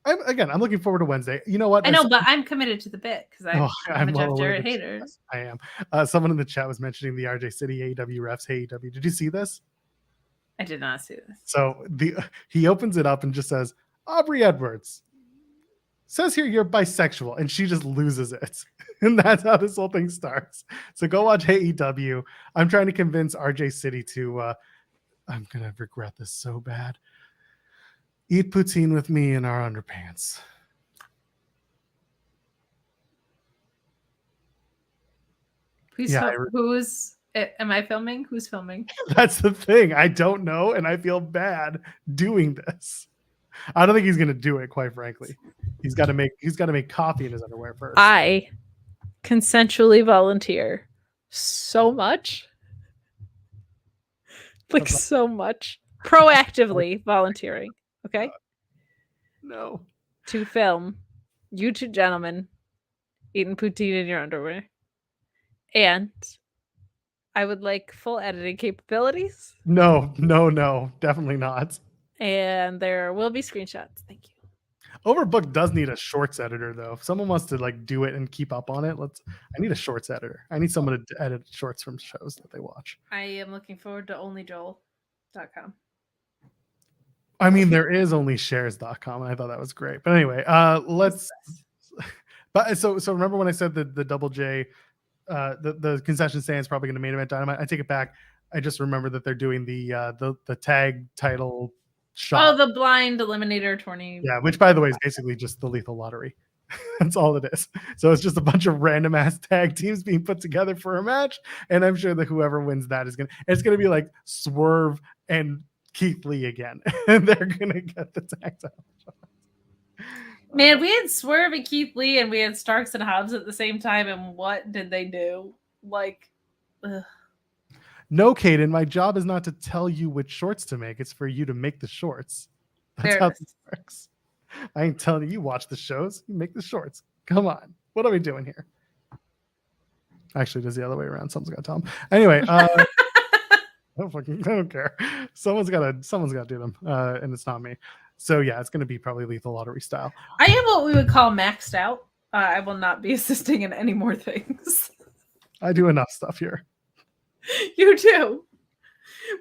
[SPEAKER 1] I'm looking forward to Wednesday. You know what?
[SPEAKER 2] I know, but I'm committed to the bit because I'm a
[SPEAKER 1] well
[SPEAKER 2] Jeff Jarrett hater.
[SPEAKER 1] Yes, I am. Someone in the chat was mentioning the RJ City AEW refs. Hey, AEW, did you see this?
[SPEAKER 2] I did not see this.
[SPEAKER 1] So he opens it up and just says, Aubrey Edwards says here you're bisexual, and she just loses it. And that's how this whole thing starts. So go watch AEW. I'm trying to convince RJ City to I'm gonna regret this so bad. Eat poutine with me in our underpants.
[SPEAKER 2] Who's am I filming? Who's filming?
[SPEAKER 1] That's the thing. I don't know, and I feel bad doing this. I don't think he's gonna do it, quite frankly. He's got to make coffee in his underwear first.
[SPEAKER 3] I consensually volunteer so much. Like so much. Proactively volunteering. Okay?
[SPEAKER 1] No.
[SPEAKER 3] To film you two gentlemen eating poutine in your underwear. And I would like full editing capabilities.
[SPEAKER 1] No. Definitely not.
[SPEAKER 3] And there will be screenshots. Thank you.
[SPEAKER 1] Overbooked does need a shorts editor, though. If someone wants to like do it and keep up on it, I need a shorts editor. I need someone to edit shorts from shows that they watch.
[SPEAKER 2] I am looking forward to onlyjoel.com.
[SPEAKER 1] I mean, there is onlyshares.com, and I thought that was great. But anyway, let's. But so remember when I said the Double J, the concession stand is probably going to main event Dynamite. I take it back. I just remember that they're doing the tag title shot.
[SPEAKER 2] Oh, the blind eliminator tourney.
[SPEAKER 1] Yeah, which by the way is basically just the lethal lottery. That's all it is. So it's just a bunch of random ass tag teams being put together for a match, and I'm sure that whoever wins that is it's gonna be like Swerve and Keith Lee again, and they're gonna get the tag title shot.
[SPEAKER 2] Man, we had Swerve and Keith Lee, and we had Starks and Hobbs at the same time, and what did they do? Like, ugh.
[SPEAKER 1] No, Kaden, my job is not to tell you which shorts to make. It's for you to make the shorts. That's how this works. I ain't telling you watch the shows. You make the shorts. Come on. What are we doing here? Actually, it is the other way around. Someone's got to tell them. Anyway, I don't care. Someone's got to do them, and it's not me. So yeah, it's going to be probably lethal lottery style.
[SPEAKER 2] I am what we would call maxed out. I will not be assisting in any more things.
[SPEAKER 1] I do enough stuff here.
[SPEAKER 2] You do.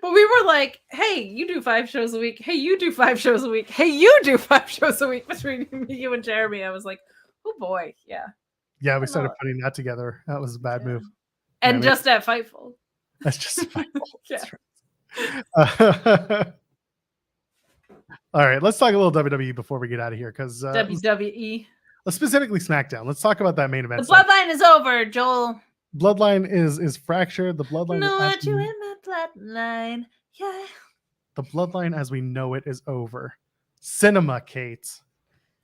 [SPEAKER 2] But we were like, hey, you do 5 shows a week. Hey, you do 5 shows a week. Hey, you do 5 shows a week between you and Jeremy. I was like, oh boy, yeah.
[SPEAKER 1] Yeah, we started putting that together. That was a bad move.
[SPEAKER 2] And just at Fightful.
[SPEAKER 1] That's just Fightful.
[SPEAKER 2] Yeah.
[SPEAKER 1] Right. All right, let's talk a little WWE before we get out of here, because
[SPEAKER 2] WWE.
[SPEAKER 1] Let's specifically SmackDown. Let's talk about that main event.
[SPEAKER 2] The bloodline is over, Joel.
[SPEAKER 1] Bloodline is fractured. The bloodline.
[SPEAKER 2] No, what you in the bloodline? Yeah.
[SPEAKER 1] The bloodline, as we know it, is over. Cinema, Kate.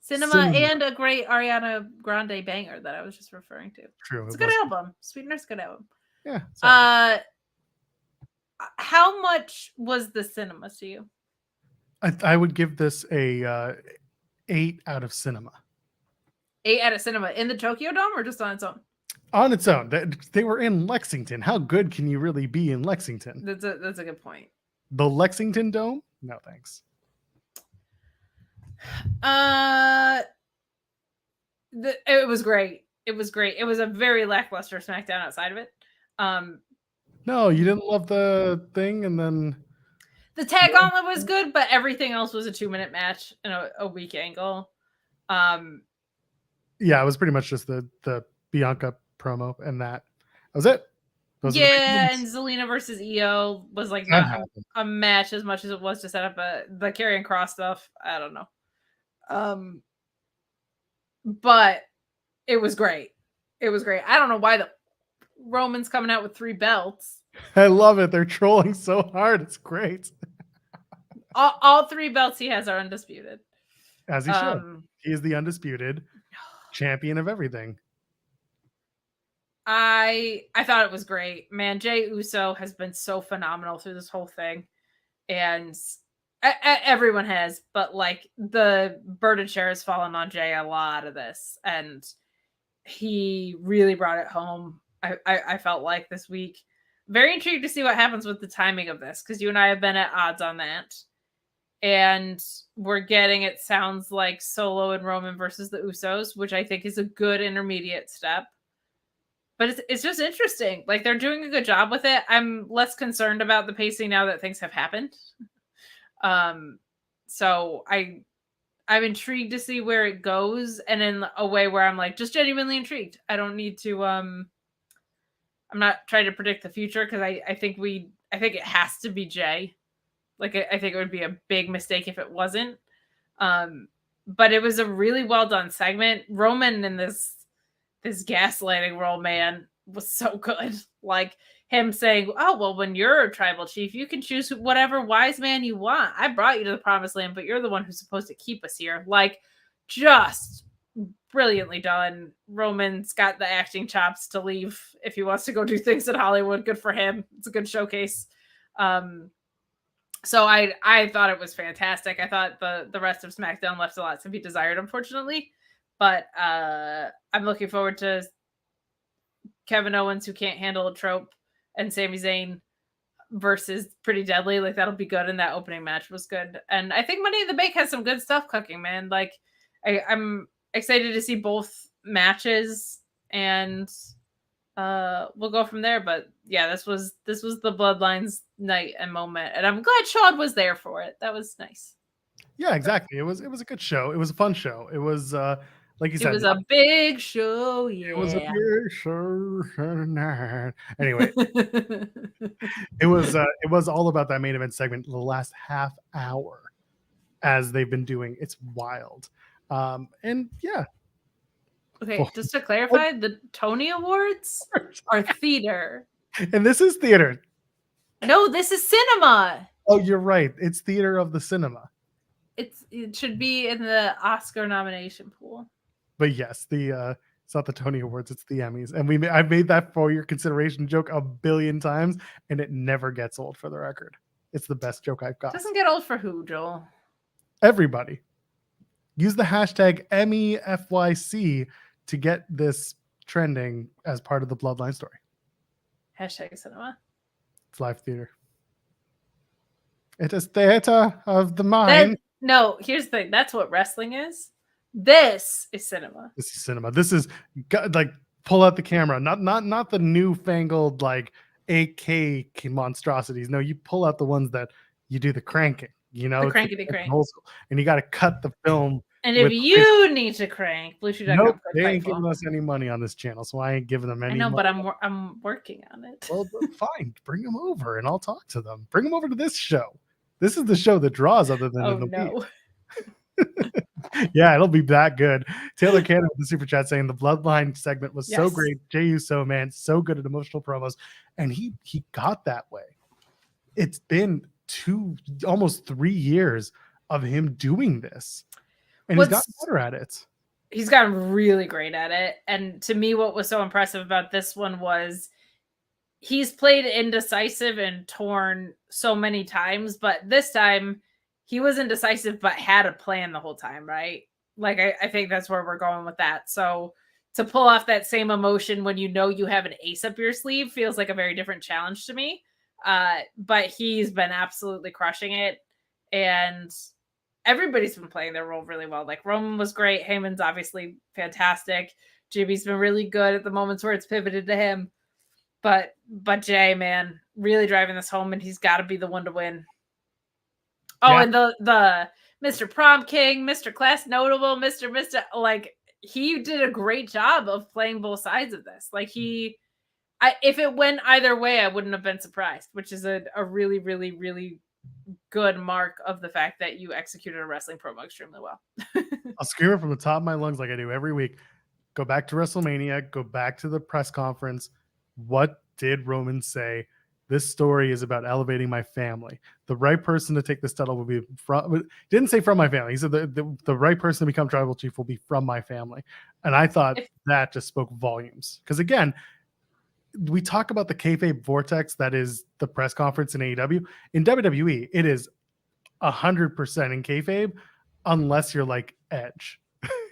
[SPEAKER 2] Cinema and a great Ariana Grande banger that I was just referring to.
[SPEAKER 1] True.
[SPEAKER 2] It's a good album. Sweetener's a good album.
[SPEAKER 1] Yeah.
[SPEAKER 2] How much was the cinema to you?
[SPEAKER 1] I would give this a 8 out of cinema.
[SPEAKER 2] 8 out of cinema in the Tokyo Dome or just on its own?
[SPEAKER 1] On its own. They were in Lexington. How good can you really be in Lexington?
[SPEAKER 2] That's a good point.
[SPEAKER 1] The Lexington Dome? No, thanks.
[SPEAKER 2] It was great. It was great. It was a very lackluster SmackDown outside of it.
[SPEAKER 1] No, you didn't love the thing, and then
[SPEAKER 2] the tag gauntlet was good, but everything else was a 2-minute match and a weak angle.
[SPEAKER 1] Yeah, it was pretty much just the Bianca promo, and that was it.
[SPEAKER 2] And Zelina versus Io was like not a match as much as it was to set up the Karrion Kross stuff. I don't know. But it was great. It was great. I don't know why the Roman's coming out with 3 belts.
[SPEAKER 1] I love it. They're trolling so hard. It's great.
[SPEAKER 2] All 3 belts he has are undisputed.
[SPEAKER 1] As he should. He is the undisputed champion of everything.
[SPEAKER 2] I thought it was great. Man, Jey Uso has been so phenomenal through this whole thing. And everyone has, but like the burden share has fallen on Jey a lot of this. And he really brought it home. I felt like this week. Very intrigued to see what happens with the timing of this, because you and I have been at odds on that. And we're getting, it sounds like, Solo and Roman versus the Usos, which I think is a good intermediate step. But it's just interesting. Like, they're doing a good job with it. I'm less concerned about the pacing now that things have happened. So I'm intrigued to see where it goes, and in a way where I'm like just genuinely intrigued. I don't need to I'm not trying to predict the future, because I think it has to be Jey. Like, I think it would be a big mistake if it wasn't. But it was a really well done segment. Roman in this gaslighting role, man, was so good. Like, him saying, oh, well, when you're a tribal chief, you can choose whatever wise man you want. I brought you to the promised land, but you're the one who's supposed to keep us here. Like, just brilliantly done. Roman's got the acting chops to leave if he wants to go do things in Hollywood. Good for him. It's a good showcase. So I thought it was fantastic. I thought the rest of SmackDown left a lot to be desired, unfortunately. But I'm looking forward to Kevin Owens, who can't handle a trope, and Sami Zayn versus Pretty Deadly. Like, that'll be good. And that opening match was good. And I think Money in the Bank has some good stuff cooking, man. Like, I'm excited to see both matches, and we'll go from there. But yeah, this was the Bloodlines night and moment, and I'm glad Sean was there for it. That was nice.
[SPEAKER 1] Yeah, exactly. It was a good show. It was a fun show. It was like you said,
[SPEAKER 2] it was a big show. Yeah,
[SPEAKER 1] it was a big show. Anyway, it was all about that main event segment the last half hour, as they've been doing. It's wild. And yeah.
[SPEAKER 2] Okay, just to clarify, the Tony Awards are theater.
[SPEAKER 1] And this is theater.
[SPEAKER 2] No, this is cinema.
[SPEAKER 1] Oh, you're right. It's theater of the cinema.
[SPEAKER 2] It should be in the Oscar nomination pool.
[SPEAKER 1] But yes, it's not the Tony Awards, it's the Emmys. And I've made that for your consideration joke a billion times, and it never gets old, for the record. It's the best joke I've got.
[SPEAKER 2] Doesn't get old for who, Joel?
[SPEAKER 1] Everybody. Use the hashtag EmmyFYC to get this trending as part of the Bloodline story.
[SPEAKER 2] Hashtag cinema.
[SPEAKER 1] It's live theater. It is theater of the mind.
[SPEAKER 2] No, here's the thing. That's what wrestling is. This is cinema.
[SPEAKER 1] This is cinema. This is like, pull out the camera. Not the newfangled like 8K monstrosities. No, you pull out the ones that you do the cranking. You know,
[SPEAKER 2] the crankety crank.
[SPEAKER 1] And you got to cut the film.
[SPEAKER 2] And if you need to crank, BlueChew.com.
[SPEAKER 1] Nope, they ain't giving us any money on this channel, so I ain't giving them any.
[SPEAKER 2] I know,
[SPEAKER 1] money.
[SPEAKER 2] But I'm working on it.
[SPEAKER 1] Well, fine. Bring them over, and I'll talk to them. Bring them over to this show. This is the show that draws, other than in the week. Yeah, it'll be that good. Taylor Cannon with the super chat saying the Bloodline segment was so great. Jey Uso, man, so good at emotional promos, and he got that way. It's been almost 3 years of him doing this, and he's gotten better at it.
[SPEAKER 2] He's gotten really great at it. And to me, what was so impressive about this one was he's played indecisive and torn so many times, but this time he was indecisive but had a plan the whole time, right? Like, I think that's where we're going with that. So to pull off that same emotion when you know you have an ace up your sleeve feels like a very different challenge to me. But he's been absolutely crushing it, and everybody's been playing their role really well. Like, Roman was great. Heyman's obviously fantastic. Jimmy's been really good at the moments where it's pivoted to him. But Jey, man, really driving this home, and he's got to be the one to win. Oh, yeah. And the Mr. Prom King, Mr. Class Notable, Mr. Like, he did a great job of playing both sides of this. Like, if it went either way, I wouldn't have been surprised, which is a really, really, really good mark of the fact that you executed a wrestling promo extremely well.
[SPEAKER 1] I'll scream it from the top of my lungs like I do every week. Go back to WrestleMania, go back to the press conference. What did Roman say? This story is about elevating my family. The right person to take this title will be from, didn't say from my family. He said the right person to become tribal chief will be from my family. And I thought that just spoke volumes. Because again, we talk about the kayfabe vortex that is the press conference in AEW. In WWE, it is 100% in kayfabe unless you're like Edge.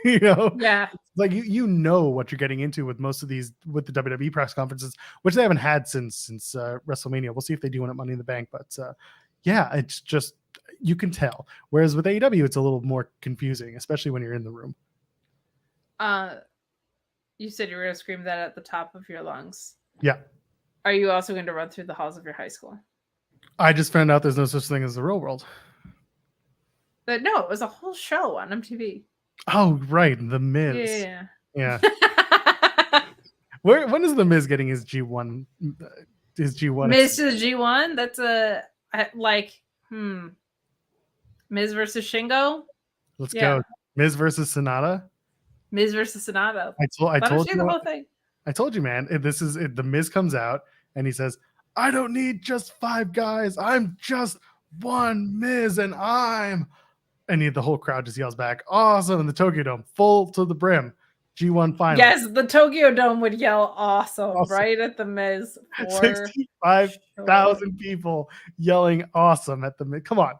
[SPEAKER 1] You know,
[SPEAKER 2] Yeah.
[SPEAKER 1] like you know what you're getting into with most of these with the WWE press conferences, which they haven't had since WrestleMania. We'll see if they do one at Money in the Bank, but yeah, it's just you can tell. Whereas with AEW, it's a little more confusing, especially when you're in the room.
[SPEAKER 2] You said you were going to scream that at the top of your lungs.
[SPEAKER 1] Yeah.
[SPEAKER 2] Are you also going to run through the halls of your high school?
[SPEAKER 1] I just found out there's no such thing as the real world.
[SPEAKER 2] But no, it was a whole show on MTV.
[SPEAKER 1] Oh, right. The Miz.
[SPEAKER 2] Yeah.
[SPEAKER 1] When is the Miz getting his G1? His G1.
[SPEAKER 2] Miz to the G1? That's Miz versus Shingo?
[SPEAKER 1] Let's go. Miz versus Sonata?
[SPEAKER 2] Miz versus Sonata.
[SPEAKER 1] I told you
[SPEAKER 2] the whole thing.
[SPEAKER 1] I told you, man. The Miz comes out and he says, I don't need just 5 guys. I'm just one Miz and the whole crowd just yells back, awesome, in the Tokyo Dome, full to the brim. G1 final.
[SPEAKER 2] Yes, the Tokyo Dome would yell awesome right at the Miz.
[SPEAKER 1] 65,000 people yelling awesome at the Miz. Come on.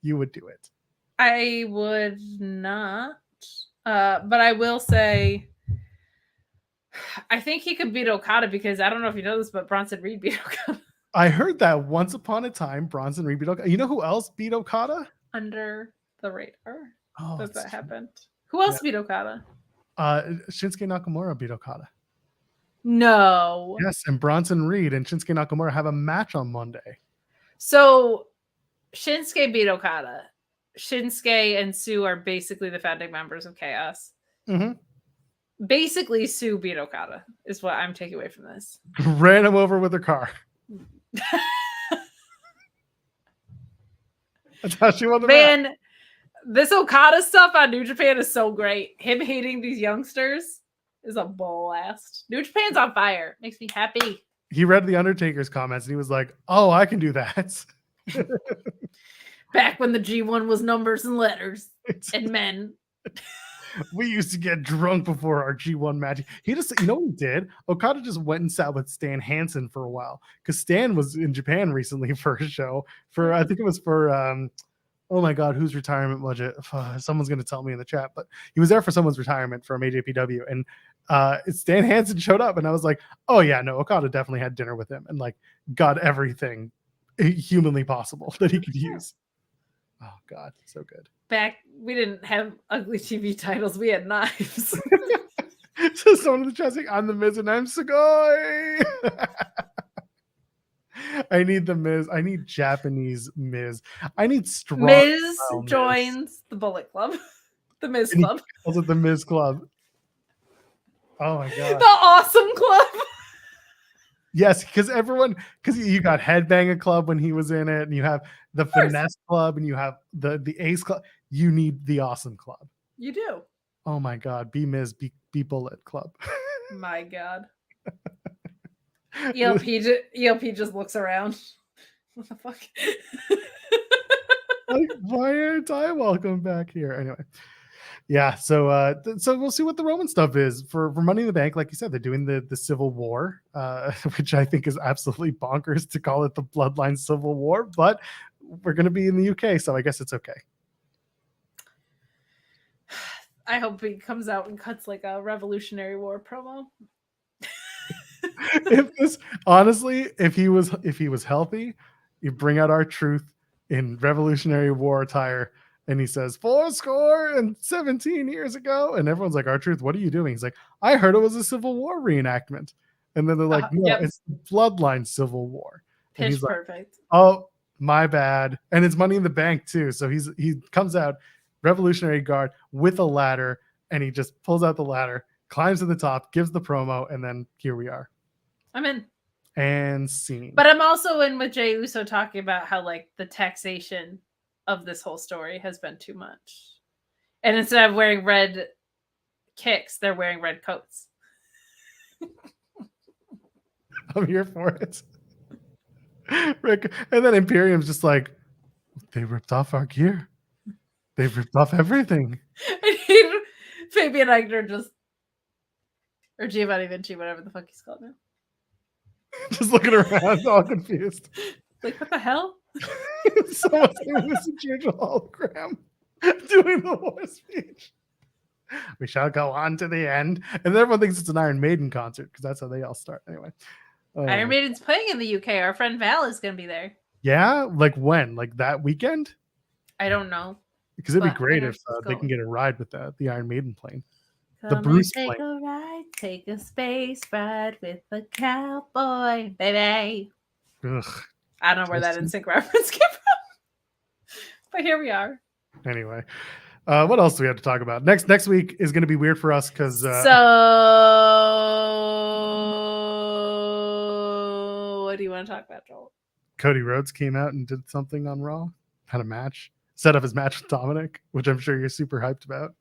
[SPEAKER 1] You would do it.
[SPEAKER 2] I would not. But I will say, I think he could beat Okada because I don't know if you know this, but Bronson Reed beat Okada.
[SPEAKER 1] I heard that once upon a time, Bronson Reed beat Okada. You know who else beat Okada?
[SPEAKER 2] Under the radar.
[SPEAKER 1] Oh,
[SPEAKER 2] does that happen? Who else beat Okada?
[SPEAKER 1] Shinsuke Nakamura beat Okada.
[SPEAKER 2] No.
[SPEAKER 1] Yes, and Bronson Reed and Shinsuke Nakamura have a match on Monday.
[SPEAKER 2] So Shinsuke beat Okada. Shinsuke and Sue are basically the founding members of Chaos.
[SPEAKER 1] Mm-hmm.
[SPEAKER 2] Basically, Sue beat Okada is what I'm taking away from this.
[SPEAKER 1] Ran him over with her car. That's how she won the match.
[SPEAKER 2] This Okada stuff on New Japan is so great. Him hating these youngsters is a blast. New Japan's on fire. Makes me happy.
[SPEAKER 1] He read the Undertaker's comments and he was like, oh, I can do that.
[SPEAKER 2] Back when the G1 was numbers and letters and men.
[SPEAKER 1] We used to get drunk before our G1 match. He just, you know what he did? Okada just went and sat with Stan Hansen for a while because Stan was in Japan recently for a show. I think it was for, oh my God, whose retirement was it? Someone's going to tell me in the chat, but he was there for someone's retirement from AJPW. And Stan Hansen showed up and I was like, oh yeah, no, Okada definitely had dinner with him and like got everything humanly possible that he could use. Oh God, so good.
[SPEAKER 2] Back, we didn't have ugly TV titles. We had knives.
[SPEAKER 1] So someone in the chat saying, I'm the Miz and I'm Sugoi. I need the Miz. I need Japanese Miz. I need strong.
[SPEAKER 2] Miz joins the Bullet Club. The Miz Club.
[SPEAKER 1] Also the Miz Club. Oh my God.
[SPEAKER 2] The Awesome Club.
[SPEAKER 1] Yes, because you got Headbanger Club when he was in it, and you have the Finesse Club, and you have the Ace Club. You need the Awesome Club.
[SPEAKER 2] You do.
[SPEAKER 1] Oh my God, be Miz, be Bullet Club.
[SPEAKER 2] My God. ELP just looks around. What the fuck?
[SPEAKER 1] Like, why aren't I welcome back here? Anyway. Yeah, so we'll see what the Roman stuff is for Money in the Bank. Like you said, they're doing the Civil War, which I think is absolutely bonkers to call it the Bloodline Civil War, but we're going to be in the UK, so I guess it's okay.
[SPEAKER 2] I hope he comes out and cuts like a Revolutionary War promo.
[SPEAKER 1] If he was healthy, you bring out R-Truth in Revolutionary War attire. And he says, 17 years ago. And everyone's like, R-Truth, what are you doing? He's like, I heard it was a Civil War reenactment. And then they're like, no, it's the Bloodline Civil War. And
[SPEAKER 2] Pitch perfect.
[SPEAKER 1] Like, oh, my bad. And it's Money in the Bank, too. So he comes out, Revolutionary Guard, with a ladder. And he just pulls out the ladder, climbs to the top, gives the promo. And then here we are.
[SPEAKER 2] I'm in.
[SPEAKER 1] and scene.
[SPEAKER 2] But I'm also in with Jey Uso talking about how like the taxation of this whole story has been too much. And instead of wearing red kicks, they're wearing red coats.
[SPEAKER 1] I'm here for it. Rick, and then Imperium's just like, they ripped off our gear. They ripped off everything.
[SPEAKER 2] Fabian Eichner just, or Giovanni Vinci, whatever the fuck he's called now.
[SPEAKER 1] Just looking around, all confused.
[SPEAKER 2] Like, what the hell?
[SPEAKER 1] Someone's in this Churchill hologram doing the war speech. We shall go on to the end. And then everyone thinks it's an Iron Maiden concert because that's how they all start. Anyway.
[SPEAKER 2] Iron Maiden's playing in the UK. Our friend Val is going to be there.
[SPEAKER 1] Yeah? Like when? Like that weekend?
[SPEAKER 2] I don't know.
[SPEAKER 1] Because it'd be great if they can get a ride with the Iron Maiden plane.
[SPEAKER 2] Come
[SPEAKER 1] the Bruce
[SPEAKER 2] take
[SPEAKER 1] plane.
[SPEAKER 2] a ride, take a space ride with the cowboy, baby.
[SPEAKER 1] Ugh.
[SPEAKER 2] I don't know where that NSYNC reference came from. But here we are.
[SPEAKER 1] Anyway. What else do we have to talk about? Next week is going to be weird for us because...
[SPEAKER 2] So, what do you want to talk about, Joel?
[SPEAKER 1] Cody Rhodes came out and did something on Raw. Had a match. Set up his match with Dominic, which I'm sure you're super hyped about.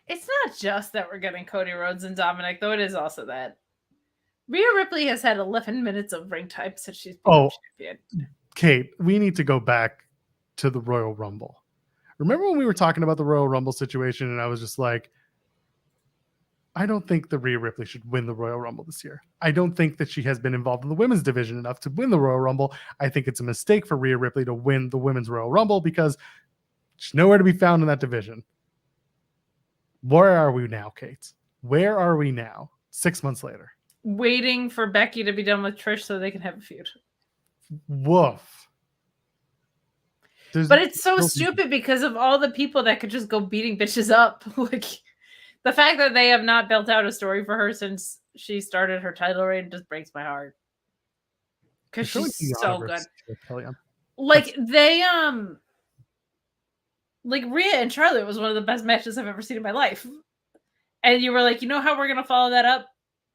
[SPEAKER 2] It's not just that we're getting Cody Rhodes and Dominic, though it is also that Rhea Ripley has had 11 minutes of ring time since she's been champion.
[SPEAKER 1] Kate, we need to go back to the Royal Rumble. Remember when we were talking about the Royal Rumble situation and I was just like, I don't think that Rhea Ripley should win the Royal Rumble this year. I don't think that she has been involved in the women's division enough to win the Royal Rumble. I think it's a mistake for Rhea Ripley to win the women's Royal Rumble because she's nowhere to be found in that division. Where are we now, Kate? Where are we now? 6 months later.
[SPEAKER 2] Waiting for Becky to be done with Trish so they can have a feud.
[SPEAKER 1] Woof.
[SPEAKER 2] But it's so stupid because of all the people that could just go beating bitches up. Like the fact that they have not built out a story for her since she started her title reign just breaks my heart. Because she's so good. Like they like Rhea and Charlotte was one of the best matches I've ever seen in my life. And you were like, you know how we're gonna follow that up?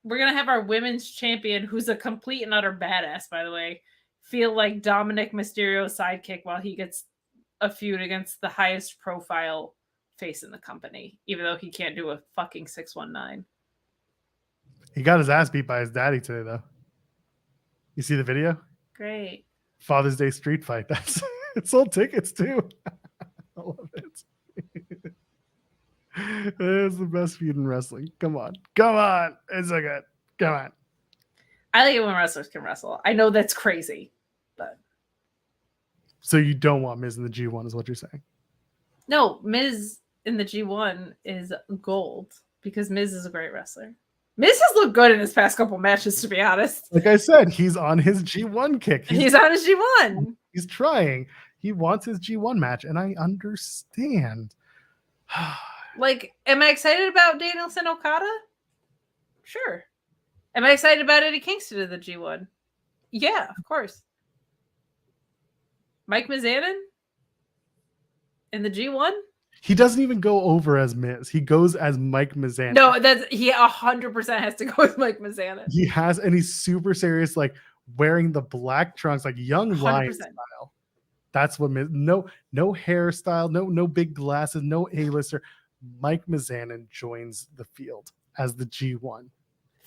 [SPEAKER 2] We're gonna have our women's champion, who's a complete and utter badass, by the way, feel like Dominic Mysterio's sidekick while he gets a feud against the highest profile face in the company, even though he can't do a fucking 619.
[SPEAKER 1] He got his ass beat by his daddy today, though. You see the video?
[SPEAKER 2] Great.
[SPEAKER 1] Father's Day street fight. That's it sold tickets too. I love it. It's the best feud in wrestling. Come on. It's so good. Come on.
[SPEAKER 2] I like it when wrestlers can wrestle. I know that's crazy, but
[SPEAKER 1] so you don't want Miz in the G1 is what you're saying?
[SPEAKER 2] No, Miz in the G1 is gold because Miz is a great wrestler. Miz has looked good in his past couple matches, to be honest.
[SPEAKER 1] Like I said, he's on his G1 kick.
[SPEAKER 2] He's on his G1.
[SPEAKER 1] He's trying. He wants his G1 match, and I understand.
[SPEAKER 2] Like, am I excited about Danielson Okada? Sure. Am I excited about Eddie Kingston in the G1? Yeah, of course. Mike Mizanin in the G1?
[SPEAKER 1] He doesn't even go over as Miz. He goes as Mike Mizanin.
[SPEAKER 2] No, he 100% has to go as Mike Mizanin.
[SPEAKER 1] He has, and he's super serious, like wearing the black trunks, like young lion style. That's what Miz. No hairstyle, no big glasses, no A-lister. Mike Mizanin joins the field as the G1.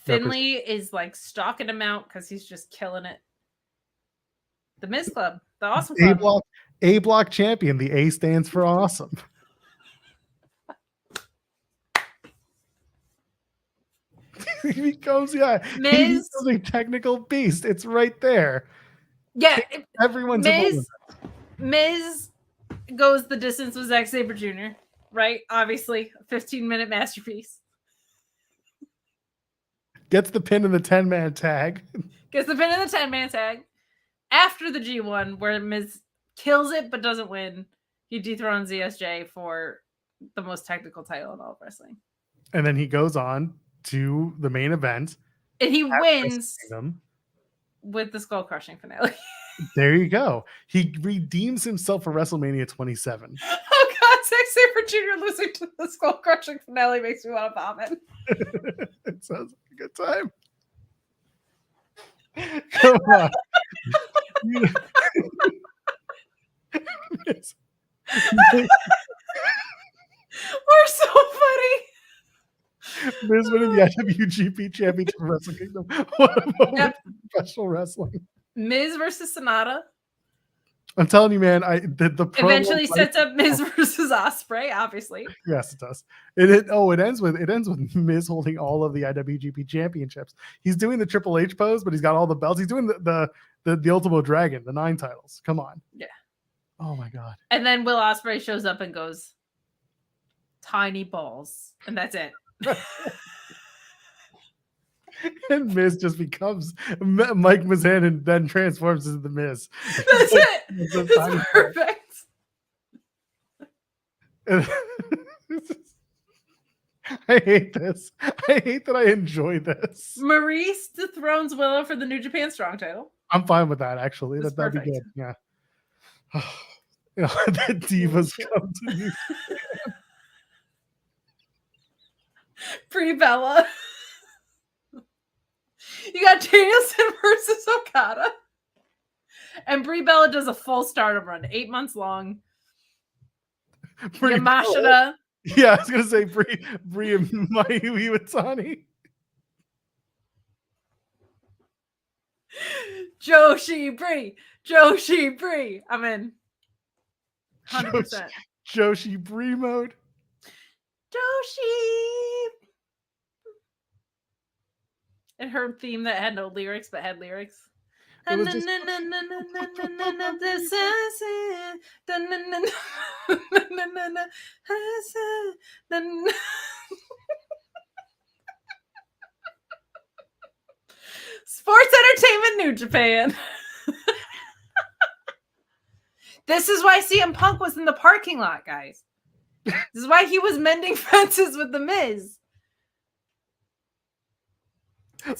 [SPEAKER 2] Finley is like stalking him out because he's just killing it. The Miz Club, the Awesome Club.
[SPEAKER 1] A-block champion. The A stands for awesome. He becomes Miz, he's a technical beast. It's right there.
[SPEAKER 2] Yeah,
[SPEAKER 1] everyone's
[SPEAKER 2] Miz goes the distance with Zack Sabre Jr. Right? Obviously, a 15-minute masterpiece.
[SPEAKER 1] Gets the pin in the 10-man tag.
[SPEAKER 2] After the G1, where Miz kills it but doesn't win, he dethrones ZSJ for the most technical title in all of wrestling.
[SPEAKER 1] And then he goes on to the main event.
[SPEAKER 2] And he wins with the skull crushing finale.
[SPEAKER 1] There you go. He redeems himself for WrestleMania 27.
[SPEAKER 2] Oh God, Zack Sabre Jr. losing to the skull crushing finale makes me want to vomit.
[SPEAKER 1] It sounds like a good time. Come on. Miz,
[SPEAKER 2] We're so funny.
[SPEAKER 1] Miz winning the IWGP Championship for Wrestle Kingdom. What a moment
[SPEAKER 2] Yep.
[SPEAKER 1] for professional wrestling.
[SPEAKER 2] Miz versus Sonata.
[SPEAKER 1] I'm telling you, man. The promo
[SPEAKER 2] Eventually
[SPEAKER 1] fight-
[SPEAKER 2] sets up Miz versus Ospreay, obviously.
[SPEAKER 1] Yes, it does. It ends with Miz holding all of the IWGP championships. He's doing the Triple H pose, but he's got all the belts. He's doing the Ultimo Dragon, the 9 titles. Come on.
[SPEAKER 2] Yeah.
[SPEAKER 1] Oh my god.
[SPEAKER 2] And then Will Ospreay shows up and goes, tiny balls. And that's it.
[SPEAKER 1] And Miz just becomes Mike Mizan and then transforms into the Miz.
[SPEAKER 2] That's it.
[SPEAKER 1] It's a
[SPEAKER 2] It's
[SPEAKER 1] tiny
[SPEAKER 2] perfect.
[SPEAKER 1] I hate this. I hate that I enjoy this.
[SPEAKER 2] Maurice dethrones Willow for the New Japan Strong title.
[SPEAKER 1] I'm fine with that, actually.
[SPEAKER 2] That's
[SPEAKER 1] That'd be
[SPEAKER 2] perfect.
[SPEAKER 1] good. Yeah. You know, the divas
[SPEAKER 2] Shit.
[SPEAKER 1] come to you.
[SPEAKER 2] Pre-Bella. You got Danielson versus Okada. And Brie Bella does a full stardom run, 8 months long.
[SPEAKER 1] Brie
[SPEAKER 2] Yamashita.
[SPEAKER 1] Yeah, I was gonna say Brie and Mayu Iwatani.
[SPEAKER 2] Joshi Brie. I'm in. 100%.
[SPEAKER 1] Joshi Brie mode.
[SPEAKER 2] Joshi. And her theme that had no lyrics but had lyrics.
[SPEAKER 1] It was just-
[SPEAKER 2] Sports Entertainment New Japan. This is why CM Punk was in the parking lot, guys. This is why he was mending fences with The Miz.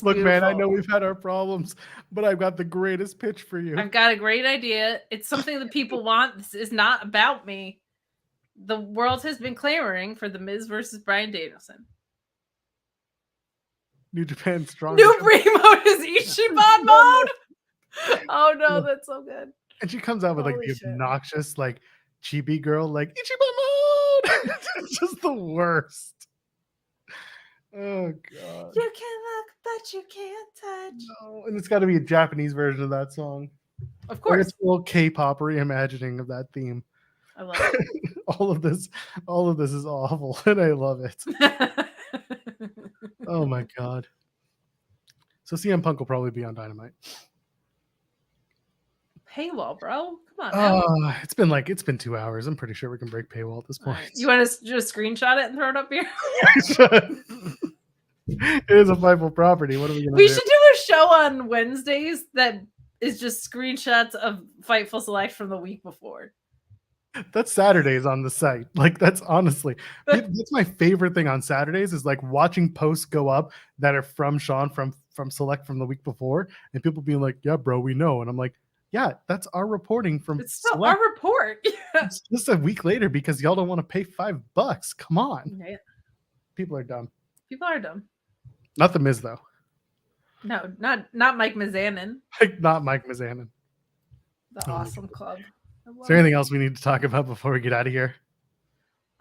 [SPEAKER 1] Look, man, I
[SPEAKER 2] beautiful.
[SPEAKER 1] know we've had our problems, but I've got the greatest pitch for you.
[SPEAKER 2] I've got a great idea. It's something that people want. This is not about me. The world has been clamoring for The Miz versus Bryan Danielson.
[SPEAKER 1] New Japan Strong.
[SPEAKER 2] New Brie mode is Ichiban mode. Oh no, that's so good.
[SPEAKER 1] And she comes out with like
[SPEAKER 2] Holy
[SPEAKER 1] the
[SPEAKER 2] shit.
[SPEAKER 1] obnoxious, like chibi girl, like Ichiban mode. It's just the worst. Oh god.
[SPEAKER 2] You can look, but you can't touch.
[SPEAKER 1] No, and it's got to be a Japanese version of that song.
[SPEAKER 2] Of
[SPEAKER 1] Or
[SPEAKER 2] course,
[SPEAKER 1] it's a little K-pop reimagining of that theme.
[SPEAKER 2] I love it.
[SPEAKER 1] all of this is awful, and I love it. Oh my god. So CM Punk will probably be on Dynamite.
[SPEAKER 2] Paywall, bro. Come on, man.
[SPEAKER 1] It's been 2 hours. I'm pretty sure we can break paywall at this
[SPEAKER 2] All
[SPEAKER 1] point.
[SPEAKER 2] right. You want to just screenshot it and throw it up here?
[SPEAKER 1] It is a Fightful property. What are we gonna
[SPEAKER 2] We
[SPEAKER 1] do?
[SPEAKER 2] should do a show on Wednesdays that is just screenshots of Fightful Select from the week before.
[SPEAKER 1] That's Saturdays on the site. Like that's honestly that's my favorite thing on Saturdays is like watching posts go up that are from Sean from Select from the week before, and people being like, "Yeah, bro, we know," and I'm like, "Yeah, that's our reporting from
[SPEAKER 2] It's still
[SPEAKER 1] Select.
[SPEAKER 2] our report.
[SPEAKER 1] It's just a week later because y'all don't want to pay $5. Come on,
[SPEAKER 2] Yeah,
[SPEAKER 1] people are dumb.
[SPEAKER 2] people are dumb.
[SPEAKER 1] Not the Miz though.
[SPEAKER 2] No, not Mike Mizanin,
[SPEAKER 1] Like not Mike Mizanin.
[SPEAKER 2] the
[SPEAKER 1] Oh my
[SPEAKER 2] awesome club. I
[SPEAKER 1] Is
[SPEAKER 2] love
[SPEAKER 1] there
[SPEAKER 2] it.
[SPEAKER 1] anything else we need to talk about before we get out of here?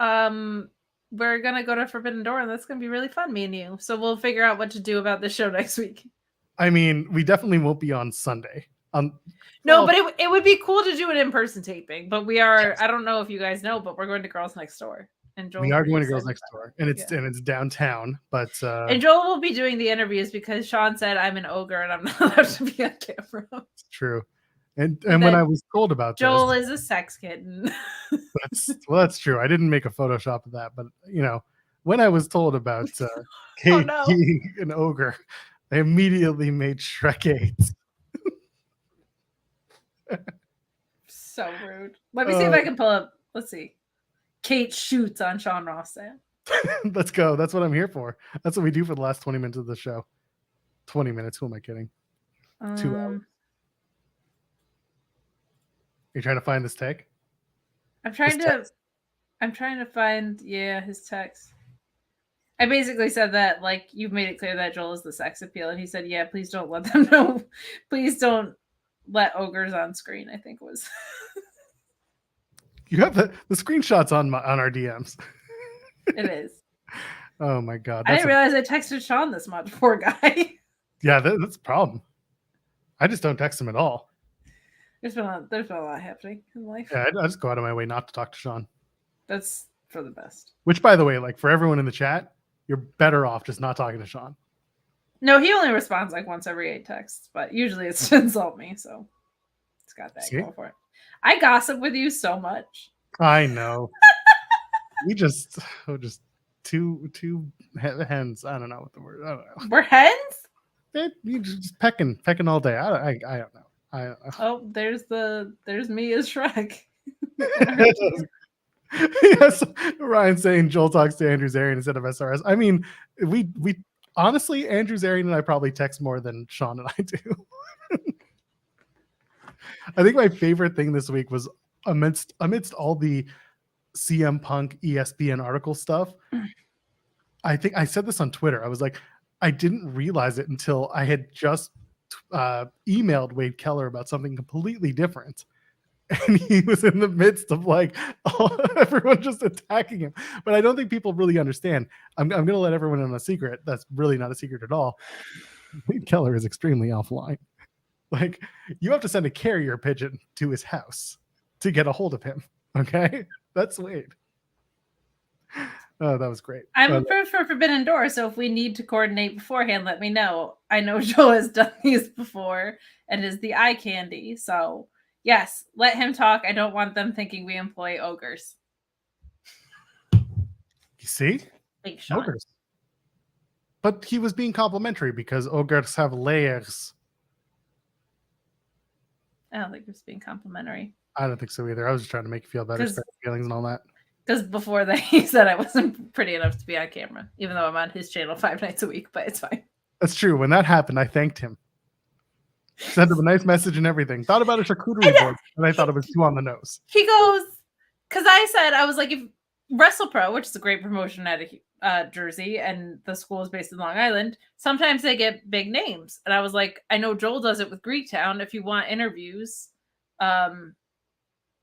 [SPEAKER 2] We're gonna go to Forbidden Door, and that's gonna be really fun, me and you. So we'll figure out what to do about this show next week.
[SPEAKER 1] I mean, we definitely won't be on Sunday.
[SPEAKER 2] No,
[SPEAKER 1] Well-
[SPEAKER 2] but it would be cool to do an in-person taping. But we are,
[SPEAKER 1] Yes.
[SPEAKER 2] I don't know if you guys know, but we're going to Girls Next Door. And Joel
[SPEAKER 1] We are
[SPEAKER 2] will be
[SPEAKER 1] going to Girls
[SPEAKER 2] excited
[SPEAKER 1] Next
[SPEAKER 2] about
[SPEAKER 1] Door, and it's downtown. But
[SPEAKER 2] it. And Joel will be doing the interviews because Sean said I'm an ogre and I'm not allowed to be on camera.
[SPEAKER 1] it's true. And
[SPEAKER 2] then
[SPEAKER 1] when I was told about
[SPEAKER 2] Joel
[SPEAKER 1] this,
[SPEAKER 2] is a sex kitten.
[SPEAKER 1] that's true. I didn't make a Photoshop of that, but when I was told about Kate
[SPEAKER 2] Oh, no.
[SPEAKER 1] being an ogre, I immediately made Shrek 8.
[SPEAKER 2] So rude. Let me see if I can pull up. Let's see. Kate shoots on Sean Ross.
[SPEAKER 1] Let's go. That's what I'm here for. That's what we do for the last 20 minutes of the show. 20 minutes. Who am I kidding? 2 hours. You're trying to find this tag?
[SPEAKER 2] I'm trying
[SPEAKER 1] His
[SPEAKER 2] to.
[SPEAKER 1] text?
[SPEAKER 2] I'm trying to find. Yeah, his text. I basically said that, like, you've made it clear that Joel is the sex appeal, and he said, "Yeah, please don't let them know. Please don't let ogres on screen." I think was.
[SPEAKER 1] You have the screenshots on our DMs.
[SPEAKER 2] It is.
[SPEAKER 1] Oh my god!
[SPEAKER 2] I didn't realize I texted Sean this much. Poor guy.
[SPEAKER 1] Yeah, that's a problem. I just don't text him at all.
[SPEAKER 2] There's been a lot happening in life.
[SPEAKER 1] Yeah, I just go out of my way not to talk to Sean.
[SPEAKER 2] That's for the best.
[SPEAKER 1] Which, by the way, like for everyone in the chat, you're better off just not talking to Sean.
[SPEAKER 2] No, he only responds like once every 8 texts, but usually it's to insult me, so it's got that going for it. I gossip with you so much.
[SPEAKER 1] I know. We just two hens. I don't know what the word. I don't know.
[SPEAKER 2] We're hens?
[SPEAKER 1] You just pecking all day. I don't know.
[SPEAKER 2] Oh, there's me as Shrek.
[SPEAKER 1] Yes, Ryan saying Joel talks to Andrew Zarian instead of SRS. I mean, we honestly, Andrew Zarian and I probably text more than Sean and I do. I think my favorite thing this week was amidst all the CM Punk ESPN article stuff. I think I said this on Twitter. I was like, I didn't realize it until I had just emailed Wade Keller about something completely different. And he was in the midst of like everyone just attacking him. But I don't think people really understand. I'm going to let everyone in on a secret. That's really not a secret at all. Wade Keller is extremely offline. Like, you have to send a carrier pigeon to his house to get a hold of him. Okay? That's Wade. Oh, that was great.
[SPEAKER 2] I'm approved for Forbidden Door, so if we need to coordinate beforehand, let me know. I know Joe has done these before and is the eye candy. So, yes, let him talk. I don't want them thinking we employ ogres.
[SPEAKER 1] You see?
[SPEAKER 2] Thanks, Sean.
[SPEAKER 1] Ogres. But he was being complimentary because ogres have layers.
[SPEAKER 2] I don't think he was being complimentary.
[SPEAKER 1] I don't think so either. I was just trying to make you feel better, spare feelings and all that.
[SPEAKER 2] Because before that, he said I wasn't pretty enough to be on camera, even though I'm on his channel 5 nights a week, but it's fine.
[SPEAKER 1] That's true. When that happened, I thanked him. Sent him a nice message and everything. Thought about a charcuterie board, and I thought it was too on the nose.
[SPEAKER 2] He goes, because I was like, if WrestlePro, which is a great promotion out of Jersey, and the school is based in Long Island, sometimes they get big names. And I was like, I know Joel does it with Greektown. If you want interviews,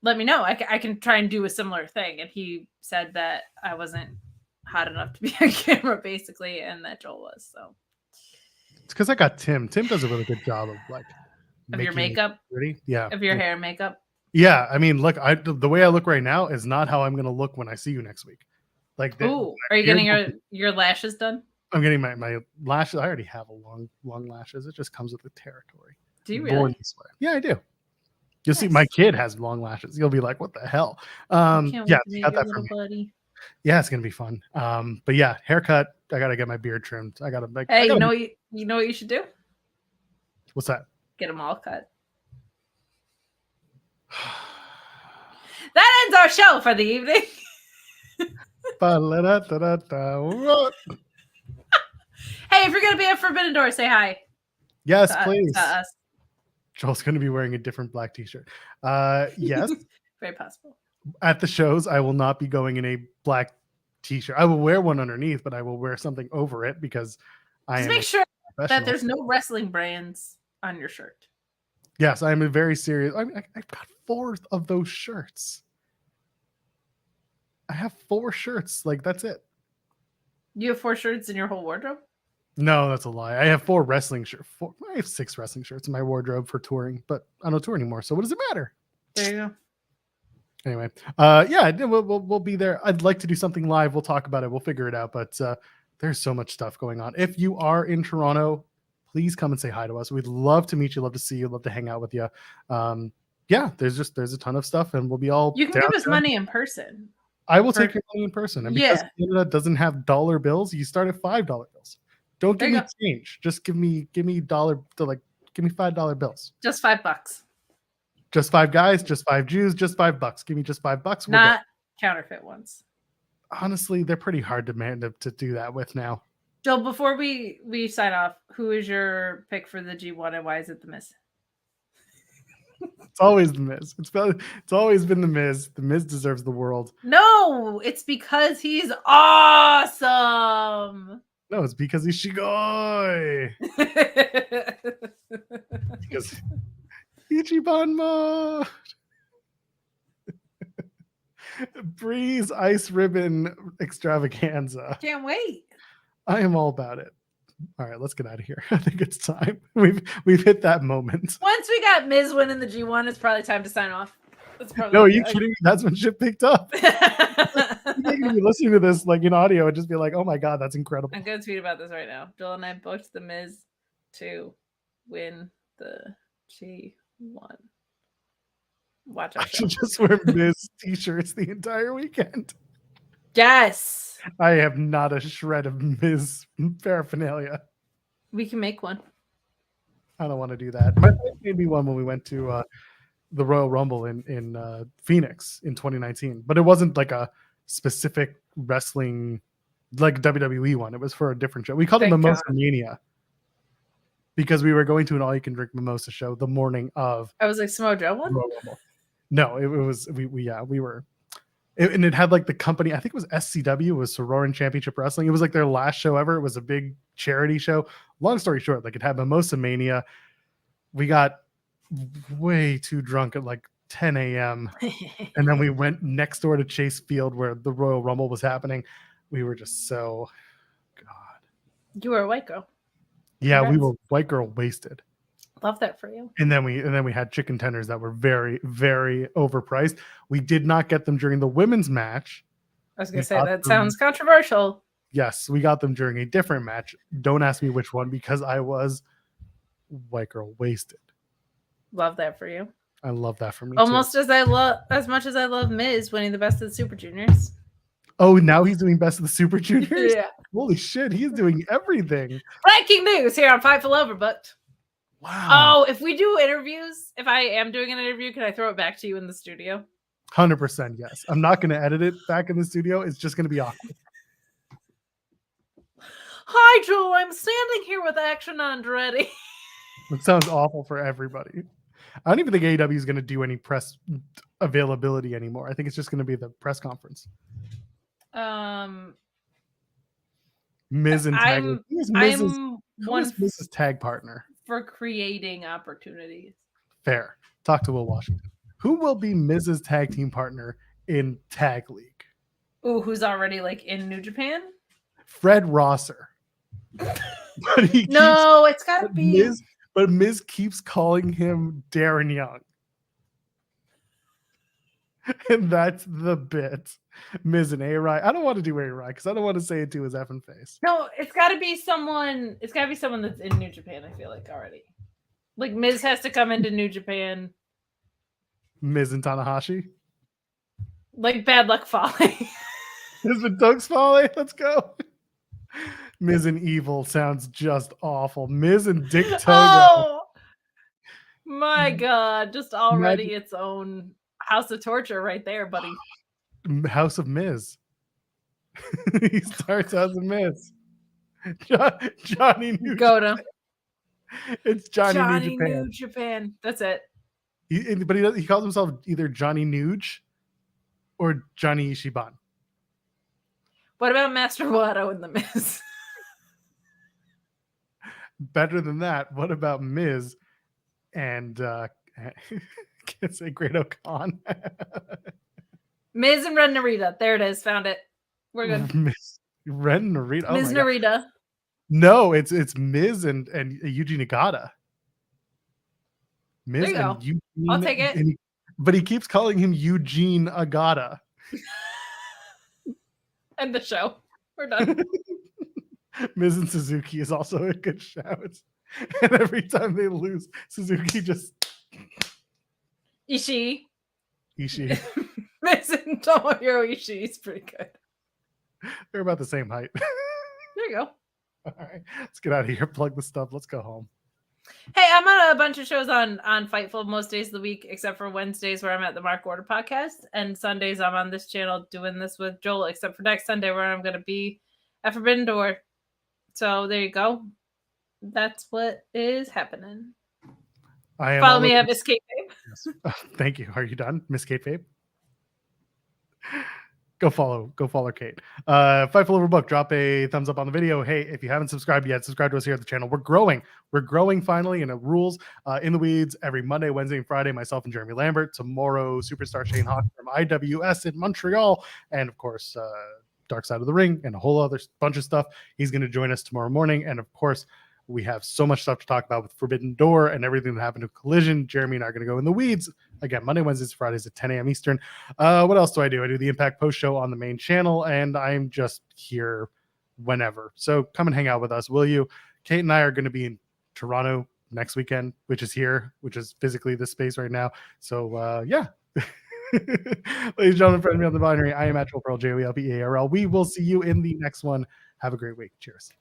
[SPEAKER 2] let me know. I can try and do a similar thing. And he said that I wasn't hot enough to be on camera, basically, and that Joel was. So
[SPEAKER 1] it's because I got Tim. Tim does a really good job of like
[SPEAKER 2] of your makeup,
[SPEAKER 1] pretty. Yeah,
[SPEAKER 2] of your hair and makeup.
[SPEAKER 1] Yeah, I mean, look, the way I look right now is not how I'm going to look when I see you next week. Like,
[SPEAKER 2] ooh, are you getting your lashes done?
[SPEAKER 1] I'm getting my lashes. I already have a long lashes. It just comes with the territory.
[SPEAKER 2] Do you really? Born this way.
[SPEAKER 1] Yeah, I do. You'll see my kid has long lashes. You'll be like, what the hell? Yeah, got that from buddy. Yeah, it's gonna be fun. But yeah, haircut. I gotta get my beard trimmed. I gotta make.
[SPEAKER 2] Hey, you know what you should do?
[SPEAKER 1] What's that?
[SPEAKER 2] Get them all cut. That ends our show for the evening. Hey, if you're gonna be at Forbidden Door, say hi.
[SPEAKER 1] Yes, please. Joel's going to be wearing a different black t-shirt. Yes.
[SPEAKER 2] Very possible.
[SPEAKER 1] At the shows, I will not be going in a black t-shirt. I will wear one underneath, but I will wear something over it because
[SPEAKER 2] just make sure that there's no wrestling brands on your shirt.
[SPEAKER 1] Yes, I'm a very serious. I mean, I've got 4 of those shirts. I have 4 shirts. Like, that's it.
[SPEAKER 2] You have 4 shirts in your whole wardrobe?
[SPEAKER 1] No, that's a lie. I have 4 wrestling shirts. I have 6 wrestling shirts in my wardrobe for touring, but I don't tour anymore. So what does it matter?
[SPEAKER 2] There you go.
[SPEAKER 1] Anyway, yeah, we'll be there. I'd like to do something live. We'll talk about it. We'll figure it out. But there's so much stuff going on. If you are in Toronto, please come and say hi to us. We'd love to meet you. Love to see you. Love to hang out with you. Yeah, there's a ton of stuff, and we'll be all.
[SPEAKER 2] You can give us money in person.
[SPEAKER 1] I will take your money in person. And because Canada doesn't have dollar bills, you start at $5 bills. Don't give me change. Just give me dollar to give me $5 bills.
[SPEAKER 2] Just $5.
[SPEAKER 1] Just 5 guys, just 5 Jews, just $5. Give me just $5.
[SPEAKER 2] Not counterfeit ones.
[SPEAKER 1] Honestly, they're pretty hard to do that with now.
[SPEAKER 2] Joel, before we sign off, who is your pick for the G1 and why is it the Miz?
[SPEAKER 1] It's always the Miz. It's always been the Miz. The Miz deserves the world.
[SPEAKER 2] No, it's because he's awesome.
[SPEAKER 1] No, it's because he's Shigoi. Because Ichiban mode. Breeze Ice Ribbon Extravaganza.
[SPEAKER 2] Can't wait.
[SPEAKER 1] I am all about it. All right, let's get out of here. I think it's time. We've hit that moment.
[SPEAKER 2] Once we got Miz winning the G1, it's probably time to sign off.
[SPEAKER 1] No, are you kidding me? That's when shit picked up. You're gonna be listening to this like in audio and just be like, "Oh my god, that's incredible."
[SPEAKER 2] I'm gonna tweet about this right now. Joel and I booked the Miz to win the G1. Watch our
[SPEAKER 1] I
[SPEAKER 2] show.
[SPEAKER 1] should just wear Miz t-shirts the entire weekend.
[SPEAKER 2] Yes,
[SPEAKER 1] I have not a shred of Miz paraphernalia.
[SPEAKER 2] we can make one.
[SPEAKER 1] I don't want to do that. My friend made me one when we went to the Royal Rumble in Phoenix in 2019, but it wasn't like a specific wrestling like WWE one. It was for a different show. We called it
[SPEAKER 2] Thank
[SPEAKER 1] Mimosa
[SPEAKER 2] God.
[SPEAKER 1] Mania because we were going to an all-you-can-drink mimosa show the morning of
[SPEAKER 2] I was like, Samoa Joe one?
[SPEAKER 1] Royal Rumble. No, it was we were. And it had like the company, I think it was SCW, it was Sororan Championship Wrestling. It was like their last show ever. It was a big charity show. Long story short, like it had Mimosa Mania. We got way too drunk at like 10 a.m. and then we went next door to Chase Field where the Royal Rumble was happening. We were just so, God.
[SPEAKER 2] You were a white girl.
[SPEAKER 1] Yeah, we
[SPEAKER 2] Congrats.
[SPEAKER 1] were white girl wasted.
[SPEAKER 2] Love that for you.
[SPEAKER 1] And then we had chicken tenders that were very, very overpriced. We did not get them during the women's match.
[SPEAKER 2] I was gonna
[SPEAKER 1] We
[SPEAKER 2] say
[SPEAKER 1] got
[SPEAKER 2] that
[SPEAKER 1] them-
[SPEAKER 2] sounds controversial.
[SPEAKER 1] Yes, we got them during a different match. Don't ask me which one because I was white girl wasted.
[SPEAKER 2] Love that for you.
[SPEAKER 1] I love that for me
[SPEAKER 2] Almost
[SPEAKER 1] too.
[SPEAKER 2] as much as I love Miz winning the best of the Super Juniors.
[SPEAKER 1] Oh, now he's doing best of the Super Juniors?
[SPEAKER 2] Yeah.
[SPEAKER 1] Holy shit, he's doing everything.
[SPEAKER 2] Breaking news here on Fightful Overbooked.
[SPEAKER 1] Wow.
[SPEAKER 2] Oh, if we do interviews, if I am doing an interview, can I throw it back to you in the studio?
[SPEAKER 1] 100% yes. I'm not going to edit it back in the studio. It's just going to be awkward.
[SPEAKER 2] Hi, Joel. I'm standing here with Action Andretti.
[SPEAKER 1] It sounds awful for everybody. I don't even think AEW is going to do any press availability anymore. I think it's just going to be the press conference. Miz and Tag.
[SPEAKER 2] I'm
[SPEAKER 1] Who
[SPEAKER 2] one
[SPEAKER 1] is Miz's tag partner?
[SPEAKER 2] for creating opportunities.
[SPEAKER 1] Fair. Talk to Will Washington. Who will be Miz's tag team partner in Tag League?
[SPEAKER 2] Ooh, who's already like in New Japan?
[SPEAKER 1] Fred Rosser. But
[SPEAKER 2] No, it's gotta be.
[SPEAKER 1] But Miz keeps calling him Darren Young. And that's the bit. Miz and A-Rye. I don't want to do A-Rye because I don't want to say it to his effing face.
[SPEAKER 2] No, it's gotta be someone. It's gotta be someone that's in New Japan. I feel like already. Like Miz has to come into New Japan.
[SPEAKER 1] Miz and Tanahashi.
[SPEAKER 2] Like Bad Luck Fale.
[SPEAKER 1] Miz and Doug's Folly. Let's go. Miz and Evil sounds just awful. Miz and Dick Togo.
[SPEAKER 2] Oh my god! Just already its own House of Torture right there, buddy.
[SPEAKER 1] House of Miz. He starts House of Miz. Johnny New
[SPEAKER 2] Goto.
[SPEAKER 1] It's Johnny New Japan.
[SPEAKER 2] New Japan. That's it.
[SPEAKER 1] But he calls himself either Johnny Nuge or Johnny Ishiban.
[SPEAKER 2] What about Master Wato and the Miz?
[SPEAKER 1] Better than that, what about Miz and can't say Great O'Con?
[SPEAKER 2] Miz and Red Narita. There it is. Found it. We're good.
[SPEAKER 1] Miz Ren Narita. Oh
[SPEAKER 2] Miz
[SPEAKER 1] my God.
[SPEAKER 2] Narita.
[SPEAKER 1] No, it's Miz and Yuji Nagata. Miz
[SPEAKER 2] There you go.
[SPEAKER 1] and Eugene,
[SPEAKER 2] I'll take it.
[SPEAKER 1] But he keeps calling him Eugene Agata.
[SPEAKER 2] End the show. We're done.
[SPEAKER 1] Miz and Suzuki is also a good shout. And every time they lose, Suzuki just
[SPEAKER 2] Ishii.
[SPEAKER 1] Ishii.
[SPEAKER 2] Miz and Tomohiro Ishii is pretty good.
[SPEAKER 1] They're about the same height.
[SPEAKER 2] There you go.
[SPEAKER 1] All right, let's get out of here. Plug the stuff. Let's go home.
[SPEAKER 2] Hey, I'm on a bunch of shows on Fightful most days of the week, except for Wednesdays where I'm at the Mark Order podcast, and Sundays I'm on this channel doing this with Joel, except for next Sunday where I'm going to be at Forbidden Door. So there you go. That's what is happening.
[SPEAKER 1] I am
[SPEAKER 2] Follow
[SPEAKER 1] all
[SPEAKER 2] me
[SPEAKER 1] over-
[SPEAKER 2] at Escape Babe.
[SPEAKER 1] Yes. Thank you. Are you done, Miss Kate Fabe? Go follow Kate. Fightful Overbooked, drop a thumbs up on the video. Hey, if you haven't subscribed yet, subscribe to us here at the channel. We're growing finally, and it rules. In the Weeds every Monday, Wednesday, and Friday. Myself and Jeremy Lambert. Tomorrow, superstar Shane Hawk from IWS in Montreal, and of course, Dark Side of the Ring, and a whole other bunch of stuff. He's going to join us tomorrow morning, and of course, we have so much stuff to talk about with Forbidden Door and everything that happened to Collision. Jeremy and I are going to go in the weeds again Monday, Wednesdays, Fridays at 10 a.m. Eastern. What else do? I do the Impact post show on the main channel, and I'm just here whenever. So come and hang out with us, will you? Kate and I are going to be in Toronto next weekend, which is physically this space right now. So yeah. Ladies and gentlemen, friend me on the binary. I am at Pearl, JOELPEARL. We will see you in the next one. Have a great week. Cheers.